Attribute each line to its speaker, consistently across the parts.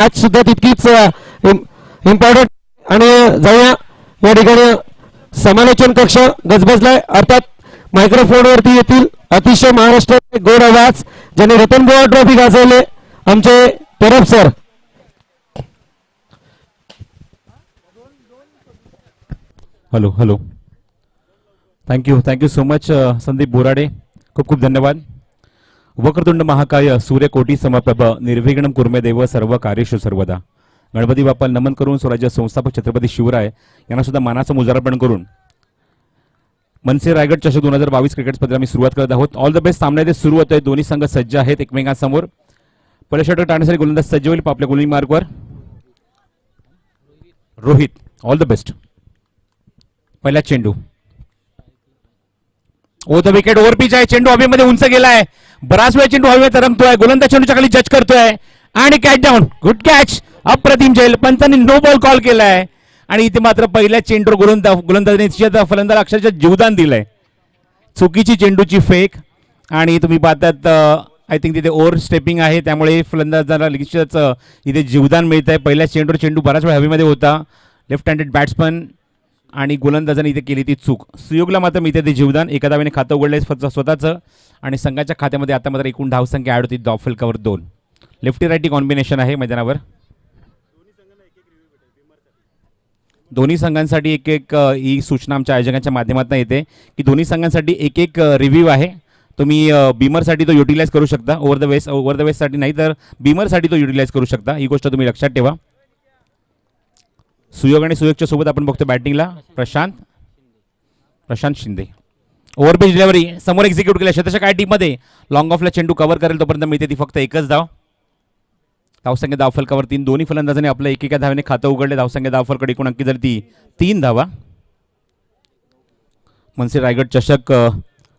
Speaker 1: Match सुद्धा तितकीच important. आणि जाऊया या ठिकाणी समालोचन कक्ष गजबजलाय, अर्थात मायक्रोफोनवरती येतील अतिशय महाराष्ट्राचे गोड आवाज ज्यांनी रतनबुवा ट्रॉफी गाजवले आमचे Parab sir.
Speaker 2: Hello hello, thank you so much Sandeep Borade, खूप खूप धन्यवाद. वक्रतुंड महाकाय सूर्यकोटी समप्रभ निर्विघ्नं कुर्मे देव सर्व कार्येषु सर्वदा. गणपती बाप्पाला नमन करून स्वराज्य संस्थापक छत्रपती शिवराय यांना सुद्धा मानाचं मुजारापण करून मनसे रायगड चषक 2022 क्रिकेट स्पर्धेला आम्ही सुरुवात करत आहोत. All the best. सामना इथे सुरू होतोय. दोन्ही संघ सज्ज आहेत एकमेकांसमोर. पहिल्या षटक टाळण्यासाठी गोलंदाज सज्ज होईल आपल्या गोलिंग मार्कवर. Rohit, all the best. पहिला चेंडू, over the wicket, over pitch आहे. चेंडू हवेमध्ये उंच गेलाय. बराच वेळ चेंडू हवेमध्ये तरंगतोय. गोलंदाज चेंडूच्या खाली जज करतोय आणि कॅच डाऊन. Good catch. अप्रतिम झेल. पंचांनी नो बॉल कॉल केलाय आणि इथे मात्र पहिल्या चेंडूवर गोलंदाजाने फलंदाजाला अक्षरशः जीवदान दिलंय. चुकीची चेंडूची फेक आणि तुम्ही पाहतात आय थिंक तिथे ओव्हर स्टेपिंग आहे, त्यामुळे फलंदाजाला निश्चितच इथे जीवदान मिळत आहे. पहिल्या चेंडूवर चेंडू बराच वेळ हवेमध्ये होता. लेफ्ट हँडेड बॅट्समन आणि गोलंदाजाने इथे केली ती चूक. सुयोगला मात्र मिळते ते जीवदान. एका धावेने खातं उघडलंय स्वतःचं आणि संघाच्या खात्यामध्ये आता मात्र एकूण धावसंख्या ॲड होती. डॉफेल कव्हर 2. लेफ्टी रायटी कॉम्बिनेशन आहे मैदानावर. दोन्ही संघांसाठी एक एक ही सूचना आमच्या आयोजकांच्या माध्यमातून येते की दोन्ही संघांसाठी एक एक रिव्ह्यू आहे. तुम्ही बीमरसाठी तो युटिलाइज करू शकता. ओव्हर द वेस्टसाठी नाही तर बीमरसाठी तो युटिलाइज करू शकता. ही गोष्ट तुम्ही लक्षात ठेवा. सुयोग आणि सुयोगच्या सोबत आपण बघतो बॅटिंगला प्रशांत शिंदे. ओव्हरपिच डिलिव्हरी समोर एक्झिक्यूट केल्या. शतशः काय टीममध्ये लॉंग ऑफला चेंडू कव्हर करेल तोपर्यंत मिळते ती फक्त एकच धाव. धावसंख्या धावफल कव्हर 3. दोन्ही फलंदाजांनी आपल्या एकेका धावेने खातं उघडले. धावसंख्या धावफलकडे एकूण अंकी झाली ती 3 धावा. मनसे रायगड चषक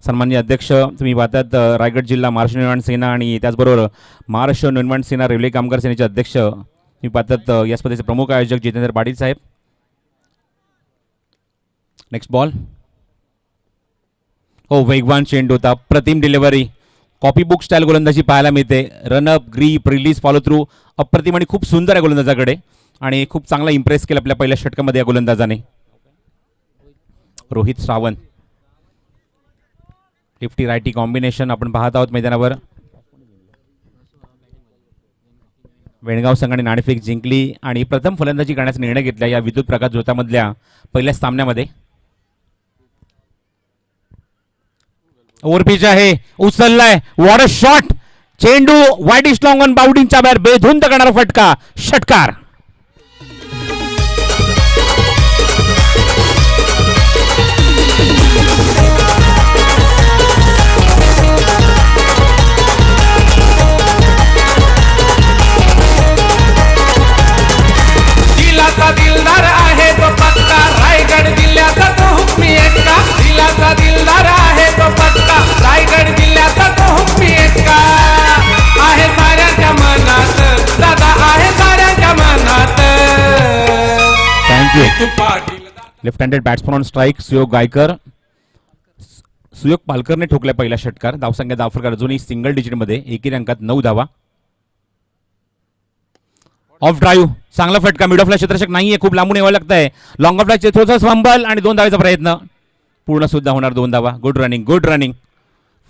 Speaker 2: सन्माननीय अध्यक्ष तुम्ही पाहतात रायगड जिल्हा महाराष्ट्र निर्माण सेना आणि त्याचबरोबर महाराष्ट्र निर्माण सेना रेल्वे कामगार सेनेचे अध्यक्ष तुम्ही पाहतात या स्पर्धेचे प्रमुख आयोजक जितेंद्र पाटील साहेब. Next ball. हो, वेगवान चेंडू होता. प्रतिम डिलिव्हरी. कॉपी बुक स्टाईल गोलंदाजी पाहायला मिळते. Run up, grip, release, follow through अप्रतिम आणि खूप सुंदर आहे गोलंदाजाकडे आणि खूप चांगला इम्प्रेस केला आपल्या पहिल्या षटकामध्ये या गोलंदाजाने. Rohit Sawant. Lefty righty combination आपण पाहत आहोत मैदानावर. वेणगाव संघाने नाणेफेक जिंकली आणि प्रथम फलंदाजी करण्याचा निर्णय घेतला या विद्युत प्रकाश झोतामधल्या पहिल्या सामन्यामध्ये. ओव्हरपिच आहे, उचललाय. What a shot. चेंडू वाईट इज लॉंग ऑन बाउंड्रीच्या बाहेर बेधुंद करणारा फटका. षटकार.
Speaker 3: दिलदार आहे तो पक्का. रायगड जिल्ह्याचा तो हुकमी एकटा. दिलाचा दिलदार आहे तो पक्का. रायगड जिल्ह्याचा तो हुकमी एकटा. आहे साऱ्यांच्या मनात दादा, आहे साऱ्यांच्या मनात.
Speaker 2: Thank you. Left handed batsman on strike Suyog Gaikar. Suyog पालकरने ठोकल्या पहिला षटकार. धावसंख्या धावफलकार अजूनही सिंगल डिजिटमध्ये. एकेरी अंकात 9 धावा. ऑफ ड्राईव्ह चांगला फटका. मिड ऑफला क्षेत्ररक्षक नाहीये, खूप लांबून यावं लागतंय. लॉंग ऑफला थोडासा फंबल आणि 2 धावेचा प्रयत्न. पूर्ण सुद्धा होणार 2 धावा. Good running.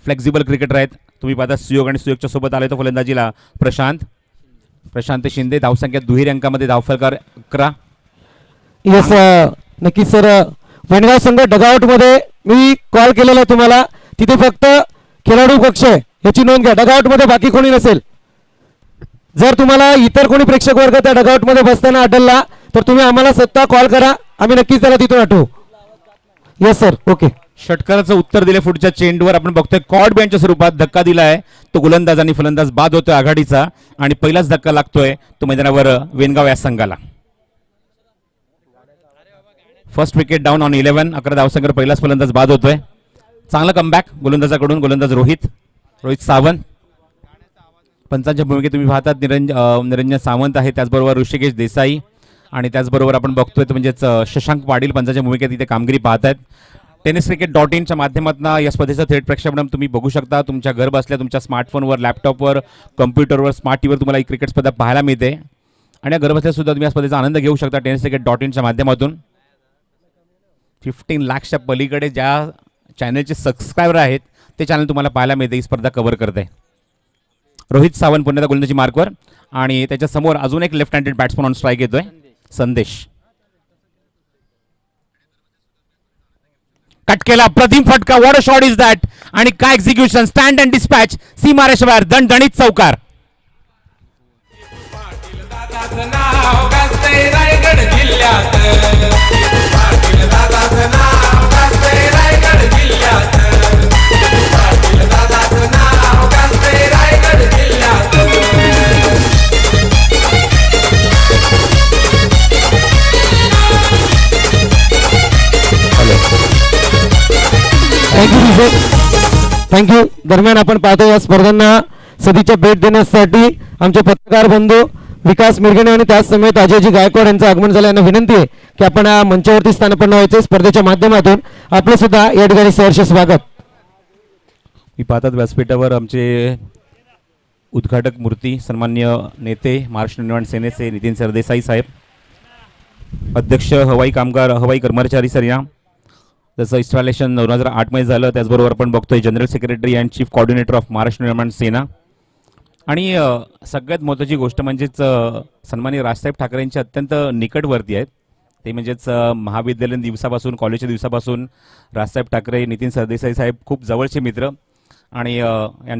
Speaker 2: फ्लेक्झिबल क्रिकेटर आहेत. तुम्ही पाहता सुयोग आणि सुयोगच्या सोबत आले तो फलंदाजीला प्रशांत शिंदे. धावसंख्या दुहेरी अंकामध्ये धावफलकार 11.
Speaker 1: येस नक्कीच सर. वेणगाव संघ डगआउट मध्ये मी कॉल केलेला तुम्हाला. तिथे फक्त खेळाडू कक्ष आहे याची नोंद घ्या. डगआउट मध्ये बाकी कोणी नसेल. जर तुम्हाला इतर कोणी प्रेक्षक वर्ग त्या डगआउट मध्ये बसताना आढळला तर तुम्ही आम्हाला स्वतः कॉल करा. आम्ही नक्कीच त्याला तिथून हटवू. Yes sir. ओके.
Speaker 2: षटकाराचं उत्तर दिले. पुढच्या चेंडूवर आपण बघतोय कॉर्ड बँडच्या स्वरूपात धक्का दिलाय. तो गोलंदाज आणि फलंदाज बाद होतोय आघाडीचा आणि पहिलाच धक्का लागतोय तो मैदानावर वेणगाव या संघाला. First wicket down on 11. 11 धावसंख्येवर पहिलाच फलंदाज बाद होतोय. चांगला कमबॅक गोलंदाजाकडून. गोलंदाज रोहित सावंत. पंचांच्या भूमिकेत तुम्ही पाहतात निरंजन सावंत आहे, त्याचबरोबर ऋषिकेश देसाई आणि त्याचबरोबर आपण बघतोय म्हणजेच शशांक पाटील पंचांच्या भूमिकेत इथे कामगिरी पाहत आहेत. tenniscricket.in च्या माध्यमातून या स्पर्धेचं थेट प्रक्षेपण तुम्ही बघू शकता. तुमच्या घर बसल्या तुमच्या स्मार्टफोनवर, लॅपटॉपवर, कम्प्युटरवर, स्मार्ट टीव्हीवर तुम्हाला ही क्रिकेट स्पर्धा पाहायला मिळते. आणि घरबसल्या सुद्धा तुम्ही या स्पर्धेचा आनंद घेऊ शकता tenniscricket.in माध्यमातून. 15 लाखच्या पलीकडे ज्या चॅनलचे सबस्क्रायबर आहेत ते चॅनल तुम्हाला पाहायला मिळते. ही स्पर्धा कव्हर करते. रोहित सावंत पुन्हा गोलंदाजी मार्कवर आणि त्याच्या समोर अजून एक left handed batsman on strike येतोय, संदेश. कट केला, प्रतिम फटका. What a shot is that. आणि काय एक्झिक्युशन, स्टँड अँड डिस्पॅच, सीमारेषेबाहेर दणदणीत चौकार.
Speaker 3: दादाचं नाव गाजतंय रायगड जिल्ह्यात. पाटील दादाचं नाव गाजतंय रायगड जिल्ह्यात. पाटील दादाचं नाव गाजतंय रायगड जिल्ह्यात.
Speaker 1: Thank you thank you. दरम्यान आपण पाहतो या स्पर्धांना सदिच्छा भेट देण्यासाठी आमचे पत्रकार बंधू विकास मिरगणे आणि त्याच समेत अजयजी गायकवाड यांचं आगमन झालं. यांना विनंती आहे की आपण या मंचावरती स्थानापन्न व्हायचे. स्पर्धेच्या माध्यमातून आपलं सुद्धा या ठिकाणी सहर्ष स्वागत.
Speaker 2: मी पाहतात व्यासपीठावर आमचे उद्घाटक मूर्ती सन्मान्य नेते महाराष्ट्र निर्माण सेनेचे नितीन सरदेसाई साहेब, अध्यक्ष हवाई कामगार हवाई कर्मचारी सेना, जसं इन्स्टॉलेशन 2008 मध्ये झालं. त्याचबरोबर आपण बघतोय general secretary and chief coordinator of Maharashtra निर्माण सेना. आणि सगळ्यात महत्त्वाची गोष्ट म्हणजेच सन्माननीय राजसाहेब ठाकरेंच्या अत्यंत निकटवर्ती आहेत. ते म्हणजेच महाविद्यालयीन दिवसापासून कॉलेजच्या दिवसापासून राजसाहेब ठाकरे नितीन सरदेसाई साहेब खूप जवळचे मित्र. आणि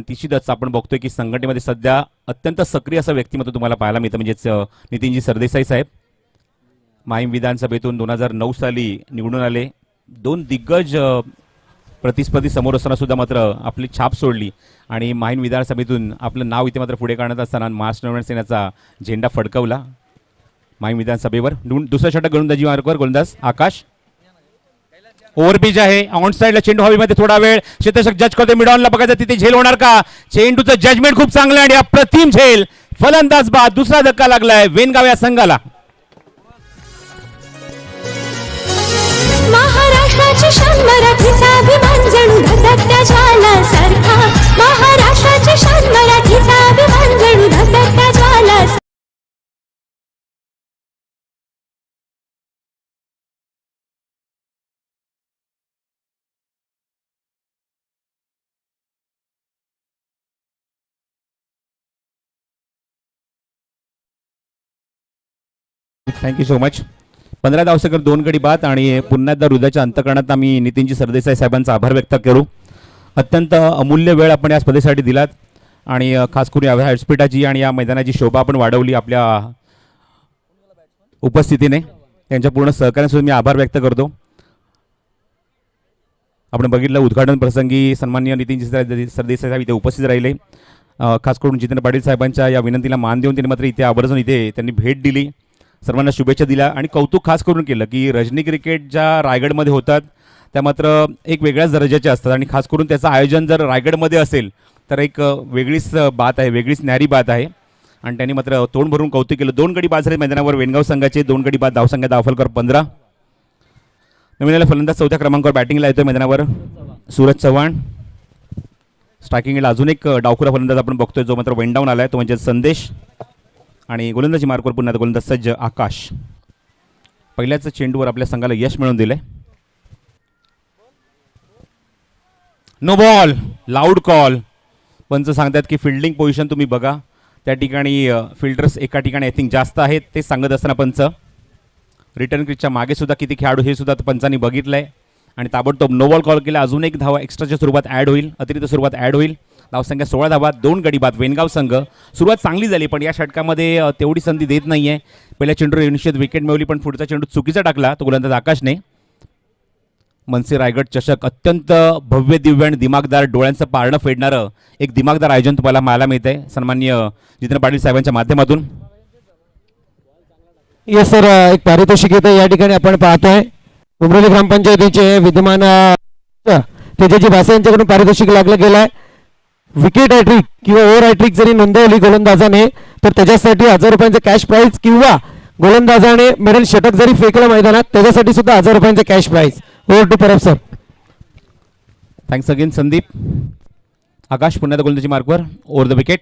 Speaker 2: तिशीच आपण बघतोय की संघटनेमध्ये सध्या अत्यंत सक्रिय असं व्यक्तिमत्व तुम्हाला पाहायला मिळतं, म्हणजेच नितीनजी सरदेसाई साहेब. माहीम विधानसभेतून 2009 साली निवडून आले. 2 दिग्गज प्रतिस्पर्धी समोर असताना सुद्धा मात्र आपली छाप सोडली आणि माहीम विधानसभेतून आपलं नाव इथे मात्र पुढे काढण्यात असताना महाराष्ट्र निर्माण सेनेचा झेंडा फडकवला माहीम विधानसभेवर. दुसऱ्या षटक गोलंदाजी मार्कवर गोलंदाज आकाश. ओव्हरपिच आहे, ऑन साईडला चेंडू हवेमध्ये थोडा वेळ क्षेत्ररक्षक जज करते. मिडॉनला बघायचं तिथे झेल होणार का. चेंडूचं जजमेंट खूप चांगलं आहे आणि अप्रतिम झेल. फलंदाज बाद. दुसरा धक्का लागलाय वेनगाव या संघाला.
Speaker 4: महाराष्ट्राची शान मराठीचा अभिमान जणू धगधगत्या ज्वालासारखा. महाराष्ट्राची शान मराठीचा अभिमान जणू धगधगत्या ज्वालासारखा.
Speaker 2: Thank you so much. 15 धावसकर 2 गडी बाद. आणि पुन्हा एकदा हृदयाच्या अंतकरणात आम्ही नितीनजी सरदेसाई साहेबांचा आभार व्यक्त करू. अत्यंत अमूल्य वेळ आपण या स्पर्धेसाठी दिलात आणि खास करून या व्यासपीठाची आणि या मैदानाची शोभा आपण वाढवली आपल्या उपस्थितीने. त्यांच्या पूर्ण सहकार्यासाठी मी आभार व्यक्त करतो. आपण बघितलं उद्घाटन प्रसंगी सन्माननीय नितीनजी सरदेसाई साहेब इथे उपस्थित राहिले. खास करून जितेंद्र पाटील साहेबांच्या या विनंतीला मान देऊन त्यांनी मात्र इथे आवर्जून इथे त्यांनी भेट दिली, सर्वांना शुभेच्छा दिल्या आणि कौतुक खास करून केलं की रजनी क्रिकेट ज्या रायगडमध्ये होतात त्या मात्र एक वेगळ्याच दर्जाच्या असतात आणि खास करून त्याचं आयोजन जर रायगडमध्ये असेल तर एक वेगळीच बात आहे, वेगळीच न्यारी बात आहे. आणि त्यांनी मात्र तोंड भरून कौतुक केलं. 2 गडी बाद झाले मैदानावर वेणगाव संघाचे. 2 गडी बाद. धावसंख्या दाफलकर 15. नवीन फलंदाज 4थ्या क्रमांकावर बॅटिंगला येतोय मैदानावर सूरज चव्हाण. स्ट्रायकिंगला अजून एक डावखुरा फलंदाज आपण बघतोय जो मात्र वेंडाऊन आलाय, तो म्हणजे संदेश. आणि गोलंदाजी मार्कवर पुन्हा गोलंदाज सज्ज आकाश. पहिल्याच चेंडूवर आपल्या संघाला यश मिळवून दिले. No ball. Loud call. पंच सांगतात की फिल्डिंग पोझिशन तुम्ही बघा, त्या ठिकाणी फिल्डर्स एका ठिकाणी आय थिंक जास्त आहेत ते सांगत असताना पंच रिटर्न क्रिचच्या मागे सुद्धा किती खेळाडू हे सुद्धा पंचांनी बघितलंय आणि ताबडतोब नो बॉल कॉल केला. अजून एक धावा एक्स्ट्राच्या स्वरूपात ॲड होईल, अतिरिक्त स्वरूपात ॲड होईल. धावसंख्या 16 धावा. 2 गडी बाद. वेनगाव संघ. सुरुवात चांगली झाली पण या षटकामध्ये तेवढी संधी देत नाही आहे. पहिल्या चेंडूवर निश्चित विकेट मिळवली पण पुढचा चेंडू चुकीचा टाकला तो गोलंदाज आकाशने. मनसे रायगड चषक अत्यंत भव्य दिव्य आणि दिमागदार डोळ्यांचं पारणं फेडणारं एक दिमागदार आयोजन तुम्हाला पाहायला मिळत आहे सन्माननीय जितेंद्र पाटील साहेबांच्या माध्यमातून.
Speaker 1: येस सर, एक पारितोषिक येतं या ठिकाणी आपण पाहतोय. उमरोली ग्रामपंचायतीचे विद्यमान तेजाजी भासे यांच्याकडून पारितोषिक लागलं गेलं आहे. विकेट हॅट्रिक किंवा ओव्हर हॅट्रिक जरी नोंदवली गोलंदाजाने तर त्याच्यासाठी 1000 रुपयांचं कॅश प्राईज किंवा गोलंदाजाने मिडल षटक जरी फेकलं मैदानात त्याच्यासाठी सुद्धा 1000 रुपयांचं cash prize. Over two Parab sir.
Speaker 2: Thanks again Sandeep. Akash पुन्हा गोलंदाजी मार्कवर ओव्हर द विकेट.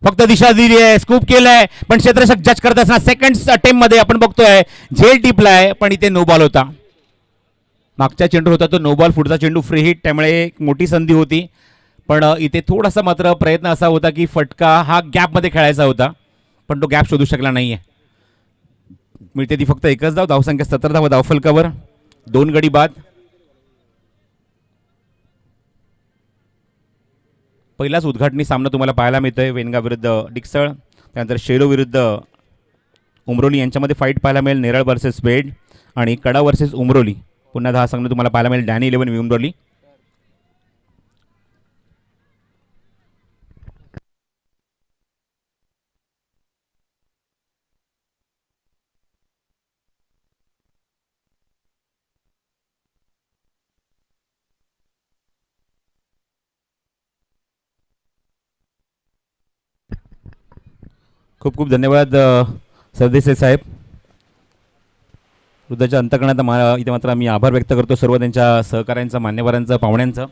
Speaker 2: फक्त दिशा दिली आहे, स्कूप केलंय, पण क्षेत्ररक्षक जज करत असताना सेकंड अटेम्प्ट मध्ये आपण बघतोय झेल टिपलाय, पण इथे नो बॉल होता. मागच्या चेंडू होता तो नो बॉल, पुढचा चेंडू फ्री हिट, त्यामुळे एक मोठी संधी होती. पण इथे थोडासा मात्र प्रयत्न असा होता की फटका हा गॅपमध्ये खेळायचा होता, पण तो गॅप शोधू शकला नाहीये. मिळते ती फक्त एकच धाव. धावसंख्या 17 धावा धावफलकावर, 2 गडी बाद. पहिलाच उद्घाटनी सामना तुम्हाला पाहायला मिळतोय वेनगा विरुद्ध डिक्सळ, त्यानंतर शेलो विरुद्ध उमरोली यांच्यामध्ये फाईट पाहायला मिळेल. नेरळ वर्सेस बेड आणि कडा वर्सेस उमरोली. पुन्हा 10 सामने तुम्हाला पाहायला मिळेल. डॅनी 11 उमरोली. खूप खूप धन्यवाद सरदेसाई साहेब. हृदयाच्या अंतकरणात इथे मात्र मी आभार व्यक्त करतो सर्व त्यांच्या सहकाऱ्यांचं, मान्यवरांचं, पाहुण्यांचं.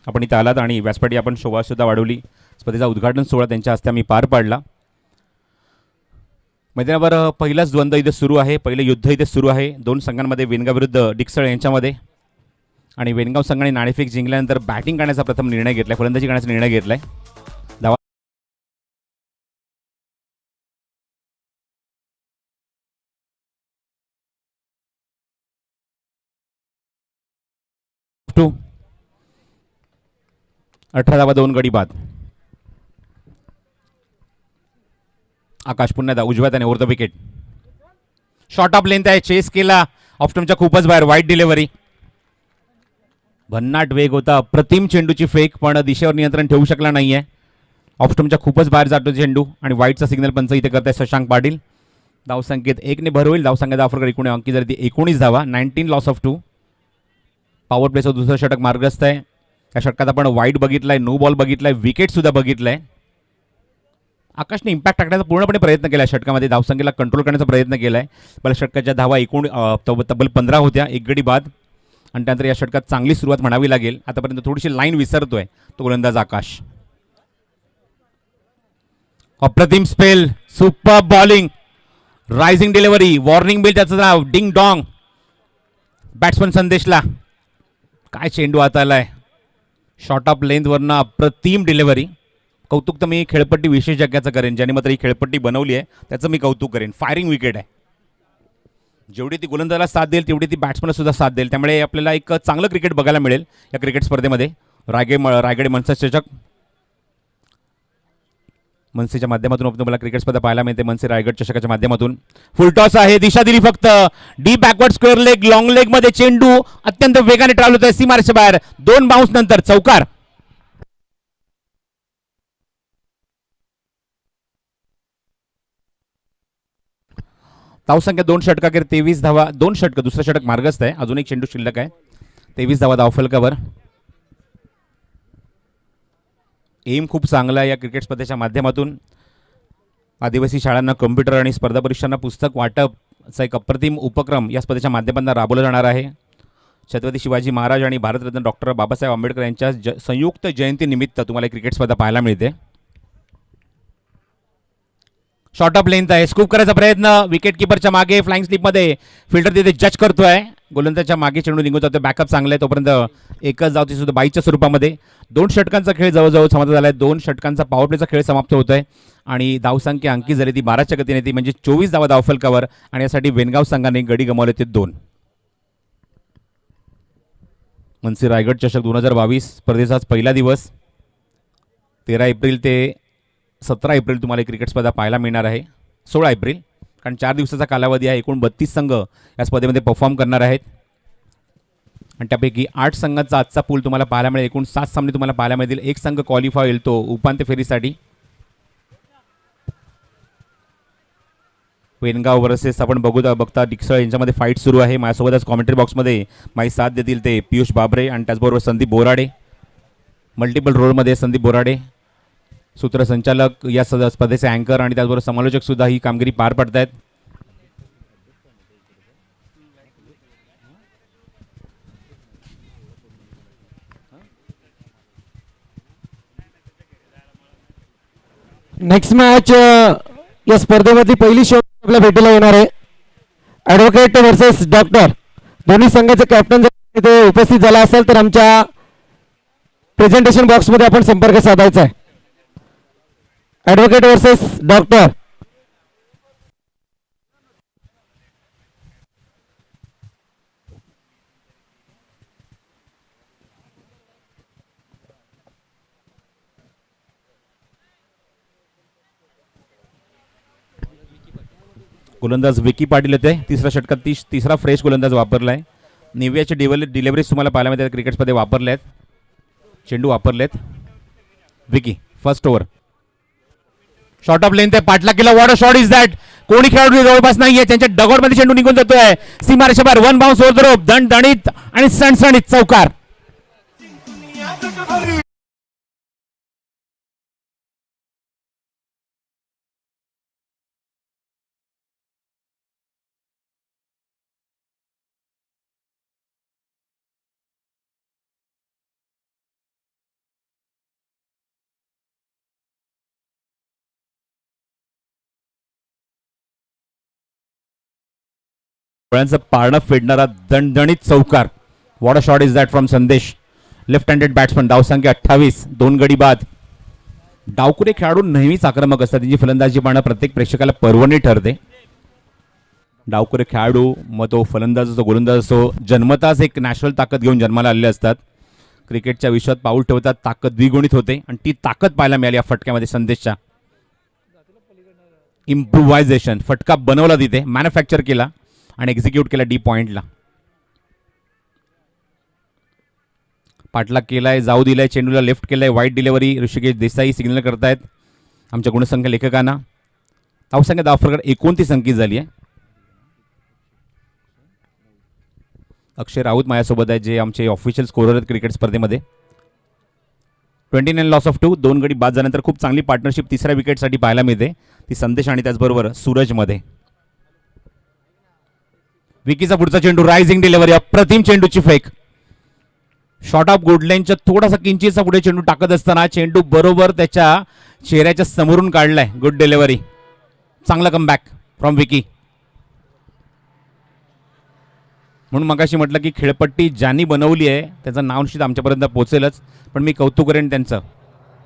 Speaker 2: आपण इथं आलात आणि व्यासपीठावर आपण शोभासुद्धा वाढवली. स्पर्धेचा उद्घाटन सोहळा त्यांच्या हस्ते आम्ही पार पाडला. मैदानावर पहिलाच द्वंद्व इथे सुरू आहे, पहिलं युद्ध इथे सुरू आहे 2 संघांमध्ये, वेनगाव विरुद्ध डिक्सळ यांच्यामध्ये. आणि वेनगाव संघाने नाणेफेक जिंकल्यानंतर बॅटिंग करण्याचा प्रथम निर्णय घेतलाय, फलंदाजी करण्याचा निर्णय घेतलाय. धावा टू 18 धावा 2 गडी बाद. आकाश पुन्हा उजव्या त्याने over the wicket. Short of length आहे, चेस केला, ऑफस्टमच्या खूपच बाहेर, वाईट डिलिव्हरी. भन्नाट वेग होता, अप्रतिम चेंडूची फेक, पण दिशेवर नियंत्रण ठेवू शकला नाहीये. ऑफस्टमच्या खूपच बाहेर जातो चेंडू आणि वाईटचा सिग्नल पंच इथे करताय शशांक पाटील. धावसंख्येत 1 ने भर होईल. धावसंख्या धावफलकावर एकूण अंकी जरी ती 19 धावा, 19 लॉस ऑफ 2. पॉवर प्लेचं दुसरं षटक मार्गस्थ आहे. या षटकात आपण वाईट बघितलाय, नो बॉल बघितलाय, विकेट सुद्धा बघितलाय. आकाशने इम्पॅक्ट टाकण्याचा पूर्णपणे प्रयत्न केला, षटकामध्ये धावसंख्येला कंट्रोल करण्याचा प्रयत्न केलाय. पहिल्या षटकाच्या धावा एकूण तब्बल 15 होत्या, 1 गडी बाद. आणि त्यानंतर या षटकात चांगली सुरुवात म्हणावी लागेल. आतापर्यंत थोडीशी लाईन विसरतोय तो गोलंदाज आकाश. अप्रतिम spell, super bowling, rising delivery, warning bill त्याचं नाव, डिंग डॉंग. बॅट्समन संदेशला काय चेंडू आता आलाय, शॉर्ट ऑफ लेंथवरनं अप्रतिम डिलिव्हरी. कौतुक तर मी खेळपट्टी विशेषज्ञाचं करेन, ज्याने मात्र ही खेळपट्टी बनवली आहे त्याचं मी कौतुक करेन. फायरिंग विकेट आहे, जेवढी ती गोलंदाजाला साथ देईल तेवढी ती बॅट्समनला सुद्धा साथ देईल. त्यामुळे आपल्याला एक चांगलं क्रिकेट बघायला मिळेल या क्रिकेट स्पर्धेमध्ये. रायगड मनसे चषक, मनसेच्या माध्यमातून तुम्हाला क्रिकेट स्पर्धा पाहायला मिळते. मनसे रायगड चषकाच्या माध्यमातून फुलटॉस आहे, दिशा दिली फक्त, D backward square leg, long leg मध्ये चेंडू अत्यंत वेगाने ट्रॅव्हल होतोय सीमारेषेच्या बाहेर. 2 बाउन्स नंतर चौकार. धावसंख्या 2 षटकाखेर 23 धावा, 2 षटक, दुसरं षटक मार्गस्थ आहे, अजून एक चेंडू शिल्लक आहे. 23 धावा धावफलकावर. एम खूप चांगला आहे या क्रिकेट स्पर्धेच्या माध्यमातून. आदिवासी शाळांना कम्प्युटर आणि स्पर्धा परीक्षांना पुस्तक वाटपचा एक अप्रतिम उपक्रम या स्पर्धेच्या माध्यमातून राबवला जाणार आहे. छत्रपती शिवाजी महाराज आणि भारतरत्न डॉक्टर बाबासाहेब आंबेडकर यांच्या संयुक्त जयंतीनिमित्त तुम्हाला क्रिकेट स्पर्धा पाहायला मिळते. शॉर्ट ऑफ लेंथ आहे, स्कूप करायचा प्रयत्न, विकेट किपरच्या मागे, फ्लाइंग स्लिपमध्ये फिल्डर तिथे जज करतोय. गोलंदाजाच्या मागे चेंडू निघून जातो, बॅकअप चांगला आहे. तोपर्यंत एकच धावती सुद्धा बाईच्या स्वरूपामध्ये. 2 षटकांचा खेळ जवळजवळ समाप्त झाला आहे. 2 षटकांचा पॉवर प्लेचा खेळ समाप्त होतोय आणि धावसंख्या अंकी झाली ती 12च्या गतीने, ती म्हणजे 24 धावा धावफलकावर. आणि यासाठी वेनगाव संघाने गडी गमावले ते 2. मनसे रायगड चषक 2022 स्पर्धेचा पहिला दिवस 13 एप्रिल ते 17 एप्रिल तुम्हाला क्रिकेट स्पर्धा पाहायला मिळणार आहे. 16 एप्रिल, कारण 4 दिवसाचा कालावधी आहे. एकूण 32 संघ या स्पर्धेमध्ये परफॉर्म करणार आहेत आणि त्यापैकी 8 संघांचा आजचा पूल तुम्हाला पाहायला मिळेल. एकूण 7 सामने तुम्हाला पाहायला मिळतील. एक संघ क्वालिफाय होईल तो उपांत्य फेरीसाठी. वेनगाव वर्सेस आपण बघता डिक्सळ यांच्यामध्ये फाईट सुरू आहे. माझ्यासोबतच कॉमेंट्री बॉक्समध्ये माझी साथ देतील ते पियुष बाबरे आणि त्याचबरोबर संदीप बोराडे. मल्टिपल रोलमध्ये संदीप बोराडे सूत्रसंचालक या स्पर्धेचे अँकर आणि त्याचबरोबर समालोचक सुद्धा ही कामगिरी पार पडतायत.
Speaker 1: नेक्स्ट मॅच या स्पर्धेमधली पहिली शो आपल्या भेटीला येणार आहे. ॲडव्होकेट वर्सेस डॉक्टर दोन्ही संघाचे कॅप्टन जर इथे उपस्थित झाला असेल तर आमच्या प्रेझेंटेशन बॉक्समध्ये आपण संपर्क साधायचा आहे. Advocate versus doctor.
Speaker 2: गोलंदाज विकी पाटील होते. तिसऱ्या षटकात तिसरा फ्रेश गोलंदाज वापरलाय. निव्याचे डिलिव्हरीज तुम्हाला पाहायला मिळतात क्रिकेट्समध्ये वापरले आहेत. चेंडू वापरलेत. Vicky first over short of length आहे. पाटला केला. What a shot is that. कोणी खेळाडू जवळपास नाहीये. त्यांच्या डगआउटमध्ये चेंडू निघून जातोय. सीमारेषेबाहेर one bounce over the rope. दणदणीत आणि सणसणीत चौकार. डोळ्यांचं पारणं फेडणारा दणदणीत चौकार. What a shot is that from Sandesh. Left handed batsman. धावसंख्या 28. 2 गडी बाद. डावकुरे खेळाडू नेहमीच आक्रमक असतात. त्यांची फलंदाजी पाहणं प्रत्येक प्रेक्षकाला पर्वणी ठरते. डावकुरे खेळाडू मग तो फलंदाज असो गोलंदाज असो जन्मताच एक नॅशनल ताकद घेऊन जन्माला आलेले असतात. क्रिकेटच्या विश्वात पाऊल ठेवतात. ताकद द्विगुणित होते आणि ती ताकद पाहायला मिळाली या फटक्यामध्ये संदेशच्या. इम्प्रुव्हायझेशन. फटका बनवला तिथे मॅन्युफॅक्चर केला आणि एक्झिक्यूट केला डी पॉइंटला. पाटला केलाय. जाऊ दिलाय. चेंडूला लेफ्ट केलाय. वाईट डिलिव्हरी. ऋषिकेश देसाई सिग्नल करतायत आमच्या गुणसंख्या लेखकांना. धावसंख्या धावफरक 29 अंकित झाली आहे. अक्षय राऊत माझ्यासोबत आहे जे आमचे ऑफिशियल स्कोरर आहेत क्रिकेट स्पर्धेमध्ये. 29 लॉस ऑफ 2. 2 गडी बाद झाल्यानंतर खूप चांगली पार्टनरशिप तिसऱ्या विकेटसाठी पाहायला मिळते. ती संदेश आणि त्याचबरोबर सूरजमध्ये. विकीचा पुढचा चेंडू. Rising delivery. अप्रतिम चेंडूची फेक. शॉर्ट ऑफ गुडलाईनच्या थोडासा किंचितचा पुढे चेंडू टाकत असताना चेंडू बरोबर त्याच्या चेहऱ्याच्या समोरून काढलाय. Good delivery. चांगला कमबॅक फ्रॉम विकी. म्हणून मगाशी म्हटलं की खेळपट्टी ज्यांनी बनवली आहे त्याचं नाव निश्चित आमच्यापर्यंत पोहोचेलच. पण मी कौतुक करेन त्यांचं.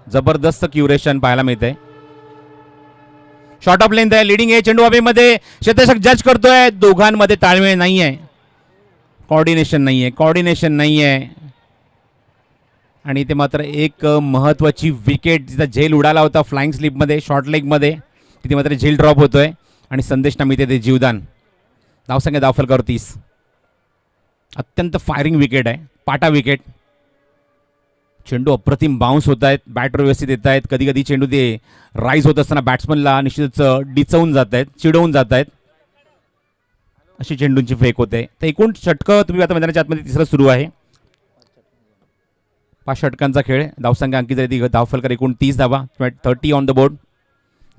Speaker 2: जबरदस्त क्युरेशन पाहायला मिळतंय. शॉर्ट ऑफ लेंथ आहे. लिडिंग आहे. चेंडू हवेमध्ये. क्षेत्ररक्षक जज करतोय. दोघांमध्ये ताळमेळ नाहीये. कॉर्डिनेशन नाहीये. आणि ते मात्र एक महत्वाची विकेट जिचा झेल उडाला होता फ्लाइंग स्लिपमध्ये शॉर्ट लेगमध्ये तिथे मात्र झेल ड्रॉप होतोय आणि संदेशना मिळते ते जीवदान. धावसंख्या धावफलकावर 30. अत्यंत फायरिंग विकेट आहे. पाटा विकेट. चेंडू अप्रतिम बाउन्स होत आहेत. बॅटर व्यवस्थित येत आहेत. कधी कधी चेंडू ते राईज होत असताना बॅट्समनला निश्चितच डिचवून जात आहेत. चिडवून जात आहेत. अशी चेंडूंची फेक होते. तर एकूण षटकं तुम्ही आता मैदानाच्या आतमध्ये तिसरं सुरू आहे. 5 षटकांचा खेळ. धावसंख्या अंकित झाली. धावफलकर एकूण 30 धावा. 30 ऑन द बोर्ड.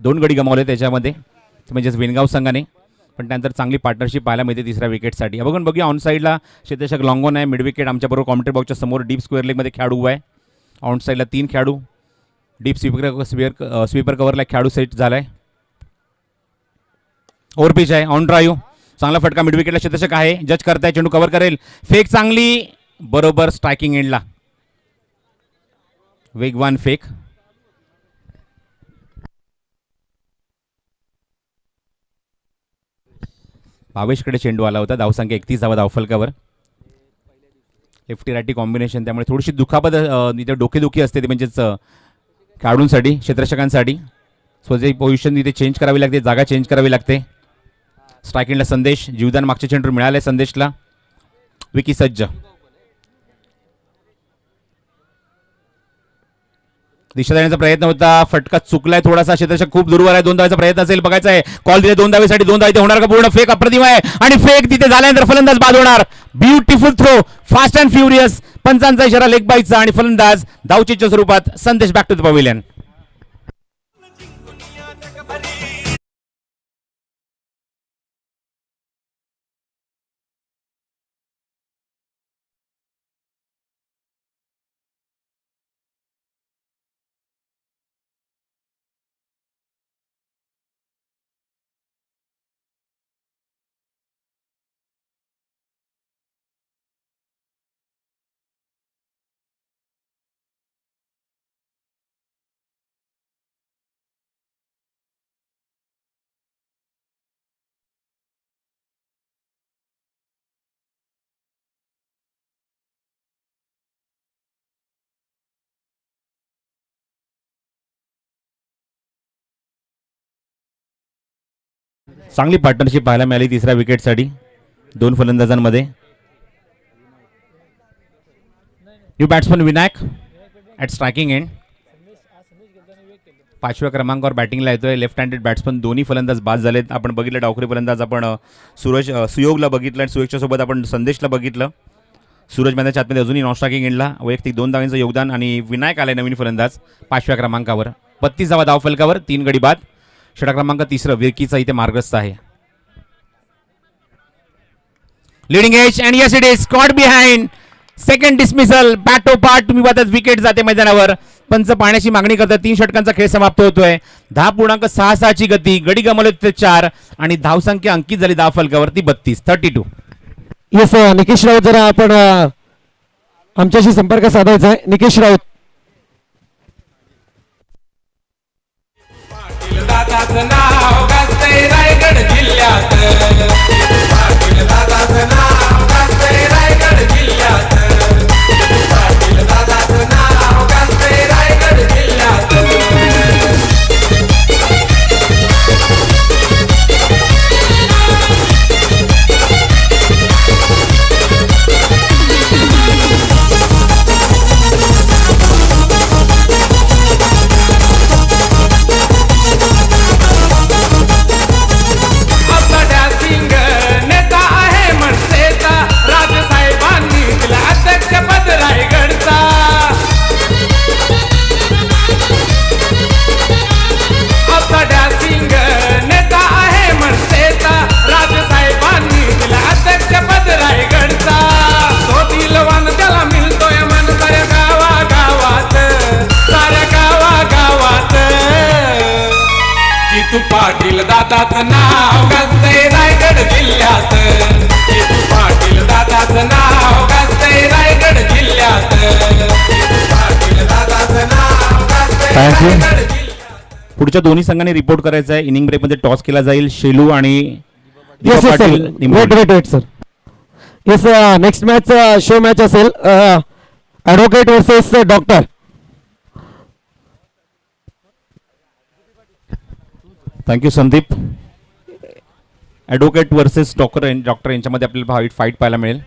Speaker 2: 2 गडी गमावले त्याच्यामध्ये म्हणजेच वेणगाव संघाने. पण त्यानंतर चांगली पार्टनरशिप पाहायला मिळते तिसऱ्या विकेटसाठी. बघूया ऑन साईडला क्षेत्ररक्षक लॉंगॉन आहे. मिड विकेट आमच्याबरोबर कॉमेंट्री बॉक्सच्या समोर डीप स्क्वेअर लेगमध्ये खेळाडू उभा आहे. ऑन साईडला 3 खेळाडू. डीप स्वीपर कव्हरला खेळाडू सेट झालाय. ओव्हर पिच आहे. On drive. चांगला फटका. मिड विकेटला क्षेत्ररक्षक आहे. जज करताय. चेंडू कव्हर करेल. फेक चांगली. बरोबर स्ट्रायकिंग एंडला. वेगवान फेक. भावेशकडे चेंडू आला होता. धावसंख्या 31 धावा धावफलकावर. लेफ्टी रायटी कॉम्बिनेशन त्यामुळे थोडीशी दुखापत इथे डोकेदुखी असते ती म्हणजेच खेळाडूंसाठी क्षेत्ररक्षकांसाठी. स्वतःची पोझिशन इथे चेंज करावी लागते. जागा चेंज करावी लागते. स्ट्रायकिंगला संदेश. जीवदान मागच्या चेंडू मिळाले संदेशला. विकी सज्ज. दिशा देण्याचा प्रयत्न होता. फटका चुकलाय थोडासा. क्षेत्ररक्षक खूप दूरवर आहे. 2 धावेचा प्रयत्न असेल. बघायचा आहे. कॉल दिले 2 धावेसाठी. 2 धावे होणार का पूर्ण. फेक अप्रतिम आहे आणि फेक तिथे झाल्यानंतर फलंदाज बाद होणार. Beautiful throw. Fast and furious. पंचांचा इशारा लेग बाईचा आणि फलंदाज धावचीच्या स्वरूपात Sandesh back to the pavilion. चांगली पार्टनरशिप पाहायला मिळाली तिसऱ्या विकेटसाठी दोन फलंदाजांमध्ये. New batsman Vinayak at striking end. 5व्या क्रमांकावर बॅटिंगला येतोय. लेफ्ट हँडेड बॅट्समन दोन्ही फलंदाज बाद झालेत. आपण बघितलं डावखुरी फलंदाज आपण सुयोगला बघितलं आणि सुयोगच्या सोबत आपण संदेशला बघितलं. सूरज मैदानाच्या आतमध्ये अजूनही नॉन स्ट्रायकिंग एंडला वैयक्तिक 2 धावांचं योगदान आणि विनायक आलाय नवीन फलंदाज 5व्या क्रमांकावर. 32 धावा धावफलकावर 3 गडी बाद. षटक क्रमांक 3 विरकीचा इथे मार्गस्थ आहे. Leading edge and yes it is caught behind. Second dismissal बॅटो पार्ट. तुम्ही पाहतात विकेट जाते मैदानावर. पंच पाहण्याची मागणी करतात. 3 षटकांचा खेळ समाप्त होतोय. 10.66 ची गती. गडी गमावले ते 4 आणि धावसंख्या अंकित झाली धावफलकावरती 32.
Speaker 1: येस निकेश राऊत जरा आपण आमच्याशी संपर्क साधायचा आहे. निकेश राऊत.
Speaker 3: पाटील दादाचं नाव गाजतंय रायगड जिल्ह्यात. पाटील दादाचं नाव गाजतंय रायगड जिल्ह्यात. पाटील दादाचं नाव गाजतंय रायगड जिल्ह्यात. आपला डॅसिंग नेता आहे मनसेचा. राजसाहेबांनी दिला अध्यक्षपद रायगडचा. आपला डॅसिंग नेता आहे मनसेचा. राजसाहेबांनी दिला अध्यक्षपद रायगडचा. तो दिलवान त्याला मिळतोय मन साऱ्या गावागावात. साऱ्या गावागावात. जितू पाटील दादाचं नाव गाजतंय रायगड जिल्ह्यात. जितू पाटील दादाचं नाव गाजतंय रायगड जिल्ह्यात. जितू पाटील दादाचं नाव गाजतंय
Speaker 2: Thank you.
Speaker 3: रायगड जिल्ह्यात.
Speaker 2: पुढच्या दोन्ही संघांनी रिपोर्ट करायचा आहे. इनिंग ब्रेकमध्ये टॉस केला जाईल. शेलू आणि Deepak
Speaker 1: yes
Speaker 2: Patil
Speaker 1: sir.
Speaker 2: Nimboli.
Speaker 1: Wait sir. Yes next match show match असेल advocate versus doctor.
Speaker 2: Thank you Sandeep. Advocate versus doctor यांच्यामध्ये आपल्याला फाईट पाहायला मिळेल.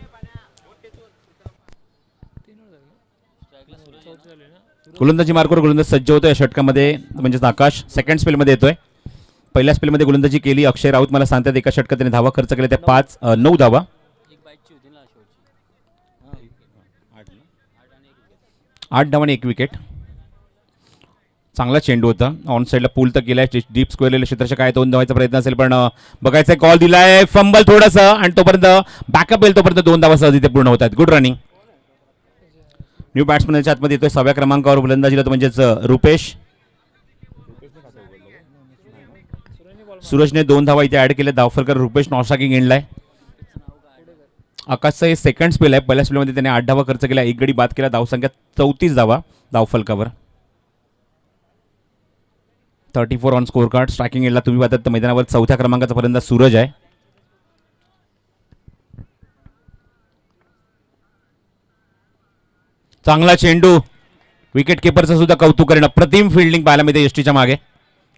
Speaker 2: गोलंदाजी मार्कवर गोलंदाज सज्ज होतोय या षटकामध्ये म्हणजेच आकाश. सेकंड स्पेलमध्ये येतोय. पहिल्या स्पेलमध्ये गोलंदाजी केली अक्षय राऊत. मला सांगतात एका षटकात त्याने धावा खर्च केल्या त्या 9 धावा. 8 धावा आणि 1 विकेट. चांगला चेंडू होता. ऑन साईडला पूल तर केलाय. डीप स्क्वेअरला क्षेत्ररक्षक काय 2 धावायचा प्रयत्न असेल पण बघायचा कॉल दिलाय. फंबल थोडंसं आणि तोपर्यंत बॅकअप येईल तोपर्यंत 2 धावा सहज इथे पूर्ण होत आहेत. Good running. न्यू बॅट्समनच्या आतमध्ये येतोय 6व्या क्रमांकावर फलंदाजीला तो म्हणजेच रुपेश. सूरजने 2 धावा इथे ऍड केल्या. धावफलकर रुपेश नॉन स्ट्रायकिंग एंडला आहे. आकाशचा हे सेकंड स्पेल आहे. पहिल्या स्पेलमध्ये त्याने 8 धावा खर्च केला. 1 गडी बाद केला. धावसंख्या 34 धावा धावफलकावर. 34 ऑन स्कोर कार्ड. स्ट्रायकिंग एंडला तुम्ही पाहतात मैदानावर 4थ्या क्रमांकाचा फलंदाज सूरज आहे. चांगला चेंडू. विकेट किपरचं सुद्धा कौतुक करणं. प्रतिम फिल्डिंग पाहायला मिळते यष्टीच्या मागे.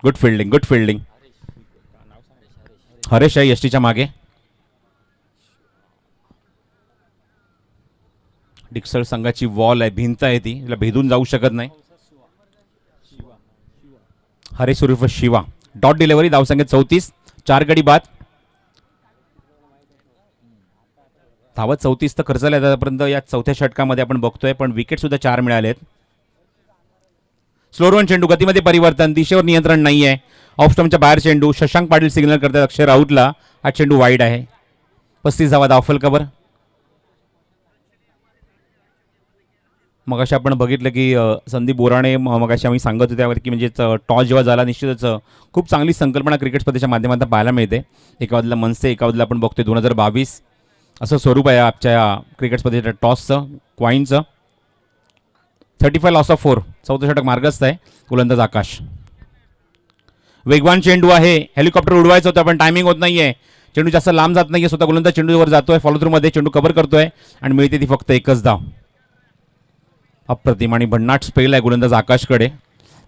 Speaker 2: Good fielding. हरेश आहे यष्टीच्या मागे. डिक्सळ संघाची वॉल आहे. भिंत आहे ती. तिला भेदून जाऊ शकत नाही. हरेश उर्फ शिवा. Dot delivery. धावसंख्या 34. 4 गडी बाद. धावा 34 तर खर्च झाल्या आतापर्यंत या 4थ्या षटकामध्ये आपण बघतोय पण विकेट सुद्धा 4 मिळालेत. स्लो रन चेंडू. गतीमध्ये परिवर्तन. दिशेवर नियंत्रण नाहीये. ऑफ स्टंपच्या बाहेर चेंडू. शशांक पाटील सिग्नल करतात अक्षय राऊतला. हा चेंडू वाईड आहे. 35 धावा धावफलकावर. मगाशी आपण बघितलं की संदीप बोराणे मगाशी आम्ही सांगत होतो त्यावर की म्हणजे टॉस जेव्हा झाला निश्चितच खूप चांगली संकल्पना क्रिकेट स्पर्धेच्या माध्यमातून पाहायला मिळते. एका बाजूला मनसे एका बाजूला आपण बघतोय 2022 असं स्वरूप आहे आजच्या क्रिकेट स्पर्धेच्या टॉसचं क्वाईनचं. 35 लॉस ऑफ 4. 4थं षटक मार्गस्थ आहे. गोलंदाज आकाश. वेगवान चेंडू आहे. हेलिकॉप्टर उडवायचं होतं पण टायमिंग होत नाहीये. चेंडू जास्त लांब जात नाहीये. स्वतः गोलंदाज चेंडूवर जातोय. फॉलो थ्रू मध्ये चेंडू कव्हर करतोय आणि मिळते ती फक्त 1च धाव. अप्रतिम आणि भन्नाट स्पेल आहे गोलंदाज आकाशकडे.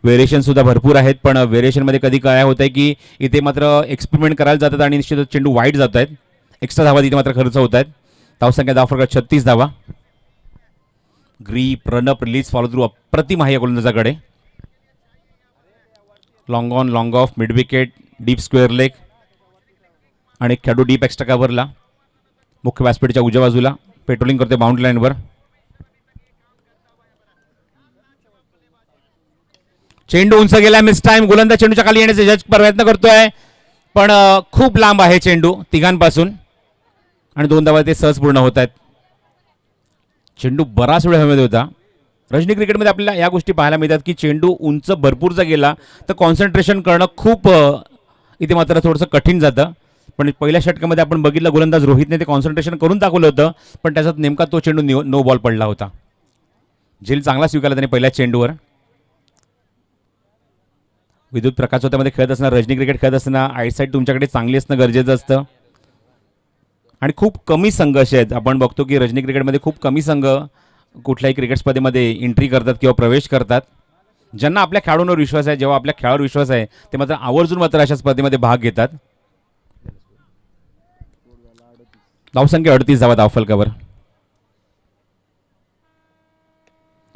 Speaker 2: व्हेरिएशन सुद्धा भरपूर आहेत, पण व्हेरिएशनमध्ये कधी काय होत आहे की इथे मात्र एक्सपेरिमेंट करायला जातात आणि निश्चितच चेंडू वाईट जात आहेत. एक्स्ट्रा धावा तिथे मात्र खर्च होत आहेत. धावसंख्या धावफरक 36 धावा. Grip, run up, release, follow through अप्रतिम आहे या गोलंदाजाकडे. Long on, long off, mid wicket, deep square leg आणि खेळाडू डीप एक्स्ट्रा कव्हरला मुख्य व्यासपीठाच्या उजव्या बाजूला पेट्रोलिंग करते बाउंड्री लाईनवर. चेंडू उंच गेला, मिस टाइम. गोलंदाज चेंडूच्या खाली येण्याचा जज प्रयत्न करतोय, पण खूप लांब आहे चेंडू तिघांपासून आणि 2 धावा ते सहज पूर्ण होत आहेत. चेंडू बराच वेळ हवेमध्ये होता. रजनी क्रिकेटमध्ये आपल्याला या गोष्टी पाहायला मिळतात की चेंडू उंच भरपूर जर गेला तर कॉन्सन्ट्रेशन करणं खूप इथे मात्र थोडंसं कठीण जातं. पण पहिल्या षटकामध्ये आपण बघितलं गोलंदाज रोहितने ते कॉन्सन्ट्रेशन करून दाखवलं होतं, पण त्याच्यात नेमका तो चेंडू नो बॉल पडला होता. झेल चांगला स्वीकारला त्याने पहिल्या चेंडूवर. विद्युत प्रकाशोत्यामध्ये खेळत असताना, रजनी क्रिकेट खेळत असताना आयसाईट तुमच्याकडे चांगली असणं गरजेचं असतं आणि खूप कमी संघ असे आहेत. आपण बघतो की रजनी क्रिकेटमध्ये खूप कमी संघ कुठल्याही क्रिकेट स्पर्धेमध्ये एंट्री करतात किंवा प्रवेश करतात. ज्यांना आपल्या खेळाडूंवर विश्वास आहे, जेव्हा आपल्या खेळावर विश्वास आहे ते मात्र आवर्जून मात्र अशा स्पर्धेमध्ये भाग घेतात. धावसंख्या 38 धावा धावफलकावर.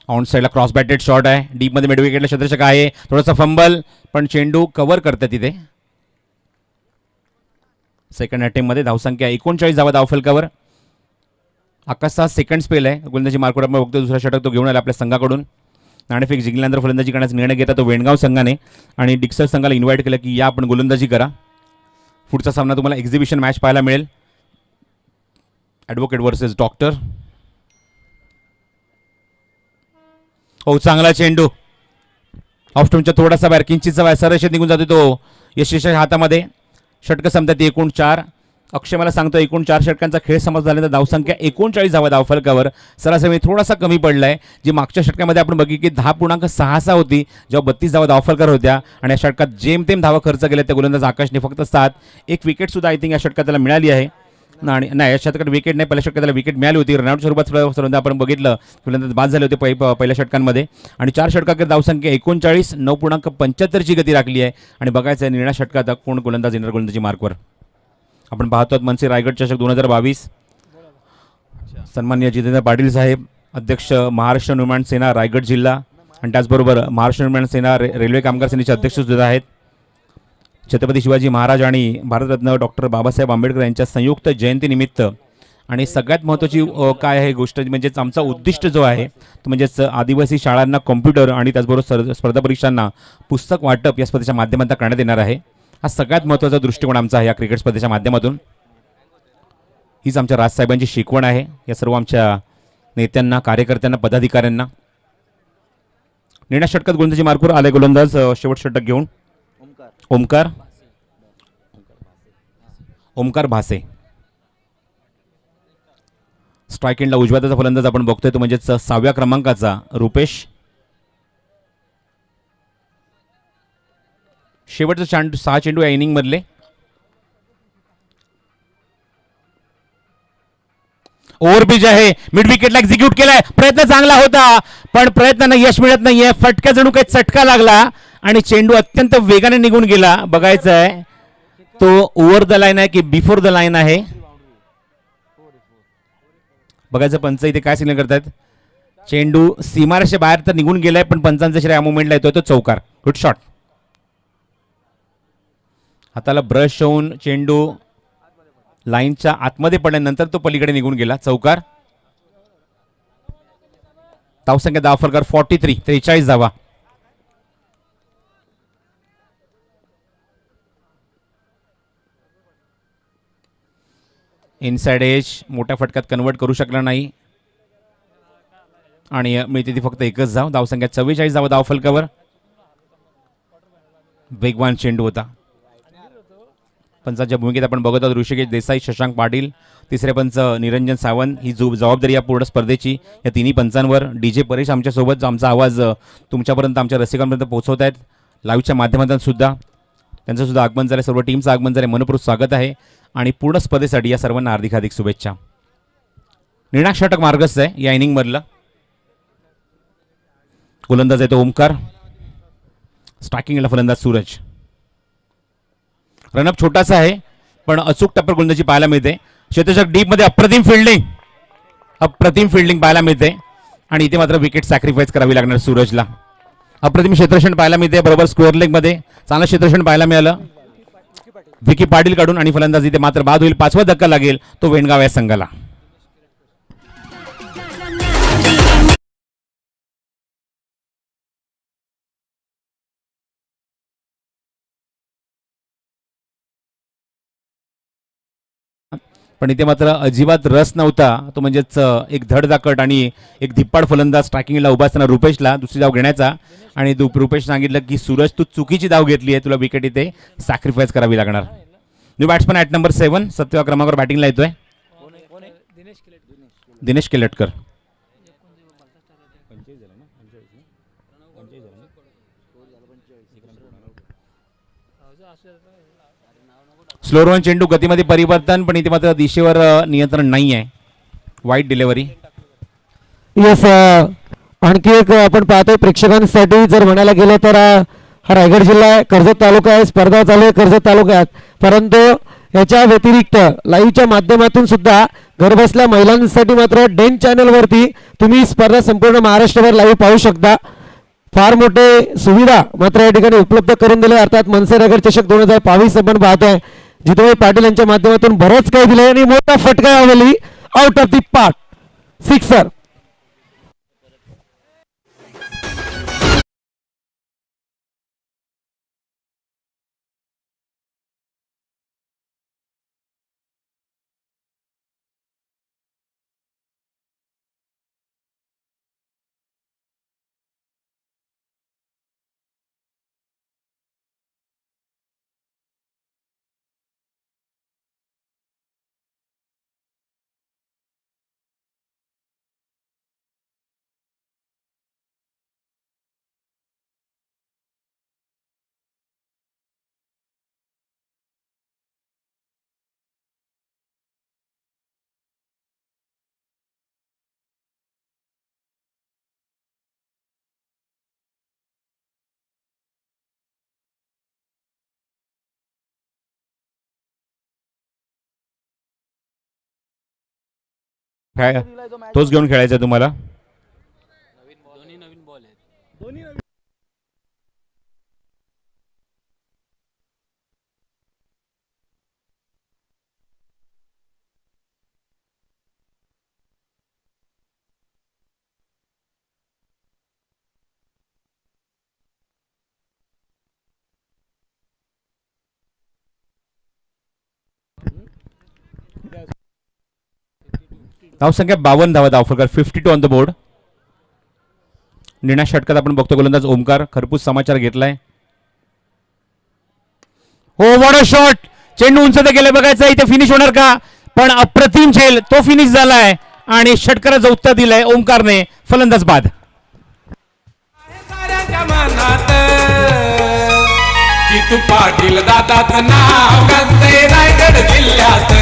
Speaker 2: ऑन साईडला क्रॉस बॅटेड शॉट आहे. डीपमध्ये मिड विकेटला क्षेत्ररक्षक आहे. थोडासा फंबल, पण चेंडू कव्हर करतात तिथे. सेकंड अटेम्प्टमध्ये धावसंख्या 39 धावा धावफलकावर. आकाशचा सेकंड स्पेल आहे. गोलंदाजी मार्कवर आपण बघतो दुसरा षटक तो घेऊन आला आपल्या संघाकडून. नाणेफेक जिंकल्यानंतर फलंदाजी करण्याचा निर्णय घेतात तो वेणगाव संघाने आणि डिक्सर संघाला इन्व्हाइट केलं की या आपण गोलंदाजी करा. पुढचा सामना तुम्हाला एक्झिबिशन मॅच पाहायला मिळेल. Advocate versus doctor. हो, चांगला चेंडू ऑफ स्टंपच्या थोडासा बाहेर, किंचितचा बाहेर, सरळ निघून जातो तो यशस्वीच्या हातामध्ये. षटकं संपतात एकूण 4. अक्षय मला सांगतो एकूण 4 षटकांचा खेळ समाप्त झाल्यानंतर धावसंख्या 39 धावा धावफलकावर. सरासरी थोडासा कमी पडलाय. जी मागच्या षटकामध्ये आपण बघितली की 10.66 होती जेव्हा 32 धावा धावफलकावर होत्या आणि या षटकात जेमतेम धावा खर्च केल्या त्या गोलंदाज आकाशने फक्त 7. एक विकेट सुद्धा आय थिंक या षटकात त्याला मिळाली आहे. आणि नाही, या षटकात विकेट नाही, पहिल्या षटकात त्याला विकेट मिळाली होती. रनआउट स्वरूपात आपण बघितलं गोलंदाज बाद झाले होते पहिल्या षटकांमध्ये. आणि 4 षटकात धावसंख्या 39, 9.75 ची गती राखली आहे. आणि बघायचं आहे निर्णय षटकात कोण गोलंदाज येणार गोलंदाजी मार्कवर. आपण पाहतो मनसे रायगड चषक 2022. सन्माननीय जितेंद्र पाटील साहेब, अध्यक्ष महाराष्ट्र निर्माण सेना रायगड जिल्हा आणि त्याचबरोबर महाराष्ट्र निर्माण सेना रेल्वे कामगार सेनेचे अध्यक्ष सुद्धा आहेत. छत्रपती शिवाजी महाराज आणि भारतरत्न डॉक्टर बाबासाहेब आंबेडकर यांच्या संयुक्त जयंतीनिमित्त आणि सगळ्यात महत्त्वाची काय आहे गोष्ट म्हणजेच आमचा उद्दिष्ट जो आहे तो म्हणजेच आदिवासी शाळांना कॉम्प्युटर आणि त्याचबरोबर स्पर्धा परीक्षांना पुस्तक वाटप या स्पर्धेच्या माध्यमातून करण्यात येणार आहे. हा सगळ्यात महत्त्वाचा दृष्टिकोन आमचा आहे या क्रिकेट स्पर्धेच्या माध्यमातून. हीच आमच्या राजसाहेबांची शिकवण आहे या सर्व आमच्या नेत्यांना, कार्यकर्त्यांना, पदाधिकाऱ्यांना. निर्णय षटकात गोलंदाजी मार्कवर आले गोलंदाज शेवट षटक घेऊन ओमकार भासे. स्ट्राईक एंडला उजव्या हाताचा फलंदाज आपण बघतोय तो म्हणजेच 6व्या क्रमांकाचा रुपेश. शेवटचा 6 चेंडू या इनिंग मधले. ओव्हरपिच आहे, मिड विकेटला एक्झिक्यूट केलाय. प्रयत्न चांगला होता पण प्रयत्नांना यश मिळत नाहीये. फटका जणू काही चटका लागला आणि चेंडू अत्यंत वेगाने निघून गेला. बघायचं आहे तो ओव्हर द लाईन आहे की बिफोर द लाईन आहे. बघायचं पंच इथे काय सिग्नल करतायत. चेंडू सीमारेषे बाहेर तर निघून गेलाय पण पंचांचा श्रेय या मोमेंटला येतोय तो चौकार. Good shot. हाताला ब्रश होऊन चेंडू लाईनच्या आतमध्ये पडल्यानंतर तो पलीकडे निघून गेला. चौकार. धावसंख्या धावफलकावर 43 धावा. इनसाइड एज मोठ्या फटक्यात कन्वर्ट करू शकला नाही आणि मिळते ती फक्त एकच धाव. धावसंख्या 44 धावा धावफलकावर. वेगवान चेंडू होता. पंचाच्या भूमिकेत आपण बघत आहोत ऋषिकेश देसाई, शशांक पाटील. तिसरे पंच निरंजन सावंत. ही जबाबदारी या पूर्ण स्पर्धेची या तिन्ही पंचांवर. DJ परेश आमच्यासोबत आमचा आवाज तुमच्यापर्यंत आमच्या रसिकांपर्यंत पोहोचवत आहेत लाईव्हच्या माध्यमातून सुद्धा. त्यांचं सुद्धा आगमन झालं, सर्व टीमचं आगमन झालं. मनपूर्वक स्वागत आहे आणि पूर्ण स्पर्धेसाठी या सर्वांना हार्दिक हार्दिक शुभेच्छा. निर्णायक षटक मार्गस्थ आहे या इनिंग मधलं. गोलंदाज आहे तो ओमकार. स्ट्रायकिंगला फलंदाज सूरज. रनअप छोटासा आहे पण अचूक टप्पर गोलंदाजी पाहायला मिळते. क्षेत्ररक्षक डीप मध्ये अप्रतिम फिल्डिंग पाहायला मिळते आणि इथे मात्र विकेट सॅक्रिफाईस करावी लागणार सूरजला. अप्रतिम क्षेत्ररक्षण पाहायला मिळते. बरोबर स्क्वेअर लेग मध्ये चांगलं क्षेत्ररक्षण पाहायला मिळालं विकी पाटील कडून आणि फलंदाज इथे मात्र बाद होईल. 5वा धक्का लागेल तो वेणगाव या संघाला. पण इथे मात्र अजिबात रस नव्हता. तो म्हणजेच एक धडधाकट आणि एक धिप्पाड फलंदाज स्ट्रायकिंगला उभा असताना रुपेशला दुसरी धाव घेण्याचा आणि रुपेश सांगितलं की सूरज तू चुकीची धाव घेतली आहे तुला विकेट इथे सॅक्रिफाईस करावी लागणार. न्यू बॅट्समन ॲट नंबर 7 7व्या क्रमांकावर बॅटिंगला येतोय दिनेश केलटकर. स्लो रन चेंडू गतीमध्ये परिवर्तन पण इथे मात्र दिशेवर नियंत्रण नाही आहे. वाईट डिलिव्हरी.
Speaker 1: येस आणखी एक आपण पाहतोय प्रेक्षकांसाठी जर म्हणायला गेलं तर हा रायगड जिल्हा आहे कर्जत तालुका आहे स्पर्धा चालू आहे कर्जत तालुक्यात. परंतु याच्या व्यतिरिक्त लाईव्हच्या माध्यमातून सुद्धा घरबसल्या महिलांसाठी मात्र डेन चॅनलवरती तुम्ही स्पर्धा संपूर्ण महाराष्ट्रभर लाईव्ह पाहू शकता. फार मोठे सुविधा मात्र या ठिकाणी उपलब्ध करून दिले. अर्थात मनसे रायगड चषक 2022 आपण पाहतोय जितेबाई पाटील यांच्या माध्यमातून बरंच काही दिलंय आणि मोठा फटका यावेळी out of the part sixer.
Speaker 2: तोच घेऊन खेळायचा तुम्हाला. धावसंख्या 52 धावा धावफलक 52 ऑन द बोर्ड. निर्णय षटकात आपण बघतो गोलंदाज ओमकार खरपूस समाचार घेतलाय. हो व्हॉट अ शॉट. चेंडू उंच गेले बघायचं इथे फिनिश होणार का पण अप्रतिम झेल तो फिनिश झालाय आणि षटकाराचं उत्तर दिलंय ओमकारने. फलंदाज बाद.
Speaker 3: साऱ्यांच्या मनात जितू पाटील दादाचं नाव गाजतंय रायगड जिल्ह्यात.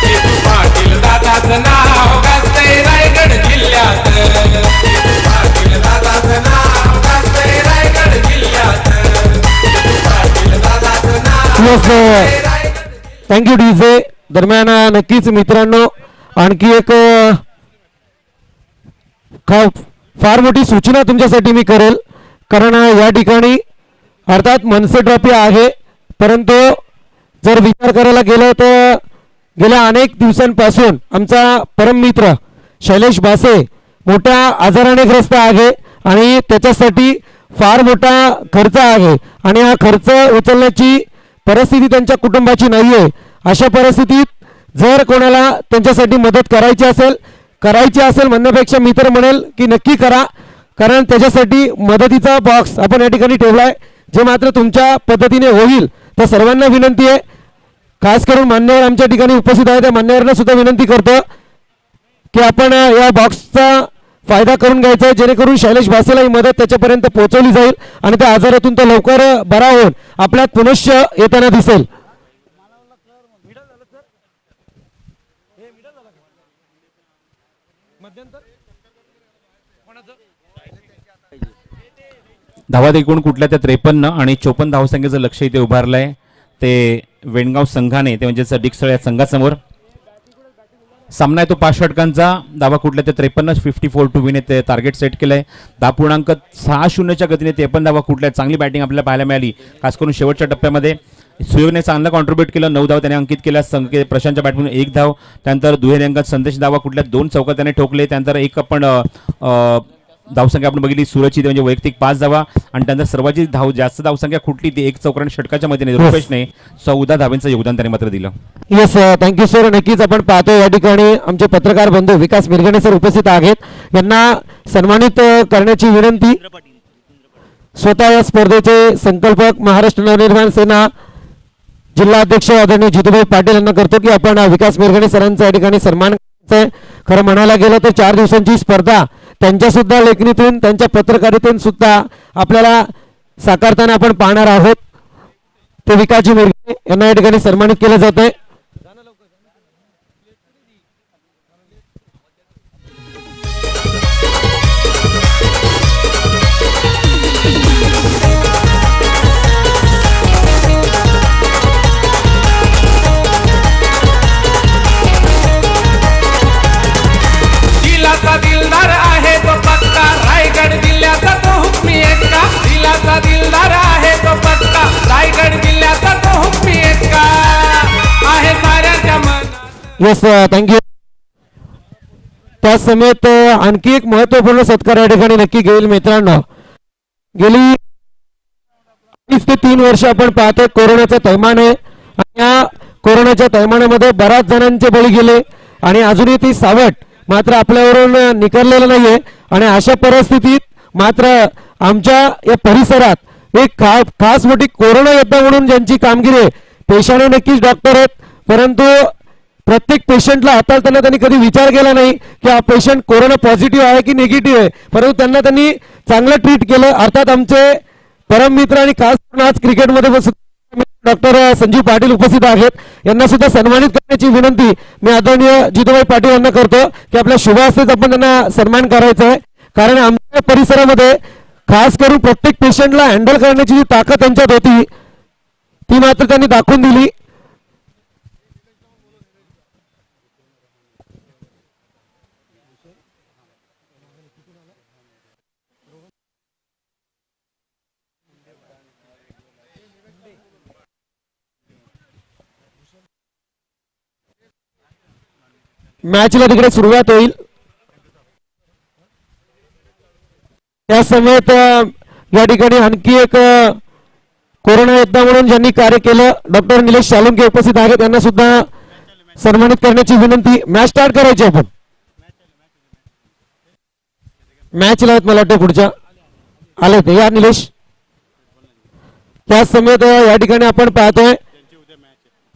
Speaker 3: जितू पाटील दादाचं नाव गाजतंय रायगड जिल्ह्यात. जितू पाटील दादाचं नाव गाजतंय रायगड जिल्ह्यात. जितू पाटील दादाचं नाव गाजतंय रायगड.
Speaker 1: Thank you DJ. दरम्यान नक्कीच मित्रांनो आणखी एक फार मोठी सूचना तुमच्यासाठी मी करेल कारण या ठिकाणी अर्थात मनसे ट्रॉफी आहे परंतु जर विचार करायला गेलं तर गेल्या अनेक दिवसांपासून आमचा परम मित्र शैलेश भासे मोठ्या आजाराने ग्रस्त आहे आणि त्याच्यासाठी फार मोठा खर्च आहे आणि हा खर्च उचलण्याची परिस्थिती त्यांच्या कुटुंबाची नाही आहे. अशा परिस्थितीत जर कोणाला त्यांच्यासाठी मदत करायची असेल म्हणण्यापेक्षा मी तर म्हणेल की नक्की करा कारण त्याच्यासाठी मदतीचा बॉक्स आपण या ठिकाणी ठेवलाय जे मात्र तुमच्या पद्धतीने होईल. तर सर्वांना विनंती आहे खास करून मान्यवर आमच्या ठिकाणी उपस्थित आहे त्या मान्यवरांना सुद्धा विनंती करतो की आपण या बॉक्सचा फायदा करून घ्यायचा आहे जेणेकरून शैलेश भासेला ही मदत त्याच्यापर्यंत पोहोचवली जाईल आणि त्या आजारातून तो लवकर बरा होऊन आपल्यात पुनश्च येताना दिसेल.
Speaker 2: धावा एकूण कुठल्या त्या 53 आणि 54 धावसंख्येचं लक्ष इथे उभारलंय ते वेणगाव संघाने, ते म्हणजेच डिकसळ या संघासमोर. सामना आहे तो 5 षटकांचा. धावा कुठल्या त्या 53, 54 टू विन ते टार्गेट सेट केलंय. 10.60च्या गतीने 53 धावा कुठल्या. चांगली बॅटिंग आपल्याला पाहायला मिळाली, खास करून शेवटच्या टप्प्यामध्ये. सुयोगने चांगला कॉन्ट्रीब्यूट केलं, 9 धाव त्याने अंकित केल्या. प्रशांतच्या बॅटमधून 1 धाव. त्यानंतर दुहेरी अंकात संदेश धावा कुठल्या 2 चौका त्याने ठोकले. त्यानंतर एक आपण धावसंख्या आपण बघितली सूरजची, म्हणजे वैयक्तिक 5 धावा. आणि त्यानंतर सर्वाची जास्त धावसंख्या कुठली ती 1 चौका आणि षटकाच्या मध्ये रुपेशने 14 धावांचं योगदान त्याने मात्र दिलं.
Speaker 1: Yes, thank you sir. नक्कीच आपण पाहतो या ठिकाणी आमचे पत्रकार बंधू विकास मिरगणे सर उपस्थित आहेत. यांना सन्मानित करण्याची विनंती. स्वतः या स्पर्धेचे संकल्पक महाराष्ट्र नवनिर्माण सेना जिल्हा अध्यक्ष आदरणीय जितूभाई पाटील यांना करतो की आपण विकास मिरगणे सरांचा या ठिकाणी सन्मान करायचा. खरं म्हणायला गेलं तर 4 दिवसांची स्पर्धा त्यांच्या सुद्धा लेखणीतून, त्यांच्या पत्रकारितेतून सुद्धा आपल्याला साकारताना आपण पाहणार आहोत. ते विकासजी मिरगणे यांना या ठिकाणी सन्मानित केलं जात आहे.
Speaker 3: दिलाचा दिलदार आहे तो पक्का, रायगड जिल्ह्याचा तो हुकमी एकटा. दिलाचा दिलदार आहे तो पक्का, रायगड जिल्ह्याचा तो हुकमी एकटा. आहे साऱ्यांच्या मनात.
Speaker 1: Yes, thank you. त्या समेत आणखी एक महत्वपूर्ण सत्कार या ठिकाणी नक्की घेईल मित्रांनो. गेली 2 ते 3 वर्ष आपण पाहतोय कोरोनाचा थैमान आहे. आणि या कोरोनाच्या थैमानामध्ये बऱ्याच जणांचे बळी गेले आणि अजूनही ती सावट मात्र आपल्यावरून निकरलेलं नाहीये. आणि अशा परिस्थितीत मात्र आमच्या या परिसरात एक खास मोठी कोरोना योद्धा म्हणून ज्यांची कामगिरी आहे, पेशाने नक्कीच डॉक्टर आहेत, परंतु प्रत्येक पेशंटला हाताळताना त्यांनी कधी विचार केला नाही की हा पेशंट कोरोना पॉझिटिव्ह आहे की निगेटिव्ह आहे, परंतु त्यांनी चांगलं ट्रीट केलं. अर्थात आमचे परम मित्र आणि खास करून आज क्रिकेटमध्ये डॉक्टर संजीव पाटील उपस्थित आहेत. यांना सुद्धा सन्मानित करण्याची विनंती मी आदरणीय जितूभाई पाटील यांना करतो की आपल्या शुभ हस्तेच आपण त्यांना सन्मान करायचा आहे. कारण आमच्या परिसरामध्ये खास करून प्रत्येक पेशंटला हँडल करण्याची जी ताकद त्यांच्यात होती ती मात्र त्यांनी दाखवून दिली. मॅचला तिकडे सुरुवात होईल. त्या समेत या ठिकाणी आणखी एक कोरोना योद्धा म्हणून ज्यांनी कार्य केलं डॉक्टर निलेश सालुंके उपस्थित आहेत. त्यांना सुद्धा सन्मानित करण्याची विनंती. मॅच स्टार्ट करायची आपण. मॅचला आहेत मला वाटतं पुढच्या आले ते या निलेश. त्या समेत या ठिकाणी आपण पाहतोय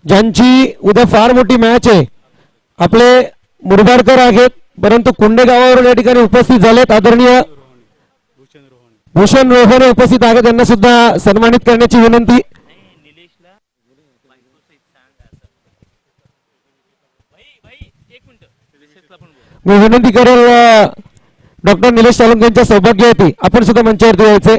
Speaker 1: ज्यांची उद्या फार मोठी मॅच आहे आपले मुरबाडकर आहेत, परंतु कुंडे गावावरून या ठिकाणी उपस्थित झालेत आदरणीय भूषण रोहने उपस्थित आहेत. त्यांना सुद्धा सन्मानित करण्याची विनंती. मी विनंती करेल डॉक्टर निलेश सालुंके यांच्या सौभाग्यवती आपण सुद्धा मंचावरती यायचे.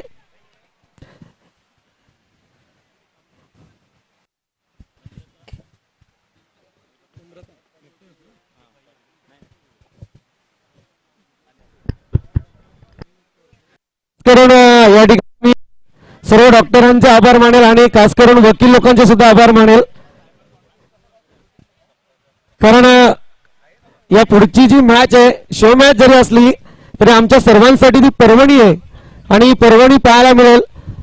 Speaker 1: करून या ठिकाणी सर्व डॉक्टरांचे आभार मानेल आणि खास करून वकील लोकांचे सुद्धा आभार मानेल. कारण या पुढची जी मॅच आहे, शो मॅच जरी असली तरी आमच्या सर्वांसाठी ती पर्वणी आहे आणि ही पर्वणी पाहायला मिळेल.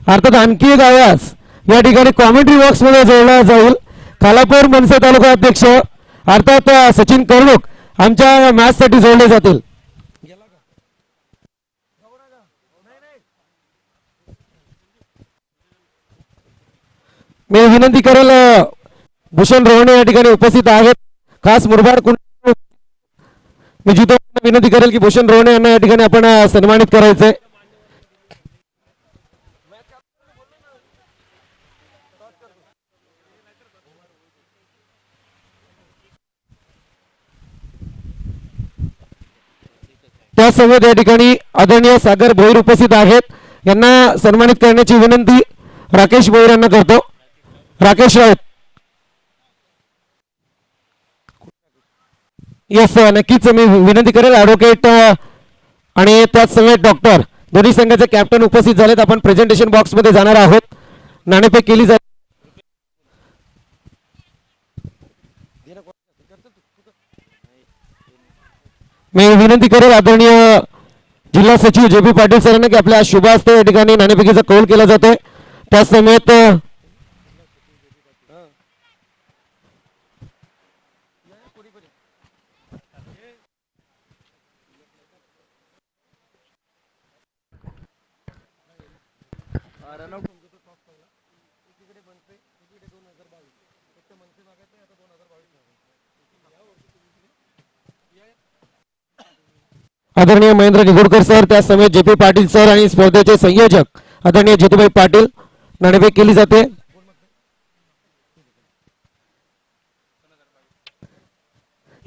Speaker 1: अर्थात आणखी एक आवाज या ठिकाणी कॉमेंट्री बॉक्स मध्ये जोडला जाईल. खालापूर मनसे तालुका अध्यक्ष अर्थात सचिन कर्णुक आमच्या मॅच साठी जोडले जातील. मी विनंती करेल भूषण रोहणे या ठिकाणी उपस्थित आहेत. खास मुरबाड कुंड मी जिथे विनंती करेल की भूषण रोहणे यांना या ठिकाणी आपण सन्मानित करायचंय. त्यासोबत या ठिकाणी आदरणीय सागर भोईर उपस्थित आहेत. यांना सन्मानित करण्याची विनंती राकेश भोईर यांना करतो. राकेश राऊत. येस नक्कीच मी विनंती करेल. ॲडव्होकेट आणि त्याच समेत डॉक्टर दोन्ही संघाचे कॅप्टन उपस्थित झालेत. आपण प्रेझेंटेशन बॉक्समध्ये जाणार आहोत. नाणेफेक केली जाईल. मी विनंती करेल आदरणीय जिल्हा सचिव जे पी पाटील सरांना की आपल्या शुभ हस्ते या ठिकाणी नाणेफेकीचा कौल केला जातोय. त्याच समेत आदरणीय महेंद्र निगुडकर सर, त्या समेत जे पी पाटील सर आणि स्पर्धेचे संयोजक आदरणीय जितूभाई पाटील. नाणेफेक केली जाते.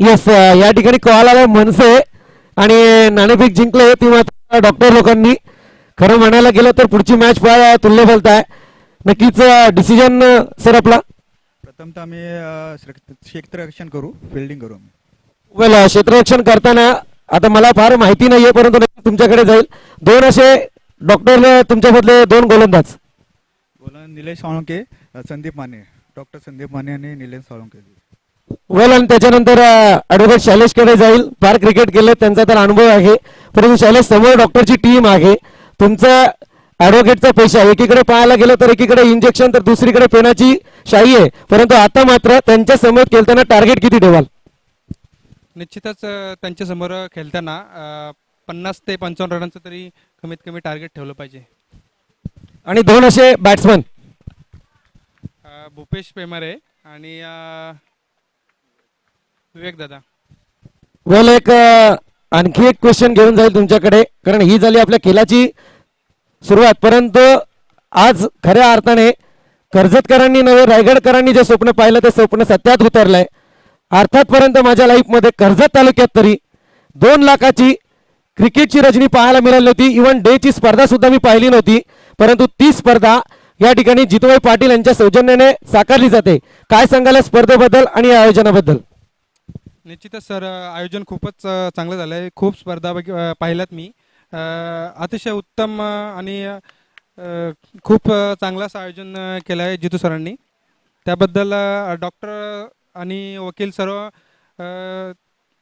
Speaker 1: येस या ठिकाणी कॉल आला मनसे आणि नाणेफेक जिंकले ती मात्र डॉक्टर लोकांनी. खरं म्हणायला गेलं तर पुढची मॅच फार तुल्य बोलत आहे. नक्कीच डिसिजन सर आपला.
Speaker 5: प्रथमतः आम्ही क्षेत्ररक्षण करू, फिल्डिंग करू आम्ही.
Speaker 1: वेल क्षेत्ररक्षण करताना आता मला फार माहिती नाहीये परंतु नक्की तुमच्याकडे जाईल. दोन असे डॉक्टर तुमच्या बदले दोन गोलंदाज.
Speaker 5: निलेश साळुंके, संदीप माने, डॉक्टर संदीप माने आणि निलेश साळुंके.
Speaker 1: वेल आणि त्याच्यानंतर ॲडव्होकेट शैलेशकडे जाईल. फार क्रिकेट केलं त्यांचा तर अनुभव आहे परंतु शैलेश समोर डॉक्टरची टीम आहे. तुमचा ॲडव्होकेटचा पैसा एकीकडे पाहायला गेलं तर एकीकडे इंजेक्शन तर दुसरीकडे पेनाची शाही आहे. परंतु आता मात्र त्यांच्या समोर खेळताना टार्गेट किती ठेवाल?
Speaker 6: निश्चितच त्यांच्यासमोर खेळताना 50 ते 55 रनांचं तरी कमीत कमी टार्गेट ठेवलं पाहिजे.
Speaker 1: आणि दोन असे बॅट्समन
Speaker 6: भूपेश पेमारे आणि विवेक दादा.
Speaker 1: वेल एक आणखी एक क्वेश्चन घेऊन जाईल तुमच्याकडे कारण ही झाली आपल्या खेळाची सुरुवात. परंतु आज खऱ्या अर्थाने कर्जतकरांनी नव्हे रायगडकरांनी जे स्वप्न पाहिलं ते स्वप्न सत्यात उतरलंय. अर्थातपर्यंत माझ्या लाईफमध्ये कर्जत तालुक्यात तरी 2 लाखाची क्रिकेटची रजनी पाहायला मिळाली होती. इव्हन डेची स्पर्धा सुद्धा मी पाहिली नव्हती परंतु ती स्पर्धा या ठिकाणी जितूभाई पाटील यांच्या सौजन्याने साकारली जाते. काय सांगाल स्पर्धेबद्दल आणि या आयोजनाबद्दल?
Speaker 6: निश्चितच सर आयोजन खूपच चांगलं झालं आहे. खूप स्पर्धा पाहिल्यात मी. अतिशय उत्तम आणि खूप चांगलं असं आयोजन केलं आहे जितू सरांनी. त्याबद्दल डॉक्टर आणि वकील सर्व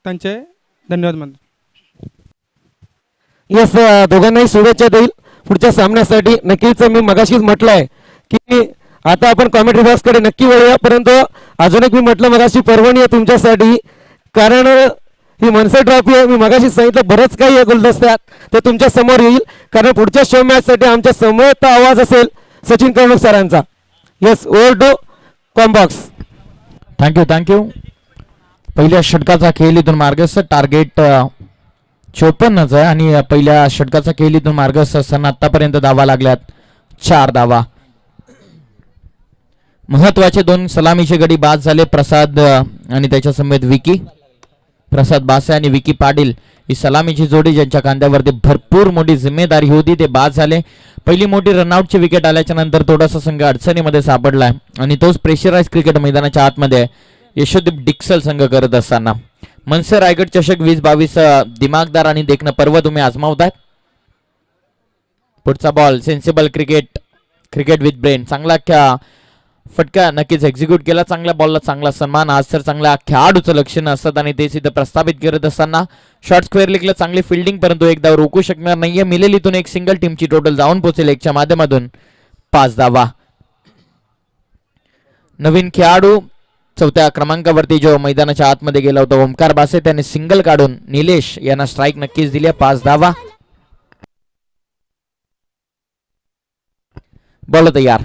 Speaker 6: त्यांचे धन्यवाद मानतो.
Speaker 1: येस दोघांनाही शुभेच्छा देईल पुढच्या सामन्यासाठी. नक्कीच मी मगाशीच म्हटलंय की आता आपण कॉमेंट्री बॉक्सकडे नक्की वळूया परंतु अजून एक मी म्हटलं मगाशी पर्वणी आहे तुमच्यासाठी कारण ही मनसे ट्रॉफी आहे. मी मगाशी सांगितलं बरंच काही आहे गुलदस्त्यात ते तुमच्या समोर येईल कारण पुढच्या शो मॅचसाठी आमच्या समोर आवाज असेल सचिन कर्णक सरांचा. Yes over to combox.
Speaker 2: Thank you. पहिल्या षटकाचा खेळीतून मार्गस्थ टार्गेट 54च आहे आणि पहिल्या षटकाचा खेळीतून मार्गस्थ असताना आतापर्यंत धावा लागल्यात 4 धावा. महत्वाचे 2 सलामीचे गडी बाद झाले. प्रसाद आणि त्याच्या समेत विकी. प्रसाद बासे आणि विकी पाटील ही सलामीची जोडी ज्यांच्या खांद्यावरती भरपूर मोठी जिम्मेदारी होती ते बाद झाले. पहिली मोठी रनआउटची विकेट आल्याच्या नंतर थोडासा संघ अडचणीमध्ये सापडलाय आणि तोच प्रेशराइज क्रिकेट मैदानाच्या आतमध्ये यशोदीप डिक्सल संघ करत असताना. मनसे रायगड चषक 2022 दिमागदार आणि देखणं पर्व तुम्ही आजमावताय. पुढचा ball sensible cricket with brain. चांगला फटका नक्कीच एक्झिक्यूट केला. चांगल्या बॉलला चांगला सन्मान. आज तर चांगल्या खेळाडूचं लक्षणं असतात आणि ते सिद्ध प्रस्थापित करत असताना शॉर्ट स्क्वेअर लेगला चांगली फिल्डिंग परंतु एकदा रोखू शकणार नाहीये. मिलेलीतून एक सिंगल टीमची टोटल जाऊन पोहोचेल 1च्या माध्यमातून 5 धावा. नवीन खेळाडू 4थ्या क्रमांकावरती जो मैदानाच्या आतमध्ये गेला होता ओमकार बासे त्याने सिंगल काढून निलेश यांना स्ट्राईक नक्कीच दिली. 5 धावा. बॉल तयार.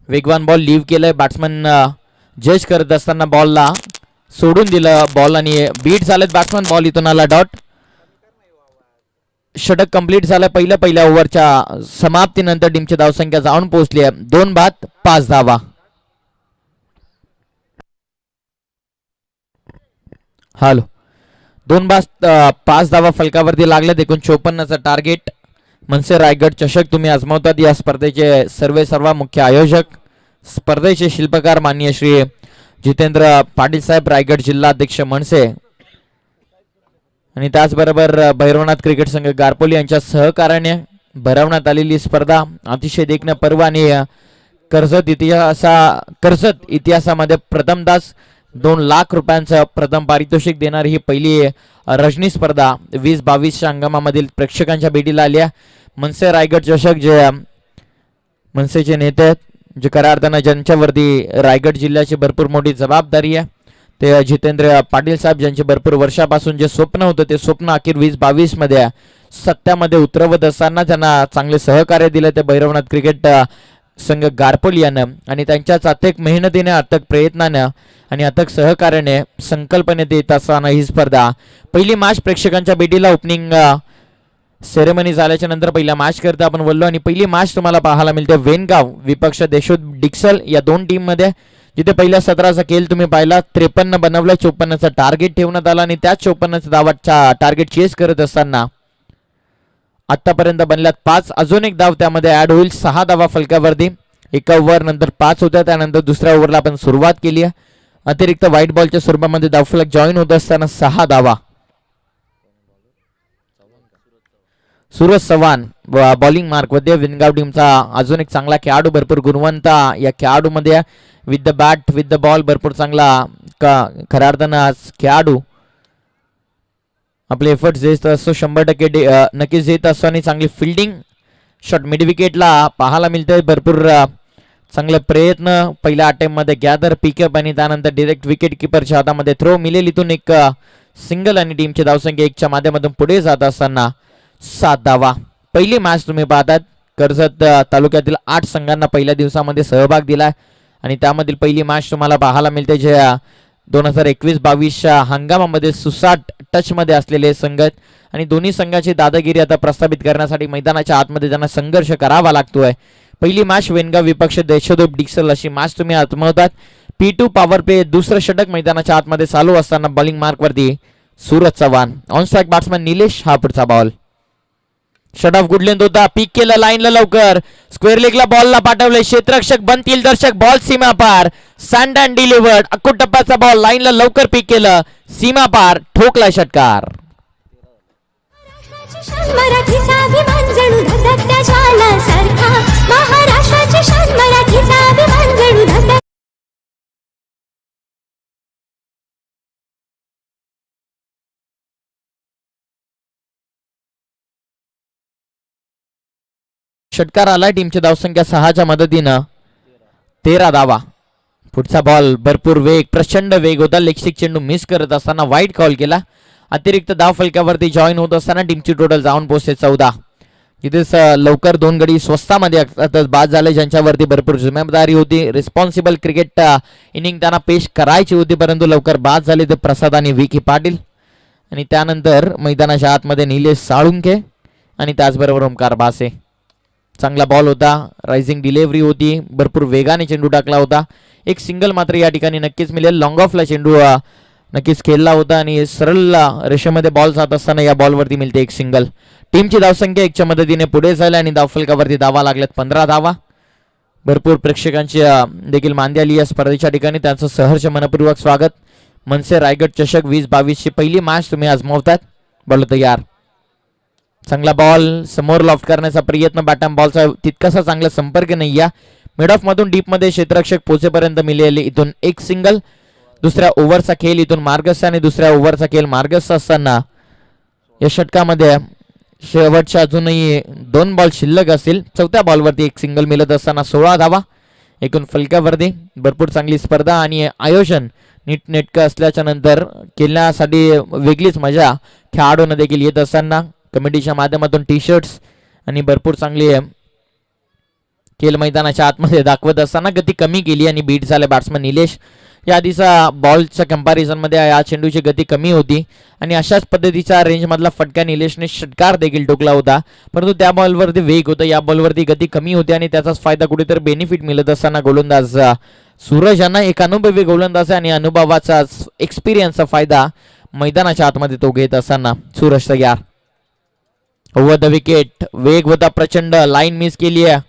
Speaker 2: वेगवान बॉल लीव्ह केलंय. बॅट्समन जज करत असताना बॉलला सोडून दिलं बॉल आणि बीट झालेत बॅट्समन. बॉल इथून आला डॉट. षटक कंप्लीट झालं. पहिल्या ओव्हरच्या समाप्तीनंतर टीमची धावसंख्या जाऊन पोहोचली आहे 2 बाद 5 धावा. हॅलो 2 बाद 5 धावा फलकावरती लागल्यात. एकूण 54चं टार्गेट
Speaker 7: मनसे रायगड चषक तुम्ही आजमावतात. या स्पर्धेचे सर्व मुख्य आयोजक, स्पर्धेचे शिल्पकार माननीय श्री जितेंद्र पाटील साहेब, रायगड जिल्हा अध्यक्ष मनसे, आणि त्याचबरोबर भैरवनाथ क्रिकेट संघ गारपोली यांच्या सहकार्याने भरवण्यात आलेली स्पर्धा अतिशय देखणं पर्व आणि कर्जत इतिहासामध्ये प्रथमदाच 2 लाख रुपयांचं प्रथम पारितोषिक देणारी ही पहिली रजनी स्पर्धा 20-22 हंगामामधील प्रेक्षकांच्या भेटीला आली आहे. मनसे रायगड चषक जे मनसेचे नेते आहेत, जे खऱ्या अर्थानं ज्यांच्यावरती रायगड जिल्ह्याची भरपूर मोठी जबाबदारी आहे, ते जितेंद्र पाटील साहेब, ज्यांचे भरपूर वर्षापासून जे स्वप्न होतं ते स्वप्न अखेर 20-22 मध्ये सत्यामध्ये उतरवत असताना त्यांना चांगले सहकार्य दिले ते भैरवनाथ क्रिकेट संघ गारपोली यानं, आणि त्यांच्याच अथक मेहनतीने, अथक प्रयत्नानं आणि अथक सहकार्याने संकल्पनेत येत असताना ही स्पर्धा पहिली मॅच प्रेक्षकांच्या भेटीला ओपनिंग सेरेमनी झाल्याच्या नंतर पहिला मॅच करता आपण बोललो, आणि पहिली मॅच तुम्हाला पाहायला मिळते वेनगाव विपक्ष देशोद डिक्सल या 2 टीम मध्ये, जिथे पहिल्या 17चा खेळ तुम्ही पाहिला. 53 बनवलं, 54चं टार्गेट ठेवण्यात आला आणि त्याच 54चं धावाचा टार्गेट चेस करत असताना आतापर्यंत बनल्यात 5. अजून एक धाव त्यामध्ये ऍड होईल. 6 धावा फलकावरती. एका ओव्हर नंतर 5 होत्या. त्यानंतर दुसऱ्या ओव्हरला आपण सुरुवात केली आहे. अतिरिक्त व्हाईट बॉलच्या स्वरूपामध्ये धावफलक जॉईन होत असताना 6 धावा. सूरज चव्हाण बॉलिंग मार्क मध्ये विनगाव टीमचा अजून एक चांगला खेळाडू, भरपूर गुणवंत या खेळाडूमध्ये with the bat with the ball भरपूर चांगला खऱ्या अर्थानं आज खेळाडू आपले एफर्ट्स देत असतो. 100% नक्कीच देत असतो आणि चांगली फिल्डिंग शॉट मिड विकेटला पाहायला मिळते. भरपूर चांगले प्रयत्न पहिल्या अटेम्प्ट मध्ये गॅदर पिकअप आणि त्यानंतर डिरेक्ट विकेट किपरच्या हातामध्ये थ्रो मिळेल. इथून एक सिंगल आणि टीमची धावसंख्या 1च्या माध्यमातून पुढे जात असताना 7 धावा. पहिली मॅच तुम्ही पाहतात. कर्जत तालुक्यातील 8 संघांना पहिल्या दिवसामध्ये सहभाग दिलाय आणि त्यामधील पहिली मॅच तुम्हाला पाहायला मिळते जे 2021-22 हंगामामध्ये सुसाट टच मध्ये असलेले संघ आहेत आणि दोन्ही संघाची दादागिरी आता प्रस्थापित करण्यासाठी मैदानाच्या आतमध्ये त्यांना संघर्ष करावा लागतोय. पहिली मॅच वेनगाव विपक्ष देशोदोप डिक्सल अशी मॅच तुम्ही आत्मवतात. P2 पॉवर प्ले दुसरं षटक मैदानाच्या आतमध्ये चालू असताना बॉलिंग मार्क वरती Suraj Chavan. On strike batsman Nilesh हा पुढचा ball. Shut off good length होता. पिक केलं लाईनला लवकर. स्क्वेअर लेगला बॉलला पाठवले. क्षेत्ररक्षक बनतील दर्शक. बॉल सीमा पार. Sand and delivered. अक्कू टप्प्याचा बॉल लाईनला लवकर पिक केलं. सीमा पार. ठोकला षटकार.
Speaker 4: मराठीचा अभिमान जणू धगधगत्या ज्वालासारखा. महाराष्ट्राची शान मराठीचा अभिमान जणू धगधग.
Speaker 7: षटकार आलाय. टीमची धावसंख्या 6च्या मदतीनं 13 धावा. पुढचा बॉल भरपूर वेग, प्रचंड वेग होता. लेगस्टिक चेंडू मिस करत असताना वाईट कॉल केला. अतिरिक्त धाव फलकावरती जॉईन होत असताना टीमची टोटल जाऊन पोहोचते 14. तिथेच लवकर 2 गडी स्वस्तामध्ये बाद झाले, ज्यांच्यावरती भरपूर जिम्मेदारी होती. रिस्पॉन्सिबल क्रिकेट इनिंग त्यांना पेश करायची होती, परंतु लवकर बाद झाले ते प्रसाद आणि विकी पाटील. आणि त्यानंतर मैदानाच्या आतमध्ये निलेश साळुंके आणि त्याचबरोबर ओमकार भासे. चांगला बॉल होता. रायझिंग डिलिव्हरी होती. भरपूर वेगाने चेंडू टाकला होता. एक सिंगल मात्र या ठिकाणी नक्कीच मिळेल. लॉंग ऑफला चेंडू नक्कीच खेळला होता आणि सरळ रेषेमध्ये बॉल जात असताना या बॉलवरती मिळते एक सिंगल. टीमची धावसंख्या 1च्या मदतीने पुढे झाली आणि धावफलकावरती धावा लागल्यात 15 धावा. भरपूर प्रेक्षकांची देखील मांदी आली या स्पर्धेच्या ठिकाणी. त्यांचं सहर्ष मनपूर्वक स्वागत. मनसे रायगड चषक 2022 ची पहिली मॅच तुम्ही आजमावतात. बॉल तयार. चांगला बॉल समोर लॉफ्ट करण्याचा प्रयत्न. बॅटम बॉलचा तितकासा चांगला संपर्क नाही या. मिड ऑफ मधून डीप मध्ये क्षेत्ररक्षक पोहोचेपर्यंत मिळाले. इथून एक सिंगल. दुसऱ्या ओव्हरचा खेळ इथून मार्गस्थ आणि दुसऱ्या ओव्हरचा खेळ मार्गस्थ असताना या षटकामध्ये शेवटच्या अजूनही 2 बॉल शिल्लक असतील. चौथ्या बॉलवरती एक सिंगल मिळत असताना 16 धावा. एकूण फलकावरती भरपूर चांगली स्पर्धा आणि आयोजन नीटनेटकं असल्याच्या नंतर खेळण्यासाठी वेगळीच मजा खेळाडूंना देखील येत असताना कमिटीच्या माध्यमातून टी शर्ट्स आणि भरपूर चांगली खेळ मैदानाच्या आतमध्ये दाखवत असताना गती कमी केली आणि बीट झाले बॅट्समन निलेश. या आधीचा बॉलच्या कंपॅरिझनमध्ये या चेंडूची गती कमी होती आणि अशाच पद्धतीचा रेंजमधला फटका निलेशने षटकार देखील ठोकला होता, परंतु त्या बॉलवरती वेग होता, या बॉलवरती गती कमी होती आणि त्याचाच फायदा कुठेतरी बेनिफिट मिळत असताना गोलंदाज सूरज यांना एक अनुभवी गोलंदाज आणि अनुभवाचा एक्सपिरियन्सचा फायदा मैदानाच्या आतमध्ये तो घेत असताना सूरज तयार. Over the wicket. वेग होता प्रचंड, लाईन मिस केली आहे.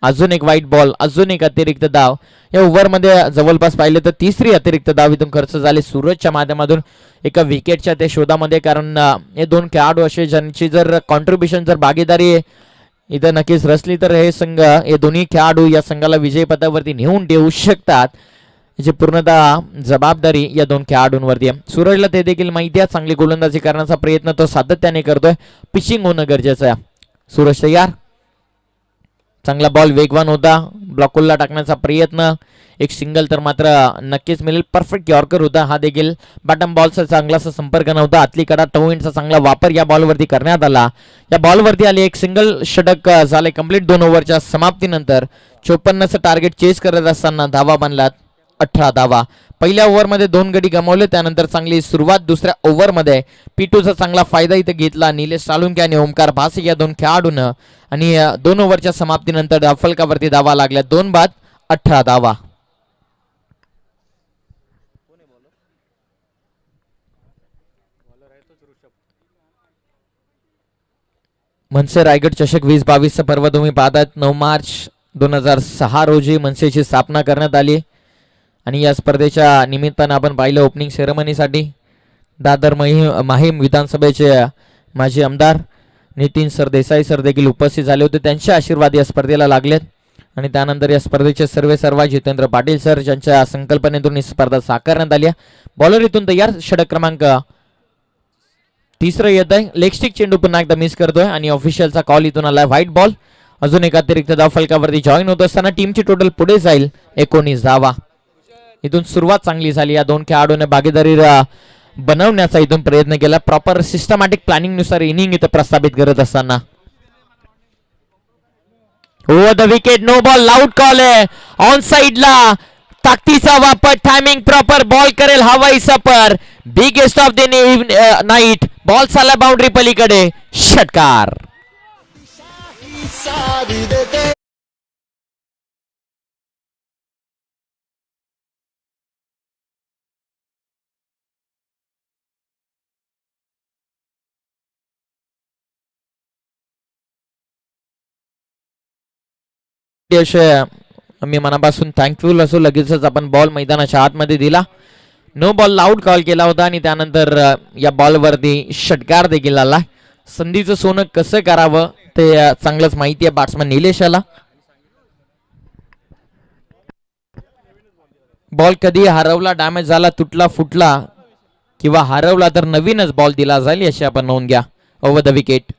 Speaker 7: अजून एक वाईट बॉल, अजून एक अतिरिक्त धाव. या ओव्हरमध्ये जवळपास पाहिलं तर तिसरी अतिरिक्त धाव इथून खर्च झाली सूरजच्या माध्यमातून एका विकेटच्या त्या शोधामध्ये. कारण हे दोन खेळाडू असे ज्यांची जर कॉन्ट्रीब्युशन जर भागीदारी इथं नक्कीच रचली तर हे संघ, हे दोन्ही खेळाडू या संघाला विजयपथावरती नेऊन देऊ शकतात. याची पूर्णतः जबाबदारी या दोन खेळाडूंवरती आहे. सूरजला ते देखील माहिती आहे, चांगली गोलंदाजी करण्याचा प्रयत्न तो सातत्याने करतोय. पिचिंग होणं गरजेचं आहे. सूरज तयार. चांगला बॉल वेगवान होता, ब्लॉकला टाकण्याचा प्रयत्न. एक सिंगल तर मात्र नक्कीच मिळेल. परफेक्ट यॉर्कर होता हा देखील. बॉटम बॉलचा चांगलासा संपर्क नव्हता. आतली कडा टोइंटचा चांगला वापर या बॉलवरती करण्यात आला. या बॉलवरती आले एक सिंगल षटक झाले कंप्लीट 2 ओव्हरच्या समाप्तीनंतर. 54चं टार्गेट चेस करत असताना धावा बनलात 18 धावा. पहिल्या ओव्हरमध्ये 2 गडी गमावले, त्यानंतर चांगली सुरुवात दुसऱ्या ओव्हरमध्ये P2चा चांगला फायदा इथे घेतला निलेश साळुंके आणि ओमकार भासे या दोन खेळाडूंना. आणि 2 ओव्हरच्या समाप्तीनंतर फलकावरती धावा लागल्या. 2 बाद 18 धावा. मनसे रायगड चषक 2022 पर्व तुम्ही पाहतात. 9 मार्च 2006 रोजी मनसेची स्थापना करण्यात आली आणि या स्पर्धेच्या निमित्तानं आपण पाहिलं ओपनिंग सेरेमनीसाठी दादर माहीम विधानसभेचे माजी आमदार नितीन सरदेसाई सर देखील उपस्थित झाले होते. त्यांचे आशीर्वाद या स्पर्धेला लागलेत. आणि त्यानंतर या स्पर्धेचे सर्वेसर्वा जितेंद्र पाटील सर ज्यांच्या संकल्पनेतून ही स्पर्धा साकारण्यात आली. बॉलर इथून तयार. षटक क्रमांक 3 येत आहे. लेग स्टिक चेंडू पुन्हा एकदा मिस करतोय आणि ऑफिशियलचा कॉल इथून आलाय व्हाईट बॉल. अजून एक अतिरिक्त धाव फलकावरती जॉईन होत असताना टीमची टोटल पुढे जाईल 19 धावा. इथून सुरुवात चांगली झाली. या दोन खेळाडूंनी भागीदारी बनवण्याचा इथून प्रयत्न केला. प्रॉपर सिस्टमॅटिक प्लॅनिंग नुसार इनिंग इथं प्रस्थापित करत असताना. Over the wicket, no ball, loud call आहे. ऑन साइडला ताकदीचा वापर, टायमिंग प्रॉपर, बॉल करेल हवाई सफर. Biggest of the night. Ball चालला बाउंड्री पलीकडे. षटकार. मी मनापासून थँकफुल असो. लगेचच आपण बॉल मैदानाच्या आतमध्ये दिला. नो बॉल लाऊड कॉल केला होता आणि त्यानंतर या बॉलवरती षटकार देखील आला. संधीचं सोनं कसं करावं ते चांगलंच माहिती आहे बॅट्समन निलेशाला. बॉल कधी हरवला, डॅमेज झाला, तुटला फुटला किंवा हरवला तर नवीनच बॉल दिला जाईल याची आपण नोंद घ्या. Over the wicket.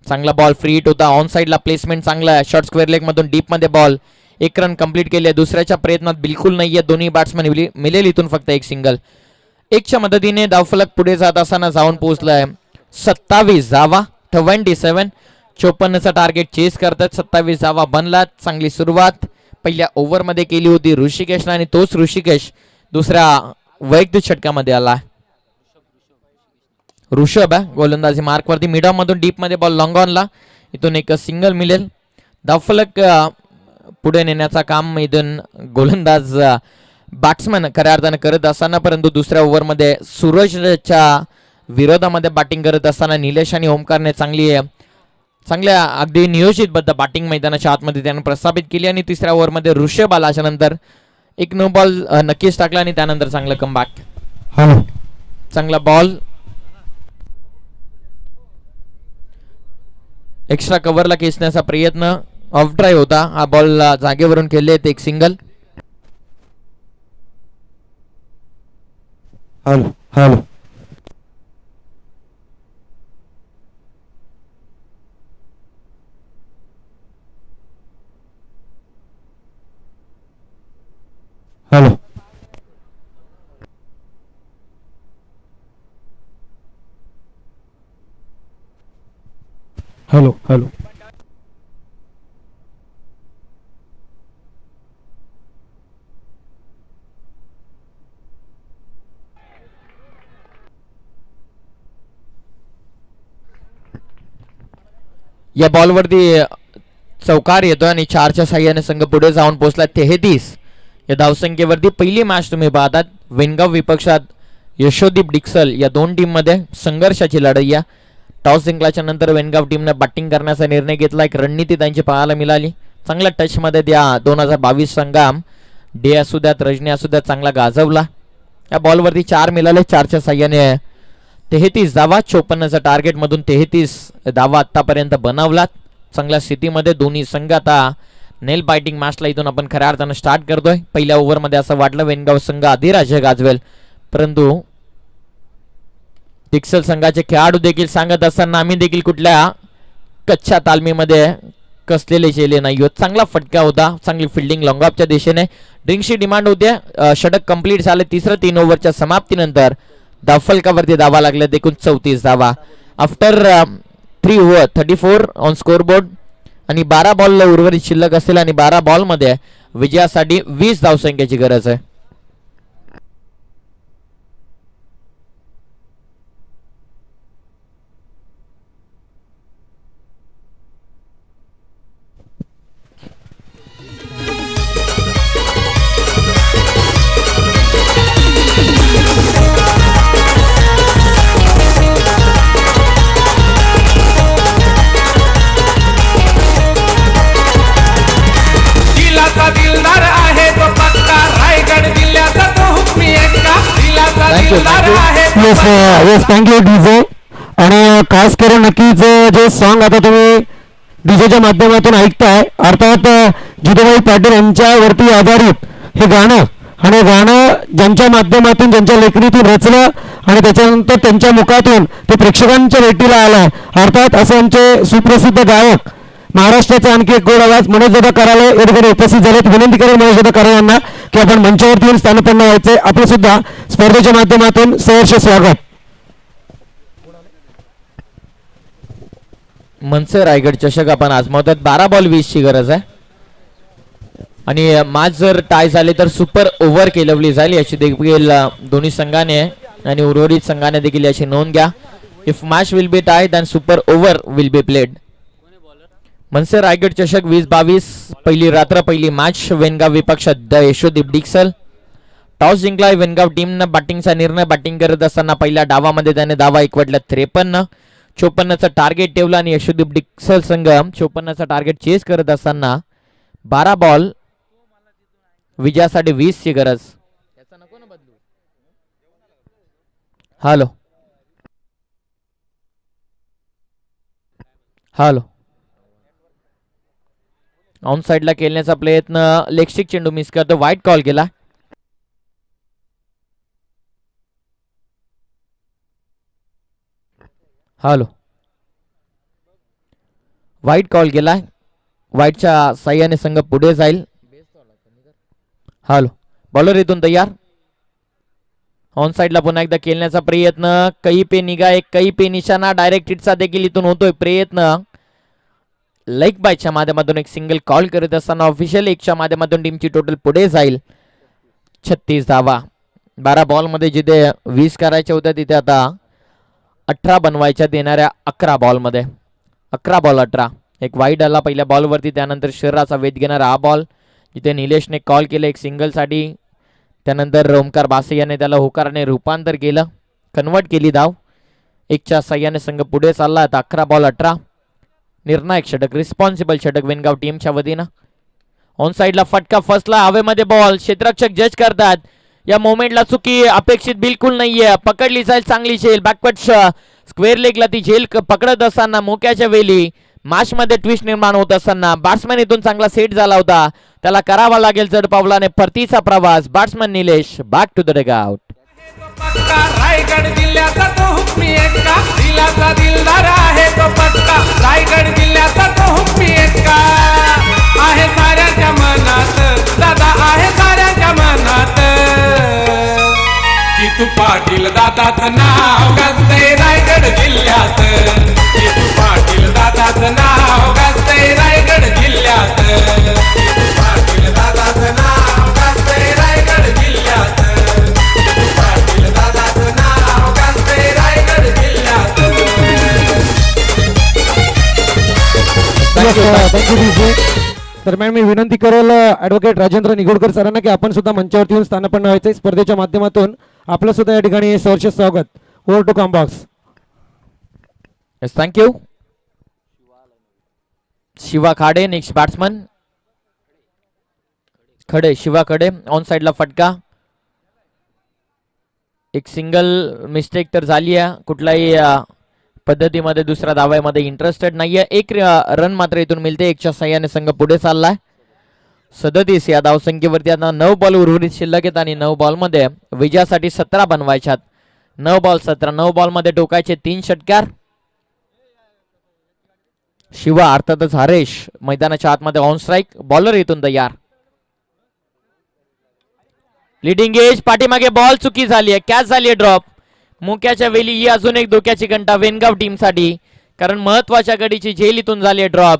Speaker 7: चांगला बॉल फ्री हिट होता. ऑन साइडला प्लेसमेंट चांगला आहे. शॉर्ट स्क्वेअर लेग मधून डीप मध्ये बॉल. 1 रन कंप्लीट केली आहे. दुसऱ्याच्या प्रयत्नात बिलकुल नाहीये. दोन्ही बॅट्समन मिळेल इथून फक्त एक सिंगल. 1च्या मदतीने धावफलक पुढे जात असताना जाऊन पोहोचलाय 27 धावा. 27. 54चा टार्गेट चेस करतात. 27 धावा बनलात. चांगली सुरुवात पहिल्या ओव्हरमध्ये केली होती ऋषिकेशला आणि तोच ऋषिकेश दुसऱ्या वैयक्तिक षटकामध्ये आला. ऋषभ आहे गोलंदाजी मार्कवरती. मिडॉम मधून डीप मध्ये बॉल लॉंग ऑनला. इथून एक सिंगल मिळेल. धावफलक पुढे नेण्याचा काम इथून गोलंदाज बॅट्समन खऱ्या अर्थाने करत असताना, परंतु दुसऱ्या ओव्हरमध्ये सूरजच्या विरोधामध्ये बॅटिंग करत असताना निलेश आणि ओमकारने चांगल्या अगदी नियोजितबद्ध बॅटिंग मैदानाच्या आतमध्ये त्याने प्रस्थापित केली. आणि तिसऱ्या ओव्हरमध्ये ऋषभ आला. त्यानंतर एक नो बॉल नक्कीच टाकला आणि त्यानंतर चांगलं कमबॅक. चांगला बॉल एक्स्ट्रा कव्हरला खेचण्याचा प्रयत्न. ऑफ ड्राईव्ह होता हा बॉल. जागेवरून खेळले एक single.
Speaker 1: Hello hello hello hello hello
Speaker 7: या बॉलवरती चौकार येतोय आणि 4च्या साह्याने संघ पुढे जाऊन पोहोचला 33 या धावसंख्येवरती. पहिली मॅच तुम्ही पाहतात वेनगाव विपक्षात यशोदीप डिक्सल या दोन टीम मध्ये संघर्षाची लढाई. टॉस जिंकल्याच्या नंतर वेनगाव टीमने बॅटिंग करण्याचा निर्णय घेतला. एक रणनीती त्यांची पाहायला मिळाली. चांगल्या टच मध्ये द्या 2022 संघाम डे असू द्यात रजनी असू द्यात चांगला गाजवला. या बॉलवरती 4 मिळाले. 4च्या साह्याने 33 धावा. 54चा टार्गेट मधून 33 धावा आतापर्यंत बनवलात. चांगल्या स्थितीमध्ये दोन्ही संघ आता नेल बायटिंग मॅचला इथून आपण खऱ्या अर्थानं स्टार्ट करतोय. पहिल्या ओव्हरमध्ये असं वाटलं वेनगाव संघ अधिराज्य गाजवेल, परंतु डिक्सल संघाचे खेळाडू देखील सांगत असताना आम्ही देखील कुठल्या कच्च्या तालमीमध्ये कसलेले केले नाही होत. चांगला फटका होता. चांगली फिल्डिंग लॉंग ऑफच्या दिशेने. ड्रिंकची डिमांड होते. षटक कंप्लीट झाले. तिसरं 3 ओव्हरच्या समाप्तीनंतर धावफलकावरती धावा लागल्या. एकूण 34 धावा आफ्टर 3 ओव्हर 34 ऑन स्कोरबोर्ड. आणि 12 बॉल उर्वरित शिल्लक असेल आणि 12 बॉल मध्ये विजयासाठी 20 धावसंख्येची गरज आहे.
Speaker 3: दिलाचा दिलदार आहे तो पक्का रायगड जिल्ह्याचा तो हुकमी एक्का दिलाचा दिलदार आहे तो
Speaker 1: येस येस थँक्यू डीजे. आणि खास करून नक्कीच जे सॉन्ग आता तुम्ही डीजेच्या माध्यमातून ऐकताय अर्थात जितेबाई पाटील यांच्यावरती आधारित हे गाणं. आणि गाणं ज्यांच्या माध्यमातून ज्यांच्या लेखणीतून रचलं आणि त्याच्यानंतर त्यांच्या मुखातून ते प्रेक्षकांच्या भेटीला आलं. अर्थात असं आमचे सुप्रसिद्ध गायक महाराष्ट्राचे आणखी एक गोड आवाज मनोजदादा कराले या ठिकाणी उपस्थित झालेत. विनंती करेल मनोजदादा कराले यांना की आपण मंचावरती येऊन स्थानपन्न व्हायचे. आपलं सुद्धा स्पर्धेच्या माध्यमातून सहर्ष स्वागत.
Speaker 7: मनसे रायगड चषक आपण आजमावतात. 12 बॉल 20 ची गरज आहे. आणि मॅच जर टाय झाले तर सुपर ओव्हर केलवली जाईल याची देखील दोन्ही संघाने आणि उर्वरित संघाने देखील याची नोंद घ्या. If match will be tie then super over will be played. मनसे रायगड चषक 2022 पहिली रात्र पहिली मॅच. वेनगाव विपक्ष द यशोदीप डिक्सल. टॉस जिंकलाय वेनगाव टीमनं. बॅटिंगचा निर्णय. बॅटिंग करत असताना पहिल्या डावामध्ये त्याने धावा एकवटल्या 53. 54चं टार्गेट ठेवलं आणि यशोदीप डिक्सल संघ 54चं टार्गेट चेस करत असताना 12 बॉल विजयासाठी 20 ची गरज. हॅलो हॅलो ऑन साइडला खेळण्याचा प्रयत्न. लेगस्टिक चेंडू मिस करतो. वाईट कॉल केला. हॅलो वाईट कॉल केला. वाईटच्या साह्याने संघ पुढे जाईल. हॅलो बॉलर इथून तयार. ऑन साइडला पुन्हा एकदा खेळण्याचा प्रयत्न. कही पे निघा एक कही पे निशाणा. डायरेक्ट हिटचा देखील इथून होतोय प्रयत्न. लेग बायच्या माध्यमातून एक सिंगल कॉल करत असताना ऑफिशियल 1च्या माध्यमातून टीमची टोटल पुढे जाईल. 36 धावा. 12 बॉल मध्ये जिथे 20 करायच्या होत्या तिथे आता 18 बनवायच्या देणाऱ्या 11 बॉल मध्ये 11 बॉल 18. एक वाईड आला पहिल्या बॉलवरती. त्यानंतर शरीराचा वेध घेणारा हा बॉल जिथे निलेशने कॉल केलं एक सिंगलसाठी. त्यानंतर ओमकार बासे याने त्याला होकाराने रूपांतर केलं. कन्वर्ट केली धाव. 1च्या साह्याने संघ पुढे चालला. आता 11 बॉल 18. निर्णायक षटक रिस्पॉन्सिबल षटक वेनगाव टीमच्या वतीनं. ऑन साइडला फटका फसला. हवेमध्ये बॉल. क्षेत्ररक्षक जज करतात. या मोमेंटला चुकी अपेक्षित बिलकुल नाहीये. पकडली जाईल चांगली झेल. बॅकवर्ड स्क्वेअर लेगला ती झेल पकडत असताना मोक्याच्या वेळी मॅच मध्ये ट्विस्ट निर्माण होत असताना बॅट्समॅन इथून चांगला सेट झाला होता. त्याला करावा लागेल जड पावलाने परतीचा प्रवास. Batsman Nilesh back to the dugout.
Speaker 3: पक्का रायगड जिल्ह्याचा तो हुकमी एक्का दिलाचा दिलदार आहे तो पक्का रायगड जिल्ह्याचा तो हुकमी एक्का आहे साऱ्यांच्या मनात दादा आहे साऱ्यांच्या मनात. जितू पाटील दादाचं नाव गाजतंय रायगड जिल्ह्यात. जितू पाटील दादाचं नाव गाजतंय रायगड जिल्ह्यात. जितू पाटील दादाचं नाव गाजतंय रायगड जिल्ह्यात. जितू पाटील दादाचं नाव गाजतंय रायगड जिल्ह्यात.
Speaker 1: Thank you DJ. दरम्यान मी विनंती करेल ॲडव्होकेट राजेंद्र निगोडकर सरांना की आपण सुद्धा मंचावरती येऊन स्थानपन्न व्हायचे. स्पर्धेच्या माध्यमातून आपलं सुद्धा या ठिकाणी सहर्ष स्वागत. Over to combox.
Speaker 7: Yes thank you. Shiva Khade next batsman. Khade, Shiva खडे ऑन साइडला फटका. एक सिंगल मिस्टेक तर झाली आहे. कुठलाही पद्धतीमध्ये दुसऱ्या धावामध्ये इंटरेस्टेड नाहीये. एक रन मात्र इथून मिळते. एकच्या सहाय्याने संघ पुढे चाललाय. 37 या धावसंख्येवरती आता 9 बॉल उर्वरित शिल्लक आहेत आणि 9 बॉल मध्ये विजयासाठी 17 बनवायच्यात. 9 बॉल 17. 9 बॉल मध्ये टोकायचे 3 षटकार. शिवा अर्थातच हरेश मैदानाच्या आतमध्ये ऑन स्ट्राईक. बॉलर इथून तयार. लिडिंग एज पाठीमागे बॉल चुकी झाली आहे. कॅच झाली आहे ड्रॉप. मुक्याच्या वेळी ही अजून एक धोक्याची घंटा वेनगाव टीम साठी, कारण महत्वाच्या गडीची झेल इथून झाली आहे ड्रॉप.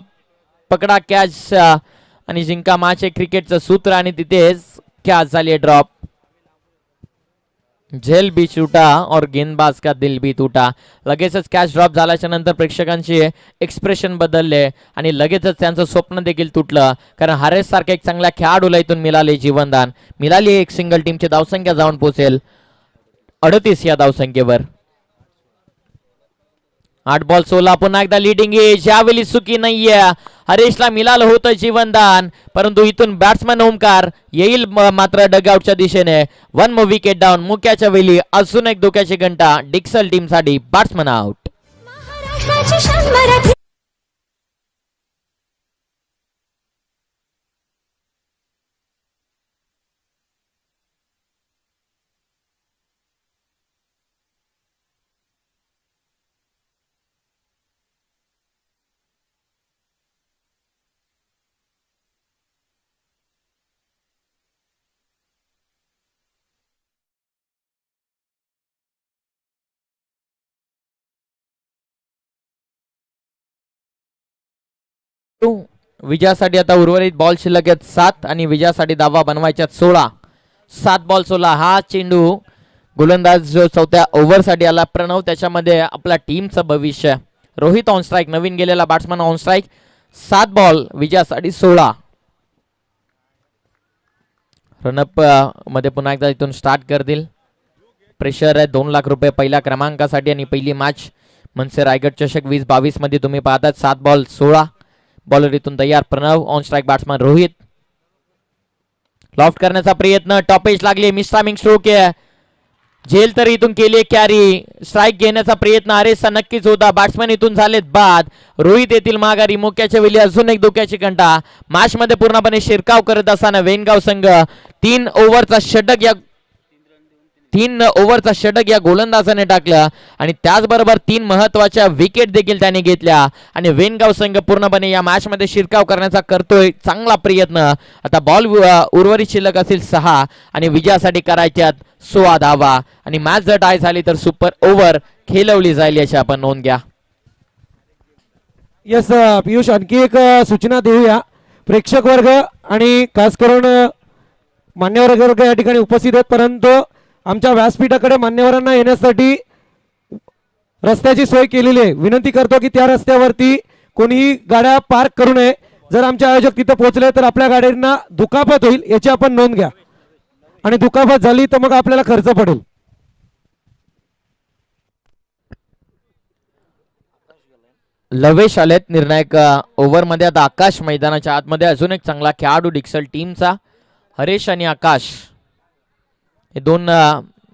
Speaker 7: पकडा कॅच आणि जिंका मॅच हे क्रिकेटचं सूत्र आणि तिथेच कॅच झाली आहे ड्रॉप. झेल भी छूटा और गेंदबाज का दिल भी टूटा. लगेचच कॅच ड्रॉप झाल्याच्या नंतर प्रेक्षकांचे एक्सप्रेशन बदलले आणि लगेचच त्यांचं स्वप्न देखील तुटलं, कारण हरेश सारख्या एक चांगल्या खेळाडूला इथून मिळाले जीवनदान. मिळाली एक सिंगल. टीमची धावसंख्या जाऊन पोहोचेल 38 या धावसंख्येवर. 8 बॉल 16. पुन्हा एकदा लिडिंग एज. यावेळी चुकी नाहीये. हरेशला मिळालं होतं जीवनदान, परंतु इथून बॅट्समॅन ओमकार येईल मात्र डगआउटच्या दिशेने. 1 विकेट डाऊन. मुक्याच्या वेळी अजून एक धोक्याची घंटा डिक्सल टीम साठी. Batsman out.
Speaker 4: महाराष्ट्राची शान मराठी.
Speaker 7: विजयासाठी आता उर्वरित बॉल शिल्लक आहेत 7 आणि विजयासाठी धावा बनवायच्यात 16. 7 बॉल 16. हा चेंडू गोलंदाज जो चौथ्या ओव्हरसाठी आला प्रणव, त्याच्यामध्ये आपल्या टीमचं भविष्य. Rohit on strike. नवीन गेलेला बॅट्समन ऑन स्ट्राईक. 7 बॉल विजयासाठी 16. रनअप मध्ये पुन्हा एकदा इथून स्टार्ट करतील. प्रेशर आहे 2 लाख रुपये पहिल्या क्रमांकासाठी आणि पहिली मॅच मनसे रायगड चषक 2022 मध्ये तुम्ही पाहतात. 7 बॉल 16. बॉलर इथून तयार. Pranav on strike. Batsman Rohit. Loft करण्याचा प्रयत्न. टॉपेज लागले. मिस्टामिंग स्ट्रोक आहे. झेल तर इथून केली कॅरी. स्ट्राईक घेण्याचा प्रयत्न हरेशचा नक्कीच होता. बॅट्समॅन इथून झालेत बाद. रोहित येथील माघारी. मुक्याच्या वेळी अजून एक धोक्याची घंटा. मॅच मध्ये पूर्णपणे शिरकाव करत असताना वेनगाव संघ 3 ओव्हरचा षटक या गोलंदाजाने टाकलं आणि त्याचबरोबर 3 महत्वाच्या विकेट देखील त्याने घेतल्या आणि वेनगाव संघ पूर्णपणे या मॅच मध्ये शिरकाव करण्याचा करतोय चांगला प्रयत्न. आता बॉल उर्वरित शिल्लक असेल 6 आणि विजयासाठी करायच्यात 16 धावा आणि मॅच जर टाय झाली तर सुपर ओव्हर खेळवली जाईल याची आपण नोंद घ्या.
Speaker 1: येस पियुष, आणखी एक सूचना देऊया. प्रेक्षक वर्ग आणि खास करून मान्यवर वर्ग या ठिकाणी उपस्थित आहेत, परंतु आमच्या व्यासपीठाकडे मान्यवरांना येण्यासाठी रस्त्याची सोय केलेली आहे. विनंती करतो की त्या रस्त्यावरती कोणीही गाड्या पार्क करू नये. जर आमचे आयोजक तिथे पोहोचले तर आपल्या गाड्यांना दुखापत होईल याची आपण नोंद घ्या, आणि दुखापत झाली तर मग आपल्याला खर्च पडेल.
Speaker 7: लवेश आलेत निर्णायक ओव्हर मध्ये. आता आकाश मैदानाच्या आतमध्ये. अजून एक चांगला खेळाडू डिक्सल टीमचा. हरेश आणि आकाश हे 2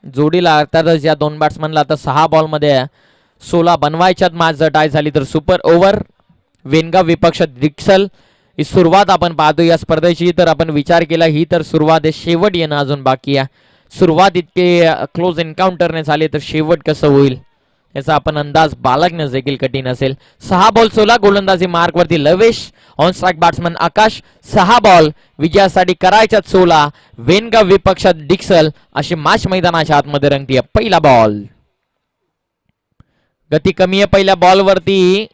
Speaker 7: जोडीला अर्थातच या 2 बॅट्समनला आता 6 बॉल मध्ये 16 बनवायच्यात. मॅच जर टाय झाली तर सुपर ओव्हर. वेनगाव विपक्ष डिक्सल ही सुरुवात आपण पाहतो या स्पर्धेची. तर आपण विचार केला ही तर सुरुवात आहे, शेवट येणं अजून बाकी आहे. सुरुवात इतके क्लोज एन्काउंटरने झाले तर शेवट कसं होईल याचा आपण अंदाज बाळगणं देखील कठीण असेल. 6 बॉल 16 गोलंदाजी मार्क वरती Lavesh. On strike batsman Akash. 6 ball विजयासाठी करायच्यात 16. वेनगाव विपक्षात डिक्सल अशी मॅच मैदानाच्या आतमध्ये रंगतीये. पहिला बॉल. गती कमी आहे पहिल्या बॉल वरती.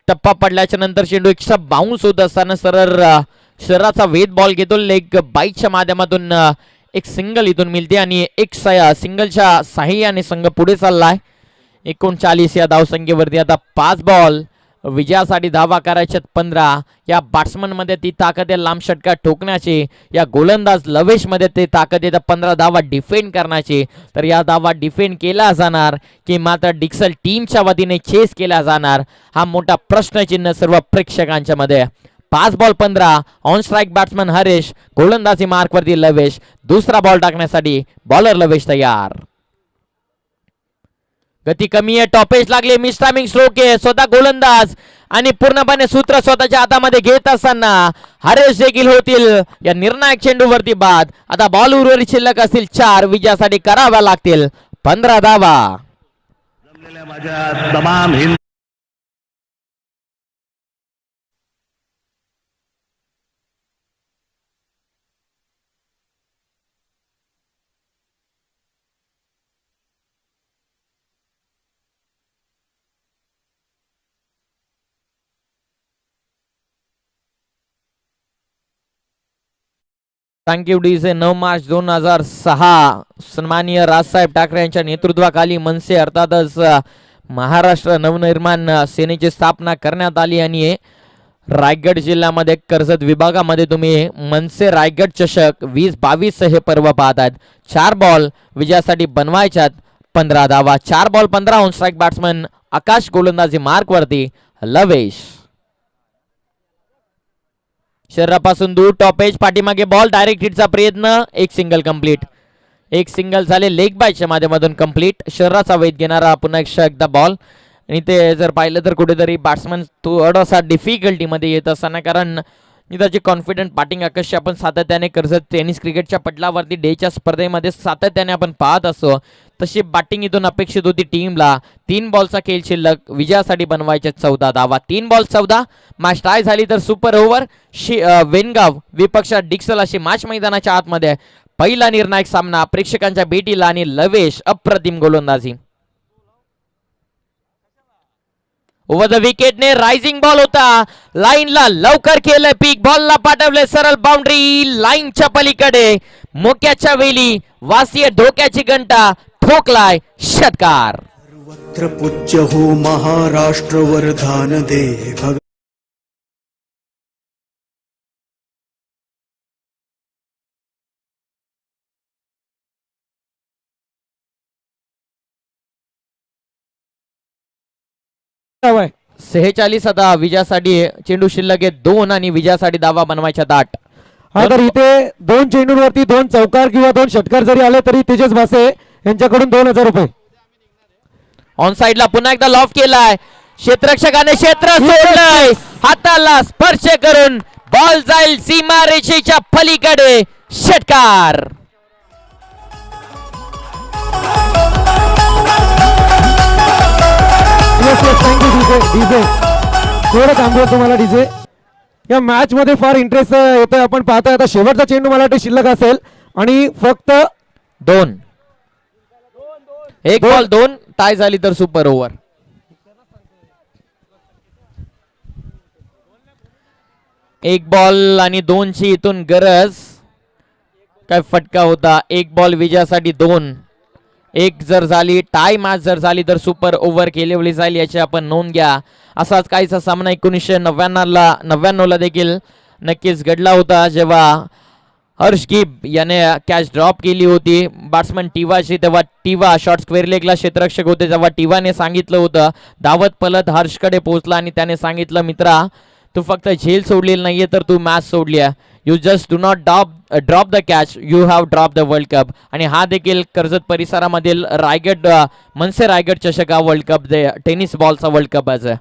Speaker 7: टप्पा पडल्याच्या नंतर चेंडू एक्स्ट्रा बाउन्स होत असताना शरीराचा वेध बॉल घेतो. लेग बाईकच्या माध्यमातून एक सिंगल इथून मिळते आणि एक सिंगलच्या साह्याने संघ पुढे चाललाय. 39 या धावसंख्येवरती. आता 5 बॉल विजयासाठी धावा करायच्यात 15. या बॅट्समन मध्ये ती ताकद आहे लांब षटकार ठोकण्याची, या गोलंदाज लवेश मध्ये ती ताकद आहे 15 धावा डिफेंड करण्याची. तर या धावा डिफेंड केला जाणार की मात्र डिक्सल टीमच्या वतीने चेस केला जाणार, हा मोठा प्रश्नचिन्ह सर्व प्रेक्षकांच्या मध्ये. 5 ball 15. On strike batsman Harish, गोलंदाजी मार्कवरती लवेश. दुसरा बॉल टाकण्यासाठी बॉलर लवेश तयार. गती कमी आहे, टॉपेज लागले, मिस टायमिंग स्ट्रोक आहे. स्वतः गोलंदाज आणि पूर्णपणे सूत्र स्वतःच्या हातामध्ये घेत असताना हरेश देखील होतील या निर्णायक चेंडूवरती बाद. आता बॉल उर्वरित शिल्लक असतील 4, विजयासाठी कराव्या लागतील 15 धावा.
Speaker 8: माझ्या तमाम हिंद
Speaker 7: थँक्यू डीजे. 9 मार्च 2006 सन्माननीय राजसाहेब ठाकरे यांच्या नेतृत्वाखाली मनसे अर्थातच महाराष्ट्र नवनिर्माण सेनेची स्थापना करण्यात आली आणि रायगड जिल्ह्यामध्ये कर्जत विभागामध्ये तुम्ही मनसे रायगड चषक 2022 हे पर्व पाहत आहेत. 4 बॉल विजयासाठी बनवायच्यात 15 धावा. 4 बॉल 15. ऑन स्ट्राईक बॅट्समन आकाश, गोलंदाजी मार्कवरती लवेश. शरीरापासून दूर टॉपेज, पाठीमागे बॉल, डायरेक्ट हिटचा प्रयत्न, एक सिंगल कंप्लीट. एक सिंगल झाले लेग बायच्या माध्यमातून कंप्लीट. शरीराचा वेध घेणारा पुन्हा एकदा बॉल. आणि ते जर पाहिलं तर कुठेतरी बॅट्समन थोडासा डिफिकल्टीमध्ये येत असताना, कारण त्याची कॉन्फिडंट बॅटिंग आकर्षण आपण सातत्याने कर्जत टेनिस क्रिकेटच्या पटलावरती डेच्या स्पर्धेमध्ये सातत्याने आपण पाहत असतो, तशी बॅटिंग इथून अपेक्षित होती टीमला. 3 बॉलचा खेळ शिल्लक, विजयासाठी बनवायचे 14 धावा. 3 बॉल 14. मॅच टाय झाली तर सुपर ओव्हर. वेनगाव विपक्ष डिक्सल अशी मॅच मैदानाच्या आतमध्ये. पहिला निर्णायक सामना प्रेक्षकांच्या भेटीला आणि लवेश अप्रतिम गोलंदाजी. ओव्हर द विकेटने रायझिंग बॉल होता, लाईनला लवकर केलं पीक, बॉलला पाठवले सरळ बाउंड्री लाईनच्या पलीकडे. मोक्याच्या वेळी वासिय धोक्याची घंटा ठोकलाय षटकार.
Speaker 9: सर्वत्र पूज्य हो महाराष्ट्र वरदान दे भग
Speaker 1: हवाय.
Speaker 7: 46 आता विजयासाठी चेंडू शिल्लक आहे 2 आणि विजयासाठी धावा बनवायच्या 8.
Speaker 1: हा, तर इथे 2 चेंडूंवरती 2 चौकार किंवा 2 षटकार जरी आले तरी तेजस भासे यांच्याकडून 2000 रुपये.
Speaker 7: ऑन साइडला पुन्हा एकदा लॉफ केलाय, क्षेत्ररक्षकाने क्षेत्र सोडलंय, हाताला स्पर्श करून बॉल जाईल सीमारेषेच्या पलीकडे षटकार.
Speaker 1: Thank you DJ. थोडं थांबवतो तुम्हाला डीजे. या मॅच मध्ये फार इंटरेस्ट येतोय, आपण पाहतोय. आता शेवटचा चेंडू मला वाटतं शिल्लक असेल आणि फक्त
Speaker 7: 2. 1 बॉल 2. टाय झाली तर सुपर ओव्हर. एक बॉल आणि 2 ची इथून गरज. काय फटका होता. 1 बॉल विजयासाठी 2. 1 जर झाली टाय मॅच जर झाली तर सुपर ओव्हर केलेली जाईल, याची आपण नोंद घ्या. असाच काहीसा सामना 1999 ला देखील नक्कीच घडला होता, जेव्हा हर्ष गिब याने कॅच ड्रॉप केली होती बॅट्समन टिवाशी. तेव्हा टिवा शॉर्ट स्क्वेअर लेगला क्षेत्ररक्षक होते, तेव्हा टिवाने सांगितलं होतं, धावत पलत हर्षकडे पोहोचला आणि त्याने सांगितलं, मित्रा तू फक्त झेल सोडलेली नाहीये तर तू मॅच सोडली आहे. You just do not drop the catch, you have drop the world cup. आणि हा देखील कर्जत परिसरामधील मनसे रायगड चषक हा वर्ल्ड कप टेनिस बॉलचा वर्ल्ड कप आहे.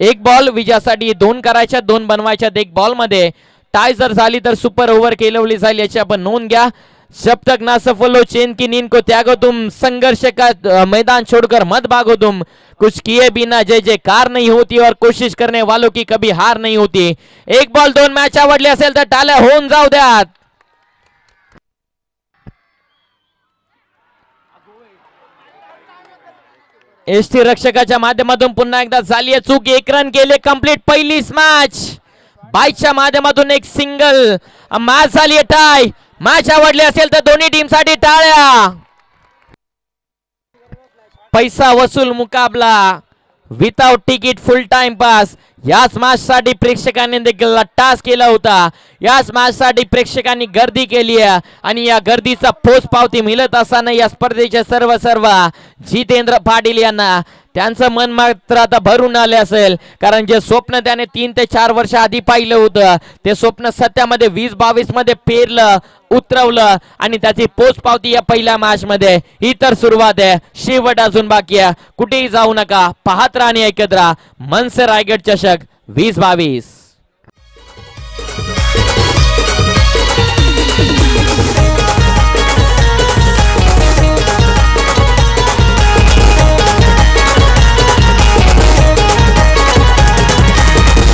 Speaker 7: 1 बॉल विजयासाठी 2 करायच्या, 2 बनवायच्यात 1 बॉल मध्ये. टाय जर झाली तर सुपर ओव्हर केलवली जाईल, याची आपण नोंद घ्या. जब तक ना सफल हो चैन की नींद को त्यागो तुम, संघर्ष का मैदान छोड़कर मत भागो तुम, कुछ किए बिना जय जयकार नहीं होती और कोशिश करने वालों की कभी हार नहीं होती. 1 बॉल 2 मॅच आवडली असेल तर टाळ्या होऊन जाऊ द्यात. एसटी रक्षकाच्या माध्यमातून पुन्हा एकदा झाली चूक. 1 रन केले कंप्लीट. पहिलीच मॅच बाईच्या माध्यमातून 1 सिंगल. मॅच झाली टाय. मॅच आवडली असेल तर दोन्ही टीम साठी टाळ्या. पैसा वसूल मुकाबला विदाउट तिकीट फुल टाइम पास. याच मॅच साठी प्रेक्षकांनी देखील टास केला होता. याच मॅच साठी प्रेक्षकांनी गर्दी केली आहे आणि या गर्दीचा पोच पावती मिळत असताना या स्पर्धेचे सर्व जितेंद्र पाटील यांना त्यांचं मन मात्र आता भरून आले असेल, कारण जे स्वप्न त्याने 3 ते 4 वर्ष आधी पाहिलं होतं ते स्वप्न सत्यामध्ये 2022 मध्ये पेरलं, उतरवलं आणि त्याची पोच पावती या पहिल्या मॅच मध्ये. ही तर सुरुवात आहे, शेवट अजून बाकी आहे. कुठेही जाऊ नका, पाहत राहा आणि ऐकत राहा मनसे रायगड चषक 2022.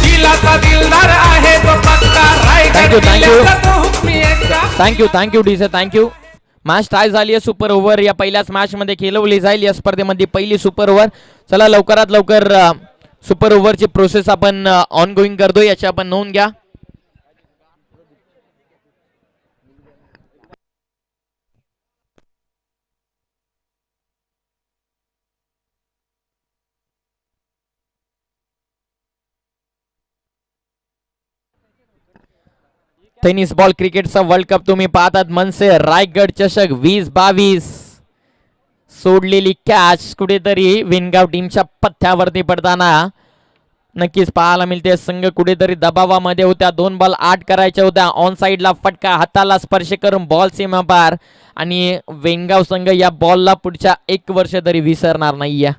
Speaker 3: दिलाचा दिलदार आहे तो पक्का रायगड जिल्ह्याचा तो हुकमी Ekka.
Speaker 7: Thank you DJ thank you. Match tie झाली आहे. सुपर ओव्हर या पहिल्याच मॅच मध्ये खेळवली जाईल. या स्पर्धेमध्ये पहिली सुपर ओव्हर. चला लवकरात लवकर सुपर ओव्हरची प्रोसेस आपण ऑन गोईंग करतो, याची आपण नोंद घ्या. टेनिस बॉल क्रिकेटचा वर्ल्ड कप तुम्ही पाहतात. मनसे रायगड चषक 2022. सोडलेली कॅच कुठेतरी विनगाव टीमच्या पथ्यावरती पडताना नक्कीच पाहायला मिळते. संघ कुठेतरी दबावामध्ये होत्या. 2 बॉल 8 करायच्या होत्या. ऑन साइडला फटका, हाताला स्पर्श करून बॉल सीमा पार आणि वेंगाव संघ या बॉलला पुढच्या 1 वर्ष तरी विसरणार नाहीये.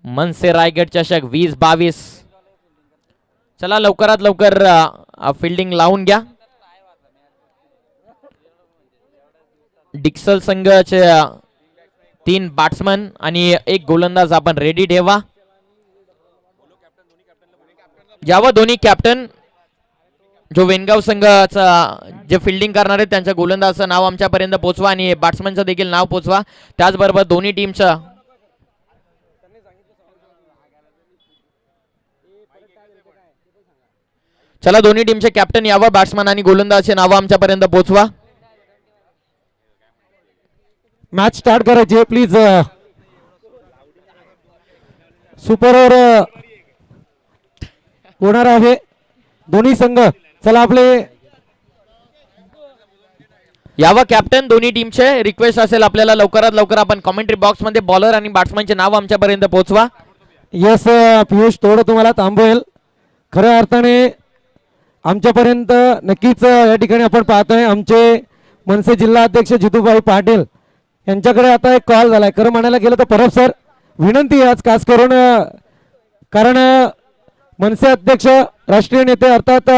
Speaker 7: मनसे रायगड चषक 2022. चला लवकरात लवकर फिल्डिंग लावून घ्या. डिक्सल संघाचे 3 बॅट्समन आणि 1 गोलंदाज आपण रेडी ठेवा. यावं दोन्ही कॅप्टन. जो वेनगाव संघाचा जे फिल्डिंग करणार आहेत त्यांच्या गोलंदाजाचं नाव आमच्यापर्यंत पोहोचवा आणि बॅट्समनचं देखील नाव पोहोचवा. त्याचबरोबर दोन्ही टीमचं चला दोन्ही टीमचे कॅप्टन यावं, बॅट्समन आणि गोलंदाजचे नाव आमच्यापर्यंत पोहोचवा.
Speaker 1: मॅच स्टार्ट करायची प्लीज. सुपर ओव्हर होणार आहे दोन्ही संघ. चला आपले
Speaker 7: यावं कॅप्टन दोन्ही टीमचे. रिक्वेस्ट असेल आपल्याला लवकरात लवकर आपण कमेंट्री बॉक्स मध्ये बॉलर आणि बॅट्समनचे नाव आमच्यापर्यंत पोहोचवा.
Speaker 1: यस पियुष, थोडं तुम्हाला थांबवेल. खऱ्या अर्थाने आमच्यापर्यंत नक्कीच या ठिकाणी आपण पाहतोय आमचे मनसे जिल्हा अध्यक्ष जितूभाई पाटील यांच्याकडे आता एक कॉल झालाय. खरं म्हणायला गेलं तर परब सर विनंती आहे आज खास करून, कारण मनसे अध्यक्ष राष्ट्रीय नेते अर्थात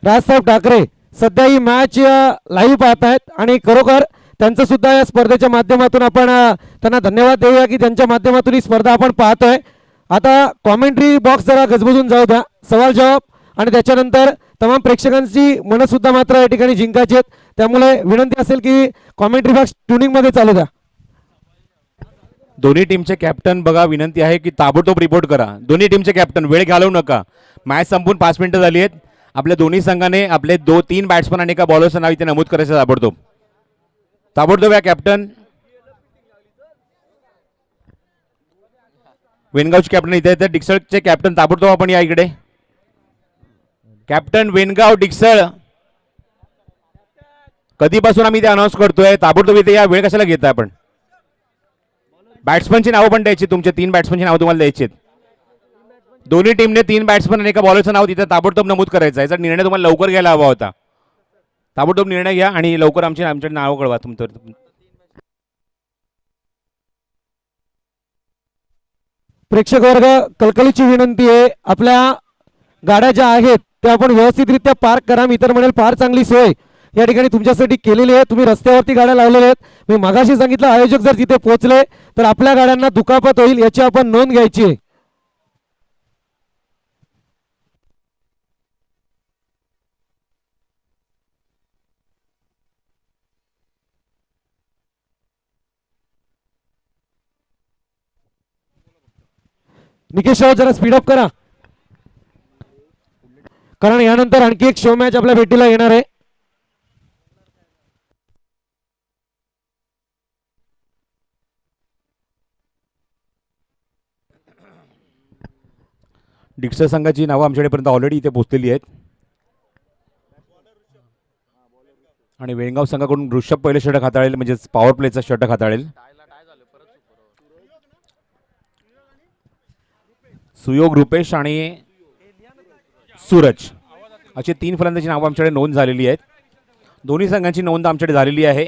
Speaker 1: राजसाहेब ठाकरे सध्या ही मॅच लाईव्ह पाहत आहेत आणि खरोखर त्यांचं सुद्धा या स्पर्धेच्या माध्यमातून आपण त्यांना धन्यवाद देऊया की त्यांच्या माध्यमातून ही स्पर्धा आपण पाहतोय. आता कॉमेंट्री बॉक्स जरा गजबजून जाऊ द्या, सवाल जवाब आणि त्याच्यानंतर तमाम प्रेक्षकांची मनं सुद्धा मात्र या ठिकाणी जिंकायची आहेत. त्यामुळे विनंती असेल की कॉमेंट्री बॉक्स ट्युनिंग मध्ये चालू द्या.
Speaker 2: दोन्ही टीमचे कॅप्टन बघा, विनंती आहे की ताबडतोब रिपोर्ट करा. दोन्ही टीमचे कॅप्टन वेळ घालवू नका. मॅच संपून 5 मिनिटं झाली आहेत. आपल्या दोन्ही संघाने आपले 2-3 बॅट्समन आणि एका बॉलरचं नाव इथे नमूद करायचं ताबडतोब. ताबडतोब या कॅप्टन. वेनगावचे कॅप्टन इथे आहेत. डिक्सळचे कॅप्टन ताबडतोब आपण या इकडे. कॅप्टन वेनगाव डिक्सळ, कधीपासून आम्ही ते अनाऊन्स करतोय, ताबडतोब इथे या. वेळ कशाला घेताय आपण? बॅट्समनची नावं पण द्यायची, तुमचे 3 बॅट्समनची नावं तुम्हाला द्यायची आहेत. दोन्ही टीमने 3 बॅट्समन आणि एका बॉलरचं नाव तिथे ताबडतोब नमूद करायचं. याचा निर्णय तुम्हाला लवकर घ्यायला हवा होता. ताबडतोब निर्णय घ्या आणि लवकर आमचे नाव कळवा तुमचं.
Speaker 1: प्रेक्षक वर्ग, कलकलीची विनंती आहे, आपल्या गाड्या ज्या आहेत त्या आपण व्यवस्थितरित्या पार्क करा. मी तर म्हणेल फार चांगली सोय या ठिकाणी तुमच्यासाठी केलेली आहे. तुम्ही रस्त्यावरती गाड्या लावलेल्या आहेत. मी मागाशी सांगितलं आयोजक जर तिथे पोहोचले तर आपल्या गाड्यांना दुखापत होईल, याची आपण नोंद घ्यायची आहे. निकेश राव जरा स्पीडअप करा, कारण यानंतर आणखी एक शो मॅच आपल्या भेटीला येणार आहे.
Speaker 2: डिक्सर संघाची नावं आमच्याकडे ऑलरेडी इथे पोहोचलेली आहेत. आणि वेणगाव संघाकडून ऋषभ पहिले षटक हाताळेल, म्हणजेच पॉवर प्लेचा षटक हाताळेल. सुयोग, रुपेश आणि सूरज अशी 3 फलंदाजी नावं आमच्याकडे नोंद झालेली आहेत. दोन्ही संघांची नोंद आमच्याकडे झालेली आहे.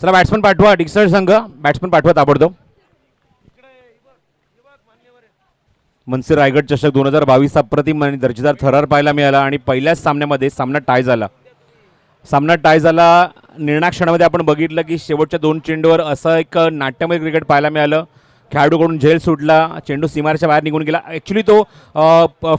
Speaker 2: चला बॅट्समन पाठवा, डिक्सर संघ बॅट्समन पाठवा ताबडतोब. मनसे रायगड चषक 2022 अप्रतिम आणि दर्जेदार थरार पाहायला मिळाला आणि पहिल्याच सामन्यामध्ये सामना टाय झाला. निर्णायक क्षणामध्ये आपण बघितलं की शेवटच्या 2 चेंडूवर असं एक नाट्यमय क्रिकेट पाहायला मिळालं. खेळाडूकडून झेल सुटला, चेंडू सीमारेच्या बाहेर निघून गेला. ॲक्च्युली तो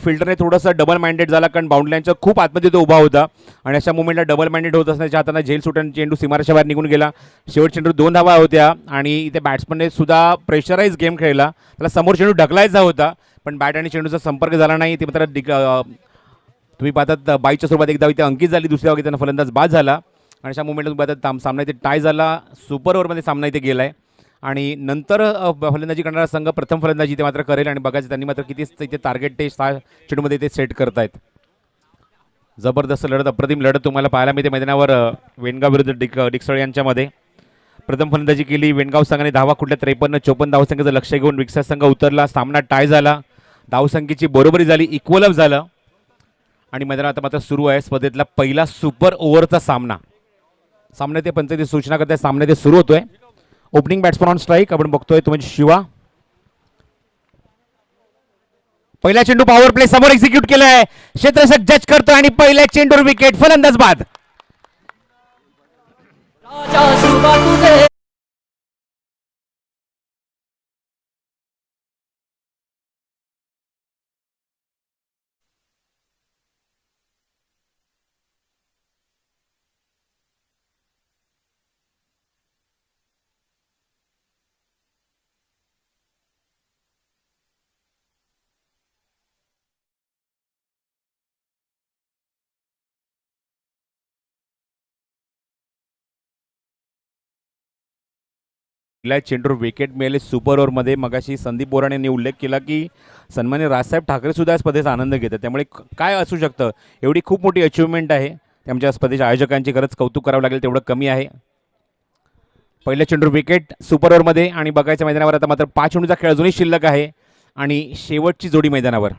Speaker 2: फिल्डरने थोडंसं डबल माइंडेड झाला, कारण बाउंड्रीलाईनच्या खूप आतमध्ये तो उभा होता आणि अशा मुवमेंटला डबल माइंडेड होत असण्याच्या हाताने झेल सुटून चेंडू सीमारेच्या बाहेर निघून गेला. शेवट चेंडू 2 धावा होत्या आणि इथे बॅट्समनने सुद्धा प्रेशराईज गेम खेळला. त्याला समोर चेंडू ढकलायचा होता, पण बॅट आणि चेंडूचा संपर्क झाला नाही. ते मात्र तुम्ही पाहतात बाईच्या स्वरूपात एकदा इथे अंकित झाली, दुसऱ्या वगैरे त्यांना फलंदाज बाद झाला आणि अशा मुवमेंटला तुम्ही पाहतात सामना इथे टाय झाला. सुपर ओव्हरमध्ये सामना इथे गेला आहे आणि नंतर फलंदाजी करणारा संघ प्रथम फलंदाजी ते मात्र करेल आणि बघायचं त्यांनी मात्र किती इथे टार्गेट ते 6 चेंडूमध्ये ते सेट करतायत. जबरदस्त लढत, अप्रतिम लढत तुम्हाला पाहायला मिळते मैदानावर. वेणगाव विरुद्ध डिक्सळ यांच्यामध्ये प्रथम फलंदाजी केली वेणगाव संघाने. धावा कुठल्या 53-54 धावसंख्येचं लक्ष घेऊन डिक्सळ संघ उतरला. सामना टाय झाला, धावसंख्येची बरोबरी झाली, इक्वल अप झालं आणि मैदानात आता मात्र सुरू आहे स्पर्धेतला पहिला सुपर ओव्हरचा सामना. सामन्यात ते पंचायती सूचना करताय, सामन्यात ते सुरू होतोय. ओपनिंग बॅट्समन ऑन स्ट्राईक आपण बघतोय तो म्हणजे शिवा. पहिला चेंडू पॉवर प्ले समोर एक्झिक्यूट केलाय, क्षेत्ररक्षक जज करतोय आणि पहिल्या चेंडूवर विकेट, फलंदाज बाद. पहिल्या चेंडूवर विकेट मिळाले सुपर ओव्हरमध्ये. मगाशी संदीप बोराणे यांनी उल्लेख केला की सन्मान्य राजसाहेब ठाकरे सुद्धा या स्पर्धेचा आनंद घेतात, त्यामुळे काय असू शकतं, एवढी खूप मोठी अचिव्हमेंट आहे. त्यामुळे स्पर्धेच्या आयोजकांची खरंच कौतुक करावं लागेल, तेवढं कमी आहे. पहिल्या चेंडूवर विकेट सुपर ओव्हरमध्ये आणि बघायच्या मैदानावर आता मात्र 5 चेंडूचा खेळ अजूनही शिल्लक आहे आणि शेवटची जोडी मैदानावर.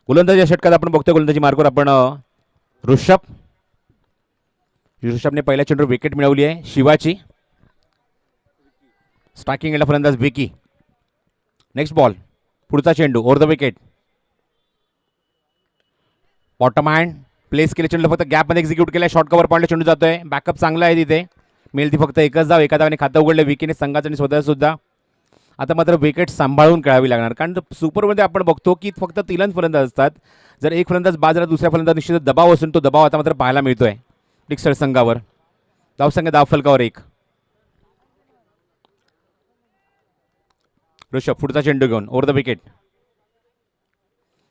Speaker 2: गोलंदाजी या षटकात आपण बघतोय गोलंदाजी मार्गावर आपण ऋषभने पहिल्या चेंडूवर विकेट मिळवली आहे शिवाची. स्ट्रायकिंग एंडला फलंदाज विकी. नेक्स्ट बॉल, पुढचा चेंडू over the wicket. Bottom hand place केले, चेंडू फक्त गॅपमध्ये एक्झिक्यूट केला. शॉर्ट कव्हर पॉईंटला चेंडू जातोय, बॅकअप चांगला आहे तिथे, मिळेल ती फक्त एकच धाव. एका धावाने खातं उघडलं विकीने संघाचं आणि स्वतः सुद्धा. आता मात्र विकेट सांभाळून खेळावी लागणार, कारण सुपरमध्ये आपण बघतो की फक्त 3 फलंदाज असतात. जर एक फलंदाज बाद झाला दुसऱ्या फलंदाज निश्चित दबाव असून तो दबाव आता मात्र पाहायला मिळतोय डिक्सळ संघावर. धावसंख्या धावफलकावर 1. ऋषभ पुढचा चेंडू घेऊन ओव्हर द विकेट.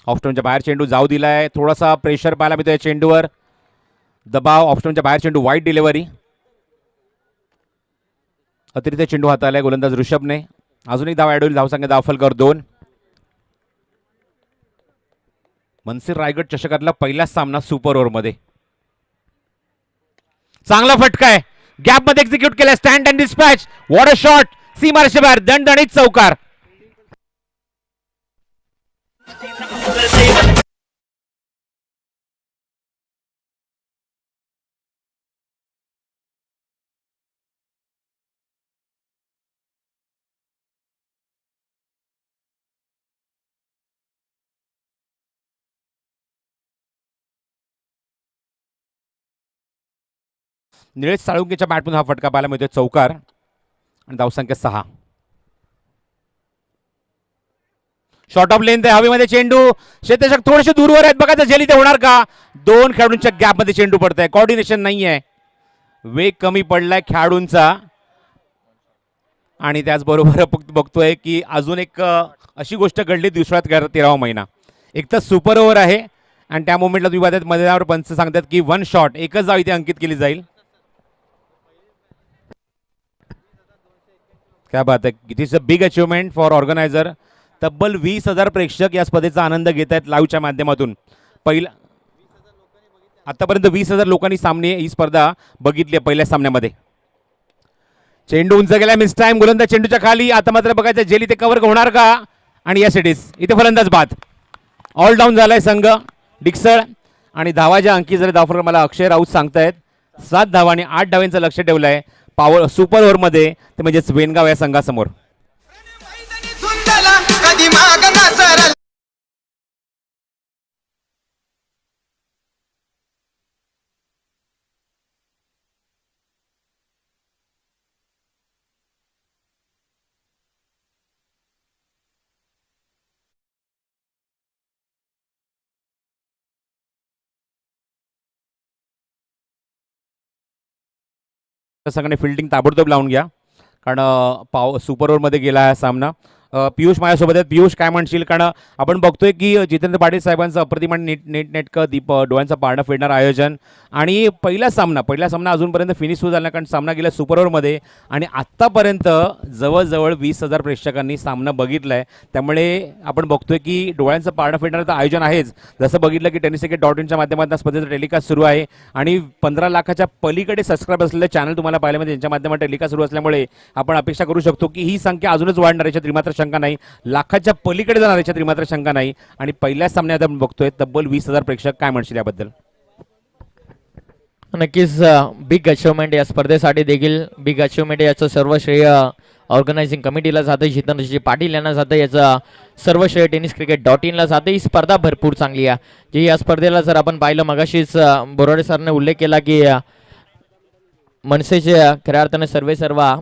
Speaker 2: ऑफस्टोनच्या बाहेर चेंडू जाऊ दिलाय, थोडासा प्रेशर पाहायला मिळतोय चेंडूवर, दबाव. ऑफस्टोनच्या बाहेर चेंडू, वाईट डिलिव्हरी. अतिरिक्त चेंडू हाताळलाय गोलंदाज ऋषभने. अजून एक धाव ॲड होईल, धावसंख्या धावफलकावर 2. मनसे रायगड चषकातला पहिला सामना सुपर ओव्हरमध्ये. चांगला फटका आहे, गॅपमध्ये एक्झिक्यूट केला, stand and dispatch. What a shot, सीमारेषे बाहेर, दणदणीत चौकार. निळेश साळुंकेच्या बॅटमधून हा फटका पाहायला मिळतोय, चौकार आणि धावसंख्या 6. शॉर्ट ऑफ लेंथ आहे, हवेमध्ये चेंडू, क्षेत्ररक्षक थोडेसे दूरवर आहेत, बघायचं झेल इथे होणार का. 2 खेळाडूंच्या गॅपमध्ये चेंडू पडतंय, कोऑर्डिनेशन नाही आहे, वेग कमी पडलाय खेळाडूंचा. आणि त्याचबरोबर बघतोय की अजून एक अशी गोष्ट घडली दुसऱ्यात 13वा महिना. एक तर सुपर ओव्हर आहे आणि त्या मोमेंटला तुम्ही पाहतात मैदानावर पंच सांगतात की 1 शॉट, एकच धाव इथे अंकित केली जाईल. क्या बात है, it is a big achievement for organiser. तब्बल 20,000 प्रेक्षक या स्पर्धेचा आनंद घेत आहेत लाईव्हच्या माध्यमातून. पहिला आतापर्यंत 20,000 लोकांनी सामने ही स्पर्धा बघितली आहे पहिल्या सामन्यामध्ये. चेंडू उंच गेला, मिस टाइम, गोलंदाज चेंडूच्या खाली. आता मात्र बघायचं जेली ते कव्हर होणार का, आणि यस इट इज. इथे फलंदाज बाद. ऑल डाऊन झालाय संघ डिक्सळ, आणि धावाच्या अंकी जर धावफलक मला अक्षय राऊत सांगतायत 7 धावा आणि 8 डावांचं लक्ष ठेवलंय पॉवर सुपर ओव्हरमध्ये, ते म्हणजेच वेनगाव या संघासमोर.
Speaker 3: कधी माग नसरल.
Speaker 2: संघाने फिल्डिंग ताबडतोब लावून घ्या, कारण सुपर ओव्हरमध्ये गेला हा सामना. पियुष माझ्यासोबत आहेत. पियुष काय म्हणशील, कारण आपण बघतोय की जितेंद्र पाटील साहेबांचं अप्रतिम आणि नेटकं डोळ्यांचा पारणं फेडणार आयोजन, आणि पहिला सामना अजूनपर्यंत फिनिश सुरू झाला, कारण सामना गेला सुपर ओव्हरमध्ये, आणि आत्तापर्यंत जवळजवळ 20,000 प्रेक्षकांनी सामना बघितला आहे. त्यामुळे आपण बघतोय की डोळ्यांचं पारणं फेडणारं आयोजन आहेच. जसं बघितलं की tenniscricket.in माध्यमातून स्पर्धेचं टेलिकास्ट सुरू आहे, आणि 15 लाखाच्या पलीकडे सबस्क्राईब असलेले चॅनल तुम्हाला पाहायला मिळते, त्यांच्या माध्यमातून टेलिकास्ट सुरू असल्यामुळे आपण अपेक्षा करू शकतो की ही संख्या अजूनच वाढणार, याच्यात त्रिमात्र शंका नाही. लाखाच्या पलीकडे जाणार, याच्यात त्रिमात्र शंका नाही. आणि पहिल्याच सामन्यात आपण बघतोय तब्बल 20,000 प्रेक्षक. काय म्हणशील याबद्दल?
Speaker 7: नक्कीच बिग अचिव्हमेंट या स्पर्धेसाठी देखील बिग अचिव्हमेंट याचं सर्व श्रेय ऑर्गनायझिंग कमिटीला जातं, जितेंद्रजी पाटील यांना जातं, याचं सर्व श्रेय tenniscricket.in ला जातं. ही स्पर्धा भरपूर चांगली आहे. जी या स्पर्धेला जर आपण पाहिलं, मगाशीच बोराडे सरने उल्लेख केला की मनसेचे खऱ्या अर्थाने सर्वेसर्वा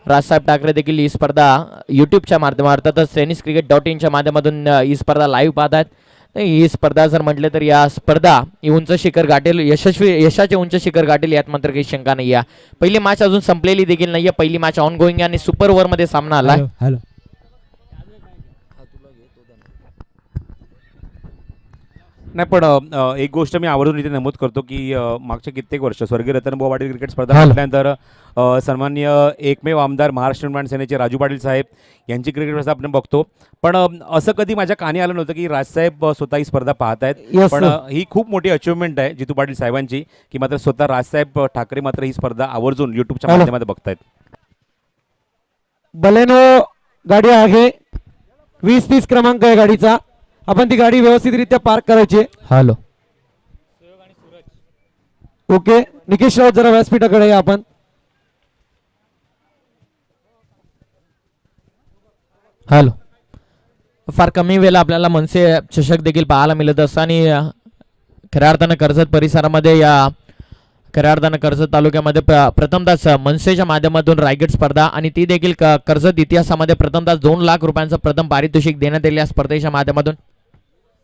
Speaker 7: राजसाहेब ठाकरे देखील ही स्पर्धा यूट्यूबच्या माध्यमातून tenniscricket.in माध्यमातून ही स्पर्धा लाईव्ह पाहतात. ही स्पर्धा जर म्हटलं तर या स्पर्धा ही उंच शिखर गाठेल, यशाचे उंच शिखर गाठेल, यात मात्र काही शंका नाही आहे. पहिली मॅच अजून संपलेली देखील नाहीये. पहिली मॅच ऑन गोईंग आणि सुपर ओव्हरमध्ये सामना आला.
Speaker 2: नाही, पण एक गोष्ट मी आवर्जून इथे नमूद करतो की मागच्या कित्येक वर्ष स्वर्गीय रतनभाऊ पाटील क्रिकेट स्पर्धा म्हटल्यानंतर सन्माननीय एकमेव आमदार महाराष्ट्र निर्माण सेनेचे राजू पाटील साहेब यांची क्रिकेट स्पर्धा आपण बघतो, पण असं कधी माझ्या कानी आलं नव्हतं की राजसाहेब स्वतः ही स्पर्धा पाहतायत. पण ही खूप मोठी अचिव्हमेंट आहे जितू पाटील साहेबांची, की मात्र स्वतः राजसाहेब ठाकरे मात्र ही स्पर्धा आवर्जून युट्यूबच्या माध्यमातून बघतायत.
Speaker 1: बलेनो गाडी आहे, 20-30 क्रमांक आहे गाडीचा. आपण ती गाडी व्यवस्थितरित्या पार्क करायची.
Speaker 7: Hello,
Speaker 1: okay. निकेश राऊत जरा व्यासपीठाकडे या आपण.
Speaker 7: हॅलो. फार कमी वेळेला आपल्याला मनसे चषक देखील पाहायला मिळत असतं, आणि खऱ्या अर्थानं कर्जत परिसरामध्ये या खऱ्या अर्थानं कर्जत तालुक्यामध्ये प्रथमतःच मनसेच्या माध्यमातून रायगड स्पर्धा, आणि ती देखील कर्जत इतिहासामध्ये प्रथमतः 2 लाख रुपयांचं प्रथम पारितोषिक देण्यात येईल या स्पर्धेच्या माध्यमातून.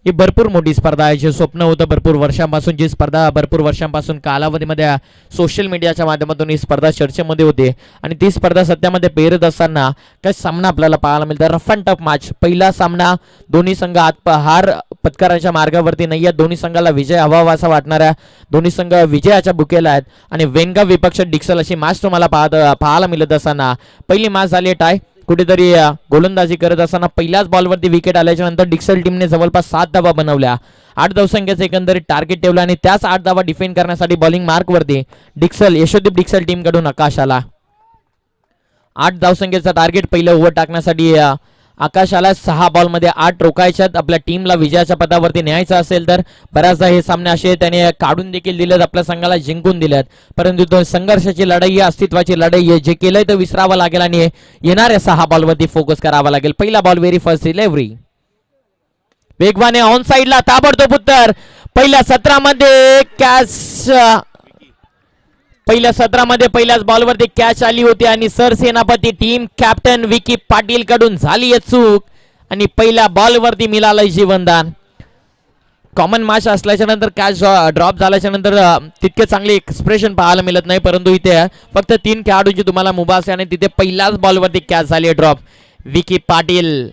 Speaker 7: ही भरपूर मोठी स्पर्धा आहे. जे स्वप्न होतं भरपूर वर्षांपासून, जी स्पर्धा भरपूर वर्षांपासून कालावधीमध्ये सोशल मीडियाच्या माध्यमातून ही स्पर्धा चर्चेमध्ये होती, आणि ती स्पर्धा सध्यामध्ये पेरत असताना काही सामना आपल्याला पाहायला मिळतात. Rough and tough match. पहिला सामना दोन्ही संघ हार पत्कराच्या मार्गावरती नाही आहेत. दोन्ही संघाला विजय हवा असा वाटणाऱ्या दोन्ही संघ विजयाच्या भुकेला आहेत, आणि वेनगाव विपक्ष डिक्सल अशी मॅच तुम्हाला पाहायला मिळत असताना पहिली मॅच झाली टाय. कुठेतरी गोलंदाजी करत असताना पहिल्याच बॉलवरती विकेट आल्याच्या नंतर डिक्सल टीमने जवळपास 7 धावा बनवल्या. 8 धावसंख्येचं एकंदरीत टार्गेट ठेवलं, आणि त्याच 8 धावा डिफेंड करण्यासाठी बॉलिंग मार्कवरती यशोदीप डिक्सल टीमकडून आकाश आला. 8 धावसंख्येचा टार्गेट पहिलं ओव्हर टाकण्यासाठी आकाश आला. 6 बॉलमध्ये 8 रोखायच्यात. आपल्या टीमला विजयाच्या पदावरती न्यायचं असेल तर बऱ्याचदा हे सामने असे त्याने काढून देखील दिलेत, आपल्या संघाला जिंकून दिलेत, परंतु तो संघर्षाची लढाई आहे, अस्तित्वाची लढाई आहे. जे केलंय ते विसरावं लागेल, आणि येणाऱ्या 6 बॉलवरती फोकस करावा लागेल. पहिला बॉल व्हेरी फर्स्ट डिलिव्हरी वेगवाने ऑन साइडला ताबडतोब उत्तर. पहिल्या सत्रामध्ये पहिल्याच बॉलवरती कॅच आली होती, आणि सरसेनापती टीम कॅप्टन विकी पाटील कडून झाली आहे चूक, आणि पहिल्या बॉलवरती मिळालं जीवनदान. कॉमन मॅच असल्याच्या नंतर कॅच ड्रॉप झाल्याच्या नंतर तितके चांगले एक्सप्रेशन पाहायला मिळत नाही, परंतु इथे फक्त 3 खेळाडूंची तुम्हाला मुभास आहे, आणि तिथे पहिल्याच बॉलवरती कॅच झाली ड्रॉप. विकी पाटील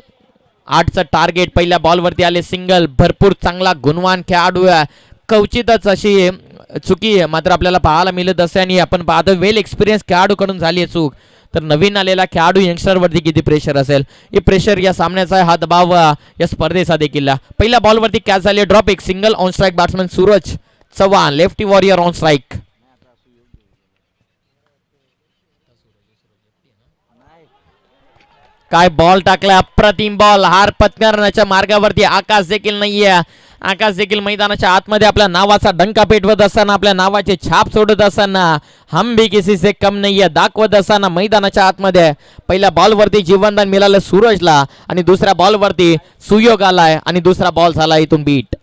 Speaker 7: 8चं टार्गेट. पहिल्या बॉलवरती आले सिंगल. भरपूर चांगला गुणवान खेळाडू आहे. क्वचितच अशी चुकी मात्र आपल्याला पाहायला मिळत असते आणि आपण पाहतो वेल एक्सपिरियन्स खेळाडूकडून झाली आहे चूक, तर नवीन आलेला खेळाडू यंगस्टरवरती किती प्रेशर असेल. हे प्रेशर या सामन्याचा हा दबाव या स्पर्धेचा देखील. पहिल्या बॉलवरती कॅच झाली ड्रॉप, एक single on strike batsman Suraj Chavan lefty warrior on strike. काय बॉल टाकला, अप्रतिम बॉल. हार पत्करण्याच्या मार्गावरती आकाश देखील नाहीये. आकाश देखील मैदानाच्या आतमध्ये आपल्या नावाचा डंका पेटवत असताना, आपल्या नावाचे छाप सोडत असताना, हम भी किसी से कम नाहीये दाखवत असताना मैदानाच्या आतमध्ये. पहिल्या बॉलवरती जीवनदान मिळालं सूरजला आणि दुसऱ्या बॉलवरती सुयोग आलाय आणि दुसरा बॉल झाला इथून बीट.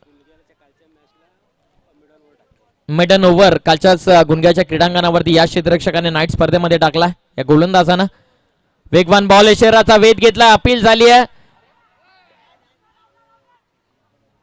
Speaker 7: मिडन ओव्हर कालच्याच गुणग्याच्या क्रीडांगणावरती या क्षेत्ररक्षकाने नाईट स्पर्धेमध्ये टाकला या गोलंदाजानं. वेगवान बॉल शरीराचा वेध घेतला, अपील झाली आहे.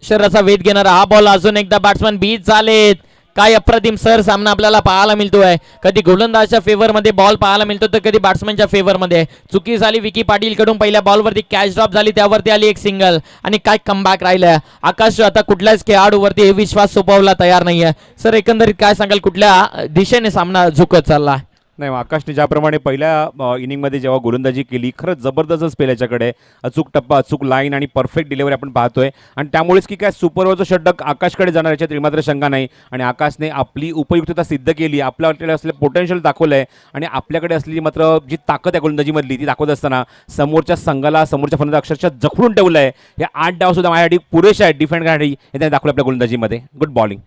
Speaker 7: शरीराचा वेध घेणारा हा बॉल अजून एकदा बॅट्समन बीच झालेत. काय अप्रतिम सर सामना आपल्याला पाहायला मिळतोय. कधी गोलंदाजच्या फेवर मध्ये बॉल पाहायला मिळतो तर कधी बॅट्समनच्या फेवर मध्ये. चुकी झाली विकी पाटील कडून. पहिल्या बॉलवरती कॅच ड्रॉप झाली, त्यावरती आली एक सिंगल आणि काय कमबॅक राहिलंय. आकाश आता कुठल्याच खेळाडूवरती हे विश्वास सोपवला तयार नाहीये. सर एकंदरीत काय सांगाल, कुठल्या दिशेने सामना झुकत चालला?
Speaker 2: नाही, आकाशने ज्याप्रमाणे पहिल्या इनिंगमध्ये जेव्हा गोलंदाजी केली, खरंच जबरदस्त स्पेल याच्याकडे. अचूक टप्पा, अचूक लाईन आणि परफेक्ट डिलिव्हरी आपण पाहतोय. आणि त्यामुळेच की काय सुपर ओव्हरचं षटक आकाशकडे जाणार याच्यात मात्र शंका नाही. आणि आकाशने आपली उपयुक्तता सिद्ध केली, आपल्याकडे असलेलं पोटेन्शियल दाखवलंय आणि आपल्याकडे असलेली मात्र जी ताकद आहे गोलंदाजीमधली ती दाखवत असताना समोरच्या संघाला, समोरच्या फलंदाज अक्षरशः जखडून ठेवलंय. हे 8 डाव सुद्धा माझ्यासाठी पुरेसे आहेत डिफेंड करण्यासाठी, हे त्याने दाखवलं आपल्या गोलंदाजीमध्ये. Good bowling.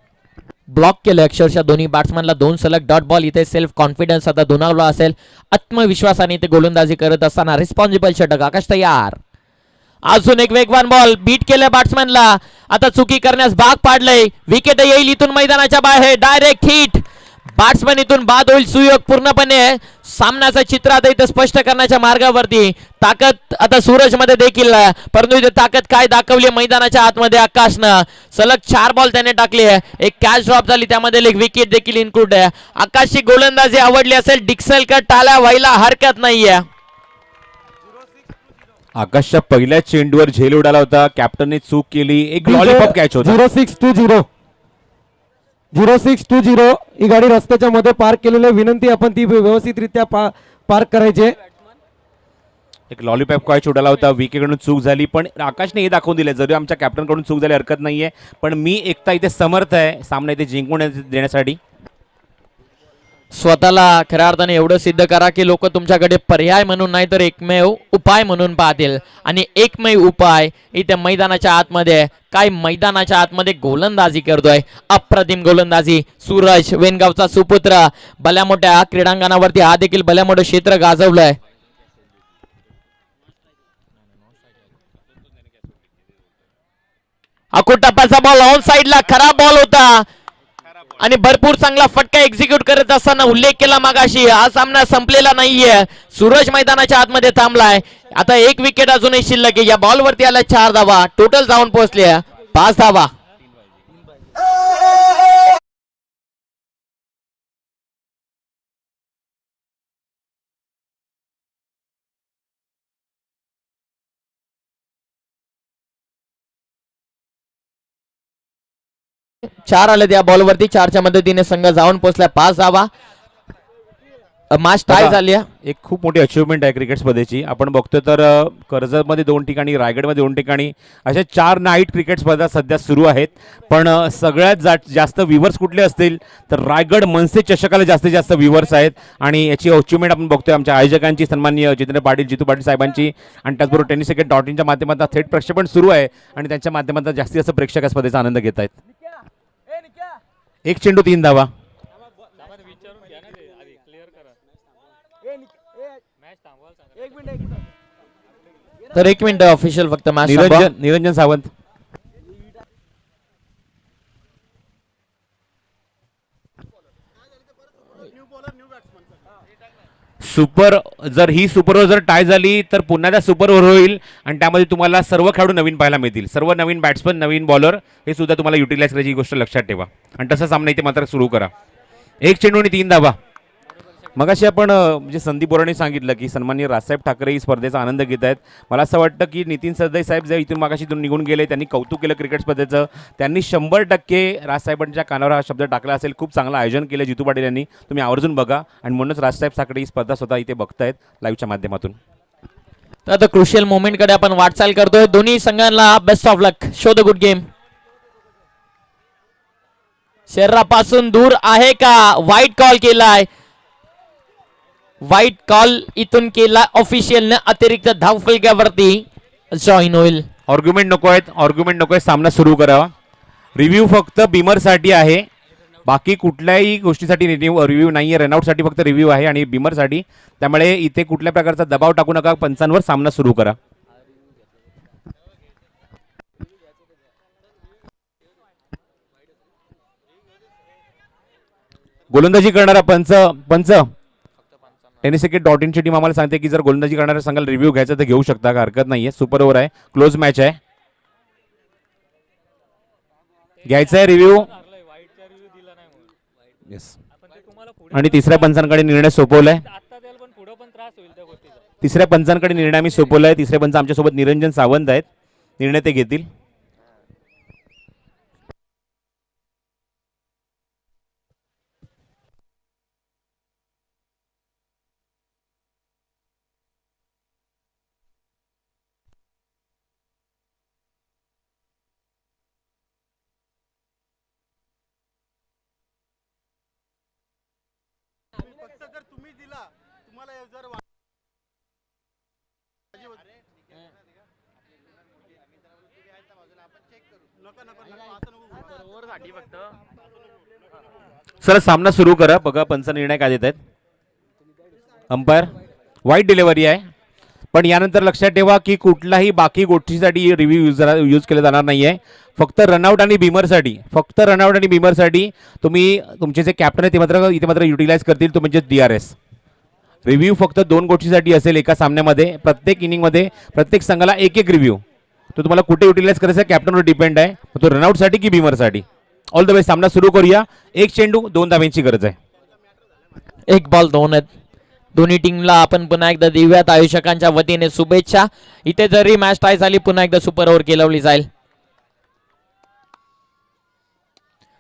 Speaker 7: ब्लॉक केलं अक्षरशः दोन्ही बॅट्समॅनला 2 सलग डॉट बॉल. इथे सेल्फ कॉन्फिडन्स आता दुणावला असेल. आत्मविश्वासाने इथे गोलंदाजी करत असताना रिस्पॉन्सिबल षटक. आकाश तयार. अजून एक वेगवान बॉल बीट केलं बॅट्समॅनला. आता चुकी करण्यास भाग पाडलंय. विकेट येईल इथून मैदानाच्या बाहेर. Direct hit. बॅट्समॅन इथून बाद होईल. सुयोग पूर्णपणे सामन्याचं चित्र आता इथे स्पष्ट करण्याच्या मार्गावरती. ताकद आता सूरज मध्ये देखील, परंतु इथे ताकद काय दाखवली मैदानाच्या आतमध्ये आकाशनं. सलग 4 बॉल त्याने टाकले. एक कॅच ड्रॉप झाली, त्यामध्ये एक विकेट देखील इन्क्लूड आहे. आकाशची गोलंदाजी आवडली असेल, डिक्सलकर टाळ्या व्हायला हरकत नाहीये.
Speaker 2: आकाशच्या पहिल्या चेंडूवर झेल उडाला होता, कॅप्टनने चूक केली. एक लॉलीपॉप कॅच होता.
Speaker 1: 0620 ही गाडी रस्त्याच्या मध्ये पार्क केलेली आहे. विनंती आपण ती व्यवस्थितरित्या पार्क करायची.
Speaker 2: एक लॉलीपॉप कॅच उडाला होता, विकेकडून चूक झाली. पण आकाशने हे दाखवून दिले, जरी आमच्या कॅप्टनकडून चूक झाली हरकत नाहीये, पण मी एकटा इथे समर्थ आहे सामना इथे जिंकून देण्यासाठी.
Speaker 7: स्वतःला खऱ्या अर्थाने एवढं सिद्ध करा की लोक तुमच्याकडे पर्याय म्हणून नाही तर एकमेव उपाय म्हणून पाहतील. आणि एकमेव उपाय इथे मैदानाच्या आतमध्ये. काय मैदानाच्या आतमध्ये गोलंदाजी करतोय, अप्रतिम गोलंदाजी. सूरज वेनगावचा सुपुत्र भल्या मोठ्या क्रीडांगणावरती हा देखील भल्या मोठं क्षेत्र गाजवलंय. अकुटप्पाचा बॉल ऑन साइडला, खराब बॉल होता आणि भरपूर चांगला फटका एक्झिक्यूट करत असताना उल्लेख केला मागाशी. हा सामना संपलेला नाहीये. सूरज मैदानाच्या आतमध्ये थांबलाय. आता एक विकेट अजूनही शिल्लक आहे. या बॉलवरती आला 4 धावा. टोटल जाऊन पोहोचले 5 धावा. चार आले त्या बॉलवरती. 4च्या मदतीने संघ जाऊन पोहोचला 5 धावा. मॅच टाय झाली.
Speaker 2: एक खूप मोठी अचिव्हमेंट आहे क्रिकेट स्पर्धेची. आपण बघतोय तर कर्जतमध्ये 2 ठिकाणी, रायगडमध्ये 2 ठिकाणी अशा 4 नाईट क्रिकेट स्पर्धा सध्या सुरू आहेत. पण सगळ्यात जास्त व्ह्यूवर्स कुठले असतील तर रायगड मनसे चषकाला जास्तीत जास्त व्ह्यूवर्स आहेत. आणि याची अचिव्हमेंट आपण बघतोय आमच्या आयोजकांची, सन्माननीय जितेंद्र पाटील, जितू पाटील साहेबांची. आणि त्याचबरोबर tenniscricket.in माध्यमातून थेट प्रक्षेपण सुरू आहे आणि त्यांच्या माध्यमातून जास्तीत जास्त प्रेक्षक या स्पर्धेचा आनंद घेत आहेत. एक चेंडू 3 धावा.
Speaker 7: तर 1 मिनिट ऑफिशियल फक्त मॅच.
Speaker 2: निरंजन सावंत. सुपर जर ही सुपर ओव्हर जर टाय झाली तर पुन्हा त्या सुपर ओव्हर होईल आणि त्यामध्ये तुम्हाला सर्व खेळाडू नवीन पाहायला मिळतील. सर्व नवीन बॅट्समन, नवीन बॉलर हे सुद्धा तुम्हाला युटिलाइज करायची ही गोष्ट लक्षात ठेवा. आणि तसा सामना इथे मात्र सुरू करा. 1 चेंडू आणि 3 धावा. मगाशी आपण म्हणजे संदीप बोराने सांगितलं की सन्माननीय राजसाहेब ठाकरे ही स्पर्धेचा आनंद घेत आहेत. मला असं वाटतं की नितीन सरदेसाई साहेब जे इथून मगाशी इथून निघून गेले, त्यांनी कौतुक केलं क्रिकेट स्पर्धेचं. त्यांनी 100% राजसाहेबांच्या कानावर हा शब्द टाकला असेल. खूप चांगलं आयोजन केलं जितू पाटील यांनी. तुम्ही आवर्जून बघा आणि म्हणूनच राजसाहेब ठाकरे ही स्पर्धा स्वतः इथे बघतायत लाईव्हच्या माध्यमातून.
Speaker 7: तर आता क्रुशियल मोमेंट कडे आपण वाटचाल करतोय. दोन्ही संघांना best of luck. Show the good game. शरीरापासून दूर आहे का? वाईट कॉल केलाय. वाईट कॉल इथून केला ऑफिशियलने. अतिरिक्त धावफलकावरती जॉईन होईल.
Speaker 2: आर्ग्युमेंट नको आहेत. सामना सुरू करावा. रिव्ह्यू फक्त बिमरसाठी आहे, बाकी कुठल्याही गोष्टीसाठी रिव्ह्यू नाही आहे. रनआउटसाठी फक्त रिव्ह्यू आहे आणि बिमरसाठी. त्यामुळे इथे कुठल्या प्रकारचा दबाव टाकू नका. पंचांवर सामना सुरू करा. गोलंदाजी करणारा पंच tenniscricket.in ची टीम आम्हाला सांगते की जर गोलंदाजी करणाऱ्या संघाला रिव्ह्यू घ्यायचा तर घेऊ शकता, का हरकत नाहीये. सुपर ओव्हर आहे, क्लोज मॅच आहे. घ्यायचा आहे रिव्ह्यू. येस. आणि तिसऱ्या पंचांकडे निर्णय सोपवलाय. तिसऱ्या आम्ही सोपवलाय. तिसरे पंच आमच्यासोबत निरंजन सावंत आहेत. निर्णय ते घेतील. सर सामना सुरू करा. बघा पंच निर्णय काय देत आहेत. अंपायर वाईट डिलिव्हरी आहे, पण यानंतर लक्षात ठेवा की कुठलाही बाकी गोष्टीसाठी रिव्ह्यू यूज केला जाणार नाहीये. फक्त रनआउट आणि बिमरसाठी तुम्ही तुमचे जे कॅप्टन आहे ते मात्र युटिलाइज करतील, तो म्हणजे DRS. रिव्ह्यू फक्त 2 गोष्टीसाठी असेल एका सामन्यामध्ये. प्रत्येक इनिंगमध्ये प्रत्येक संघाला एक रिव्ह्यू. तो तुम्हाला कुठे युटिलाइज करायचा कॅप्टनवर डिपेंड आहे. तो रनआउटसाठी की बिमरसाठी. All the best. सामना सुरू करूया. 1 चेंडू 2 धाब्यांची गरज आहे.
Speaker 7: 1 बॉल 2 आहेत. दोन्ही टीमला आपण पुन्हा एकदा देऊयात आयोजकांच्या वतीने शुभेच्छा. इथे जरी मॅच टाय झाली पुन्हा एकदा सुपर ओव्हर केलवली जाईल.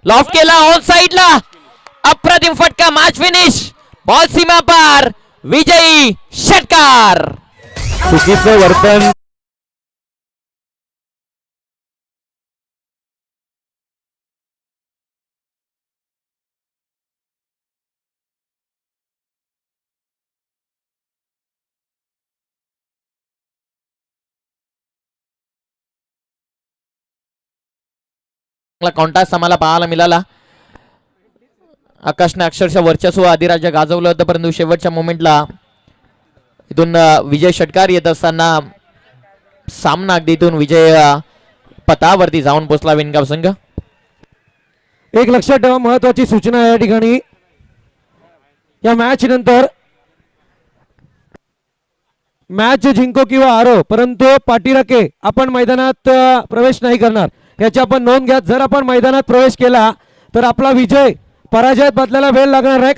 Speaker 7: लॉफ केला ऑन साइडला. अप्रतिम फटका. Match finish. बॉल सीमा पार. विजयी षटकार.
Speaker 2: चुकीचं वर्तन.
Speaker 7: कॉन्टॅक्ट आम्हाला पाहायला मिळाला. आकाशने अक्षरशः वर्चस्व अधिराज्य गाजवलं होतं, परंतु शेवटच्या मोमेंटला इथून विजय षटकार येत असताना सामना अगदी इथून विजय पथावरती जाऊन पोहोचला विणगाव संघ.
Speaker 1: एक लक्षात ठेवा, महत्वाची सूचना या ठिकाणी. या मॅच नंतर मॅच जिंको किंवा हारो, परंतु पाठीराखे आपण मैदानात प्रवेश नाही करणार, याची आपण नोंद घ्या. जर आपण मैदानात प्रवेश केला तर आपला विजय पराजयात बदलायला वेळ लागणार नाही.